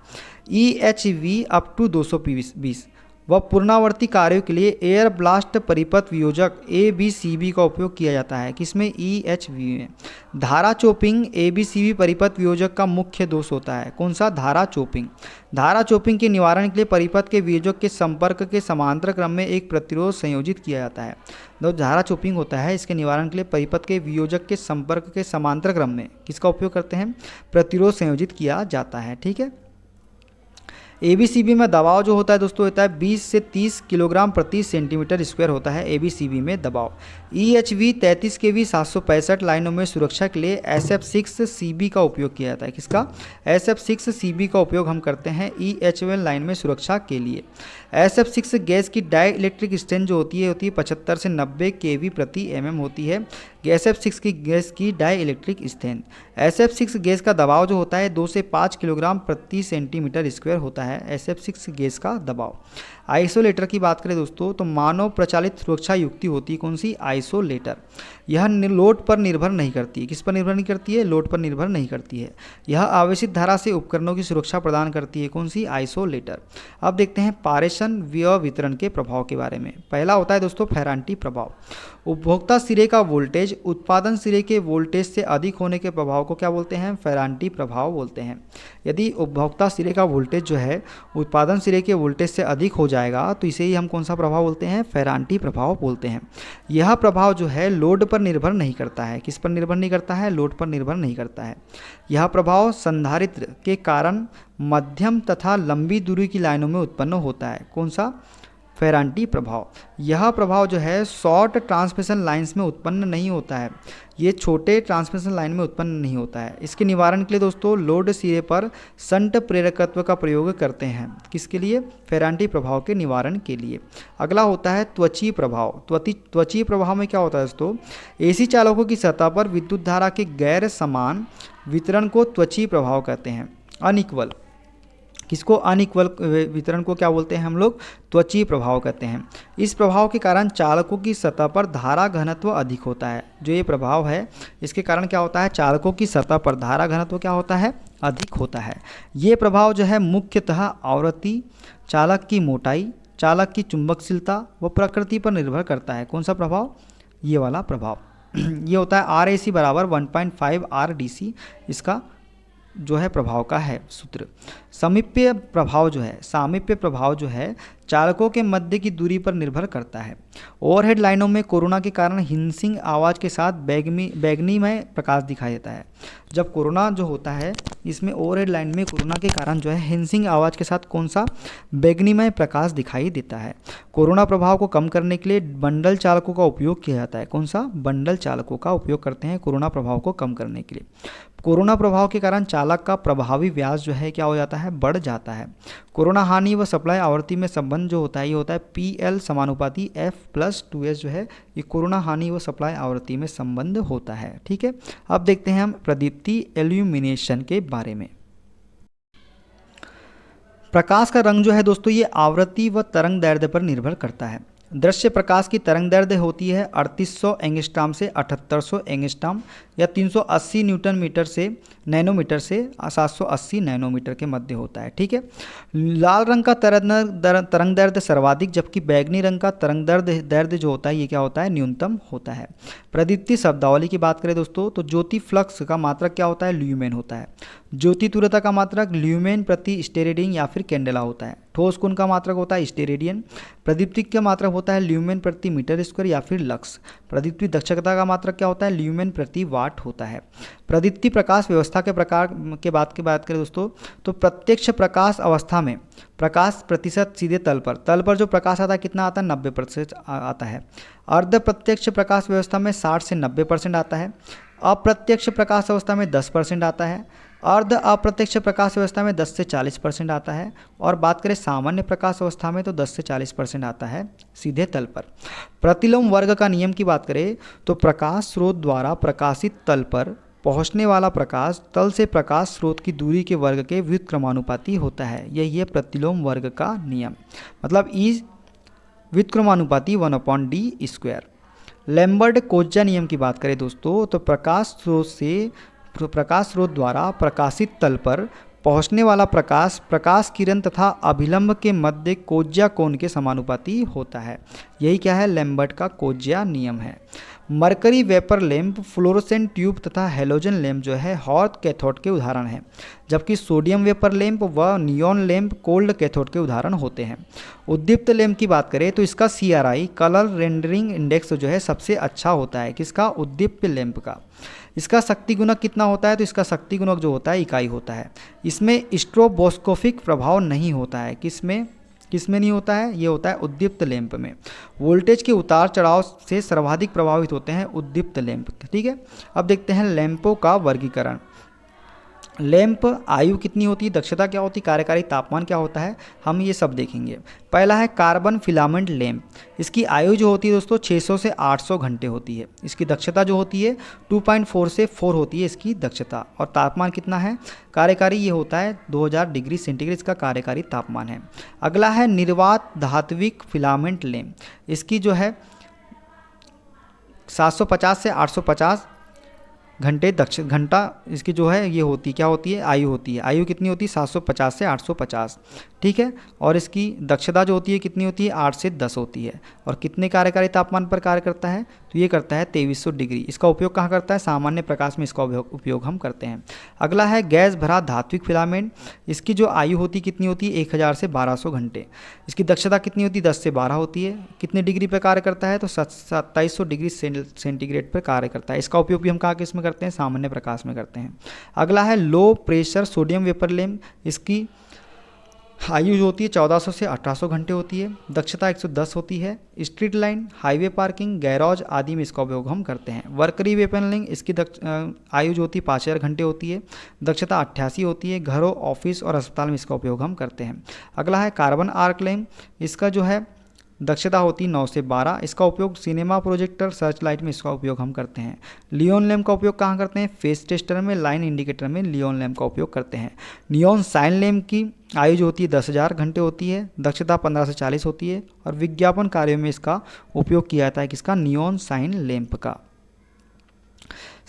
EHV अप टू 220 व पूर्णावर्ती कार्यों के लिए एयर ब्लास्ट परिपथ वियोजक ABCB का उपयोग किया जाता है। किसमें? EHV में। धारा चोपिंग ABCB परिपथ वियोजक का मुख्य दोष होता है। कौन सा? धारा चोपिंग। धारा चोपिंग के निवारण के लिए परिपथ के वियोजक के संपर्क के समांतर क्रम में एक प्रतिरोध संयोजित किया जाता है। जो धारा चोपिंग होता है इसके निवारण के लिए परिपथ के वियोजक के संपर्क के समांतर क्रम में किसका उपयोग करते हैं? प्रतिरोध संयोजित किया जाता है। ठीक है, ABCB में दबाव जो होता है दोस्तों होता है 20 से 30 किलोग्राम प्रति सेंटीमीटर स्क्वायर होता है ABCB में दबाव। EHV 33 kV 765 लाइनों में सुरक्षा के लिए SF6CB का उपयोग किया जाता है। किसका? SF6CB का उपयोग हम करते हैं EHV लाइन में सुरक्षा के लिए। SF6 गैस की डाई इलेक्ट्रिक स्ट्रेंथ जो होती है 75 से 90 kV प्रति mm होती है। SF6 की गैस की die electric strength. SF6 gas का दबाव जो होता है 2 से 5 किलोग्राम प्रति सेंटीमीटर स्क्वायर होता है SF6 गैस का दबाव। आइसोलेटर की बात करें दोस्तों तो मानव प्रचालित सुरक्षा युक्ति होती है। कौन सी? आइसोलेटर। यह लोड पर निर्भर नहीं करती है। किस पर निर्भर नहीं करती है? लोड पर निर्भर नहीं करती है। यह आवेशित धारा से उपकरणों की सुरक्षा प्रदान करती है। कौन सी? आइसोलेटर। अब देखते हैं पारेषण व्यय वितरण के प्रभाव के बारे में। पहला होता है दोस्तों फेरांटी प्रभाव। उपभोक्ता सिरे का वोल्टेज उत्पादन सिरे के वोल्टेज से अधिक होने के प्रभाव को क्या बोलते हैं? फेरांटी प्रभाव बोलते हैं। यदि उपभोक्ता सिरे का वोल्टेज जो है उत्पादन सिरे के वोल्टेज से अधिक हो जाएगा तो इसे ही हम कौन सा प्रभाव बोलते हैं? फेरांटी प्रभाव बोलते हैं। यह प्रभाव जो है लोड पर निर्भर नहीं करता है। किस पर निर्भर नहीं करता है? लोड पर निर्भर नहीं करता है। यह प्रभाव संधारित्र के कारण मध्यम तथा लंबी दूरी की लाइनों में उत्पन्न होता है। कौन सा? फेरांटी प्रभाव। यह प्रभाव जो है शॉर्ट ट्रांसमिशन लाइंस में उत्पन्न नहीं होता है। ये छोटे ट्रांसमिशन लाइन में उत्पन्न नहीं होता है। इसके निवारण के लिए दोस्तों लोड सिरे पर शंट प्रेरकत्व का प्रयोग करते हैं। किसके लिए? फेरांटी प्रभाव के निवारण के लिए। अगला होता है त्वचीय प्रभाव। त्वचीय प्रभाव में क्या होता है दोस्तों? AC चालकों की सतह पर विद्युत धारा के गैर समान वितरण को त्वचीय प्रभाव कहते हैं। अनइक्वल किसको अनइक्वल वितरण को क्या बोलते हैं हम लोग, त्वचीय प्रभाव कहते हैं। इस प्रभाव के कारण चालकों की सतह पर धारा घनत्व अधिक होता है। जो ये प्रभाव है इसके कारण क्या होता है, चालकों की सतह पर धारा घनत्व क्या होता है, अधिक होता है। ये प्रभाव जो है मुख्यतः आवृत्ति, चालक की मोटाई, चालक की चुंबकशीलता व प्रकृति पर निर्भर करता है। कौन सा प्रभाव, ये वाला प्रभाव। ये होता है आर ए सी बराबर 1.5 आर डी सी, इसका जो है प्रभाव का है सूत्र। सामीप्य प्रभाव जो है, सामीप्य प्रभाव जो है चालकों के मध्य की दूरी पर निर्भर करता है। ओवरहेड लाइनों में कोरोना के कारण हिंसिंग आवाज़ के साथ बैगनीमय प्रकाश दिखाई देता है। जब कोरोना जो होता है इसमें ओवरहेड लाइन में कोरोना के कारण जो है हिंसिंग आवाज़ के साथ कौन सा, बैगनीमय प्रकाश दिखाई देता है। कोरोना प्रभाव को कम करने के लिए बंडल चालकों का उपयोग किया जाता है। कौन सा, बंडल चालकों का उपयोग करते हैं कोरोना प्रभाव को कम करने के लिए। कोरोना प्रभाव के कारण चालक का प्रभावी व्यास जो है क्या हो जाता है, बढ़ जाता है। कोरोना हानि व सप्लाई आवृत्ति में संबंध जो होता है ये होता है PL समानुपाती F+2S जो है, ये कोरोना हानि व सप्लाई आवृत्ति में संबंध होता है। ठीक है, अब देखते हैं हम प्रदीप्ति एल्यूमिनेशन के बारे में। प्रकाश का रंग जो है दोस्तों ये आवृत्ति व तरंग दैर्ध्य पर निर्भर करता है। दृश्य प्रकाश की तरंग दैर्ध्य होती है 3800 एंगस्ट्रॉम से 7800 एंगस्ट्रॉम या 380 न्यूटन मीटर से नैनोमीटर से 780 नैनोमीटर के मध्य होता है। ठीक है, लाल रंग का तरंग दैर्ध्य सर्वाधिक, जबकि बैगनी रंग का तरंग दैर्ध्य जो होता है ये क्या होता है, न्यूनतम होता है। प्रदीप्ति शब्दावली की बात करें दोस्तों तो ज्योति फ्लक्स का मात्रक क्या होता है, ल्यूमेन होता है। ज्योति तीव्रता का मात्रक ल्यूमेन प्रति स्टेरेडियन या फिर कैंडेला होता है। ठोस कोण का मात्रक होता है स्टेरेडियन। प्रदीप्ति का मात्रक होता है ल्यूमेन प्रति मीटर स्क्वायर या फिर लक्स। प्रदीप्ति दक्षता का मात्रक क्या होता है, ल्यूमेन प्रति वाट होता है। प्रदीप्ति प्रकाश व्यवस्था के प्रकार के बात करें दोस्तों तो प्रत्यक्ष प्रकाश अवस्था में प्रकाश प्रतिशत सीधे तल पर जो प्रकाश आता है कितना आता है, 90% आता है। अर्ध प्रत्यक्ष प्रकाश व्यवस्था में 60 से 90% आता है। अप्रत्यक्ष प्रकाश अवस्था में 10% आता है। अर्ध अप्रत्यक्ष प्रकाश व्यवस्था में 10 से 40% आता है। और बात करें सामान्य प्रकाश अवस्था में तो 10 से 40% आता है सीधे तल पर। प्रतिलोम वर्ग का नियम की बात करें तो प्रकाश स्रोत द्वारा प्रकाशित तल पर पहुंचने वाला प्रकाश तल से प्रकाश स्रोत की दूरी के वर्ग के व्युत्क्रमानुपाती होता है। यही है प्रतिलोम वर्ग का नियम, मतलब E व्युत्क्रमानुपाती 1/d²। लैम्बर्ट कोज्जा नियम की बात करें दोस्तों तो प्रकाश स्रोत द्वारा प्रकाशित तल पर पहुंचने वाला प्रकाश किरण तथा अभिलंब के मध्य कोज्जा कोण के समानुपाती होता है। यही क्या है, लैम्बर्ट का कोज्जा नियम है। Mercury vapour lamp, fluorescent tube तथा हेलोजन लैंप जो है हॉट कैथोड के उदाहरण हैं, जबकि सोडियम वेपर लैंप व नियॉन लैंप कोल्ड कैथोड के उदाहरण होते हैं। उद्दीप्त लैंप की बात करें तो इसका CRI कलर रेंडरिंग इंडेक्स जो है सबसे अच्छा होता है। किसका, उद्दीप्त लैंप का। इसका शक्ति गुणक कितना होता है तो इसका शक्ति गुणक जो होता है इकाई होता है। इसमें स्ट्रोबोस्कोपिक प्रभाव नहीं होता है। किसमें नहीं होता है, ये होता है उद्दीप्त लैंप में। वोल्टेज के उतार चढ़ाव से सर्वाधिक प्रभावित होते हैं उद्दीप्त लैंप। ठीक है, अब देखते हैं लैंपों का वर्गीकरण। लैंप आयु कितनी होती है, दक्षता क्या होती है, कार्यकारी तापमान क्या होता है, हम ये सब देखेंगे। पहला है कार्बन फिलामेंट लैंप। इसकी आयु जो होती है दोस्तों 600 से 800 घंटे होती है। इसकी दक्षता जो होती है 2.4 से 4 होती है इसकी दक्षता। और तापमान कितना है, कार्यकारी ये होता है 2000 डिग्री सेंटीग्रेड इसका कार्यकारी तापमान है। अगला है निर्वात धात्विक फिलामेंट लैंप। इसकी जो है 750 से 850 घंटा इसकी जो है ये होती क्या होती है, आयु होती है। आयु कितनी होती है 750 से 850। ठीक है, और इसकी दक्षता जो होती है कितनी होती है 8 से 10 होती है। और कितने कार्यकारी तापमान पर कार्य करता है तो ये करता है 2300 डिग्री। इसका उपयोग कहाँ करता है, सामान्य प्रकाश में इसका उपयोग हम करते हैं। अगला है गैस भरा धात्विक फिलामेंट। इसकी जो आयु होती कितनी होती है 1000 से 1200 घंटे। इसकी दक्षता कितनी होती है 10 से 12 होती है। कितने डिग्री पर कार्य करता है तो 2700 डिग्री सेंटीग्रेड पर कार्य करता है। इसका उपयोग भी हम कहाँ किस में करते हैं, सामान्य प्रकाश में करते हैं। अगला है low pressure sodium vapour lamp. इसकी आयु जो होती है 1400 से 1800 घंटे होती है। दक्षता 110 होती है। Street line, highway parking, garage आदि में इसका उपयोग हम करते हैं। वर्करी वेपर लैंप, इसकी आयु जो होती है 5000 घंटे होती है। दक्षता 88 होती है। घरों, ऑफिस और अस्पताल में इसका उपयोग हम करते हैं। अगला है कार्बन आर्क लैंप। इसका जो है दक्षता होती 9 से 12। इसका उपयोग सिनेमा प्रोजेक्टर, सर्च लाइट में इसका उपयोग हम करते हैं। लियोन लैम्प का उपयोग कहाँ करते हैं? फेस टेस्टर में, लाइन इंडिकेटर में लियोन लैम्प का उपयोग करते हैं। नियॉन साइन लैम्प की आयु जो होती है 10,000 घंटे होती है, दक्षता 15 से 40 होती है और विज्ञापन कार्यों में इसका उपयोग किया जाता है। किसका? नियॉन साइन लैम्प का।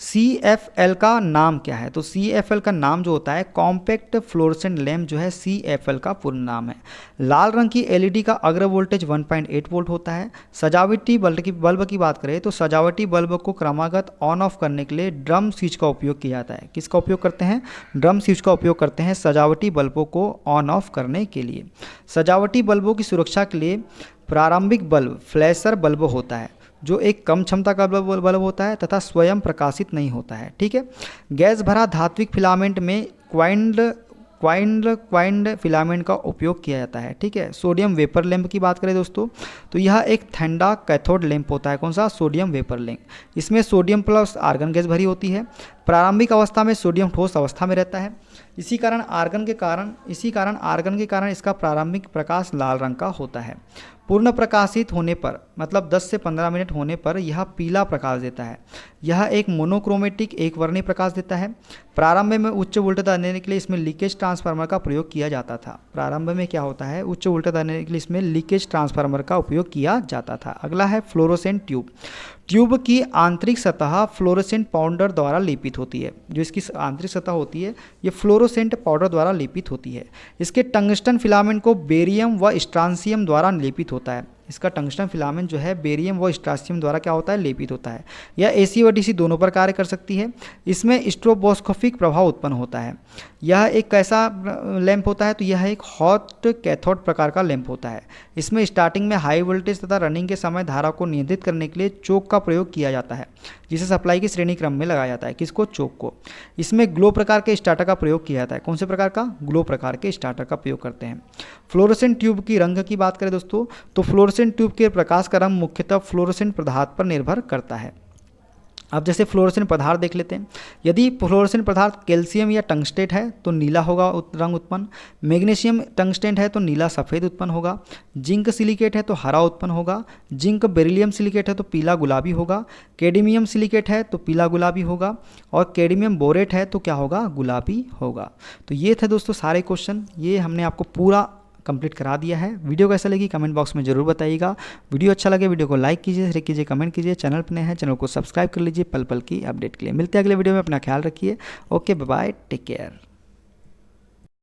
CFL का नाम क्या है? तो CFL का नाम जो होता है कॉम्पैक्ट फ्लोरेसेंट लैम्प जो है CFL का पूर्ण नाम है। लाल रंग की LED का अग्र वोल्टेज 1.8 वोल्ट होता है। सजावटी बल्ब की बात करें तो सजावटी बल्ब को क्रमागत ऑन ऑफ करने के लिए ड्रम स्विच का उपयोग किया जाता है। किसका उपयोग करते हैं? ड्रम स्विच का उपयोग करते हैं सजावटी बल्बों को ऑन ऑफ करने के लिए। सजावटी बल्बों की सुरक्षा के लिए प्रारंभिक बल्ब फ्लैशर बल्ब होता है जो एक कम क्षमता का बल्ब होता है तथा स्वयं प्रकाशित नहीं होता है। ठीक है। गैस भरा धात्विक फिलामेंट में क्वाइंड फिलामेंट का उपयोग किया जाता है। ठीक है। सोडियम वेपर लैंप की बात करें दोस्तों तो यह एक ठंडा कैथोड लैंप होता है। कौन सा? Sodium vapour lamp. इसमें सोडियम प्लस आर्गन गैस भरी होती है। प्रारंभिक अवस्था में सोडियम ठोस अवस्था में रहता है। इसी कारण आर्गन के कारण इसका प्रारंभिक प्रकाश लाल रंग का होता है। पूर्ण प्रकाशित होने पर मतलब 10 से 15 मिनट होने पर यह पीला प्रकाश देता है। यह एक मोनोक्रोमेटिक एक वर्णीय प्रकाश देता है। प्रारंभ में उच्च वोल्टेज देने के लिए इसमें लीकेज ट्रांसफार्मर का प्रयोग किया जाता था। प्रारंभ में क्या होता है? उच्च वोल्टेज देने के लिए इसमें लीकेज ट्रांसफार्मर का उपयोग किया जाता था। अगला है फ्लोरोसेंट ट्यूब। ट्यूब की आंतरिक सतह फ्लोरोसेंट पाउडर द्वारा लेपित होती है। जो इसकी आंतरिक सतह होती है ये फ्लोरोसेंट पाउडर द्वारा लेपित होती है। इसके टंगस्टन फिलामेंट को बेरियम व स्ट्रांसियम द्वारा लेपित होता है। इसका टंगस्टन फिलामेंट जो है बेरियम व स्ट्रांसियम द्वारा क्या होता है? लेपित होता है। यह AC व DC दोनों पर कार्य कर सकती है। इसमें स्ट्रोबोस्कोपिक प्रभाव उत्पन्न होता है। यह एक कैसा लैंप होता है? तो यह एक हॉट कैथोड प्रकार का लैंप होता है। इसमें स्टार्टिंग में हाई वोल्टेज तथा रनिंग के समय धारा को नियंत्रित करने के लिए चोक का प्रयोग किया जाता है जिसे सप्लाई की श्रेणी क्रम में लगाया जाता है। किसको? चोक को। इसमें ग्लो प्रकार के स्टार्टर का प्रयोग किया जाता है। कौन से प्रकार का? ग्लो प्रकार के स्टार्टर का प्रयोग करते हैं। फ्लोरोसेंट ट्यूब की रंग की बात करें दोस्तों तो फ्लोरोसेंट ट्यूब के प्रकाश का रंग मुख्यतः फ्लोरोसेंट पदार्थ पर निर्भर करता है। अब जैसे फ्लोरोसेंट पदार्थ देख लेते हैं। यदि फ्लोरोसेंट पदार्थ कैल्शियम या टंगस्टेट है तो नीला होगा रंग उत्पन्न। मैग्नीशियम टंगस्टेट है तो नीला सफ़ेद उत्पन्न होगा। जिंक सिलिकेट है तो हरा उत्पन्न होगा। जिंक बेरिलियम सिलिकेट है तो पीला गुलाबी होगा। कैडमियम सिलिकेट है तो पीला गुलाबी होगा और कैडमियम बोरेट है तो क्या होगा? गुलाबी होगा। तो ये थे दोस्तों सारे क्वेश्चन, ये हमने आपको पूरा कंप्लीट करा दिया है। वीडियो कैसा लगी कमेंट बॉक्स में जरूर बताइएगा। वीडियो अच्छा लगे वीडियो को लाइक कीजिए, शेयर कीजिए, कमेंट कीजिए। चैनल पर नए हैं चैनल को सब्सक्राइब कर लीजिए पल पल की अपडेट के लिए। मिलते हैं अगले वीडियो में, अपना ख्याल रखिए। Okay bye bye, take care.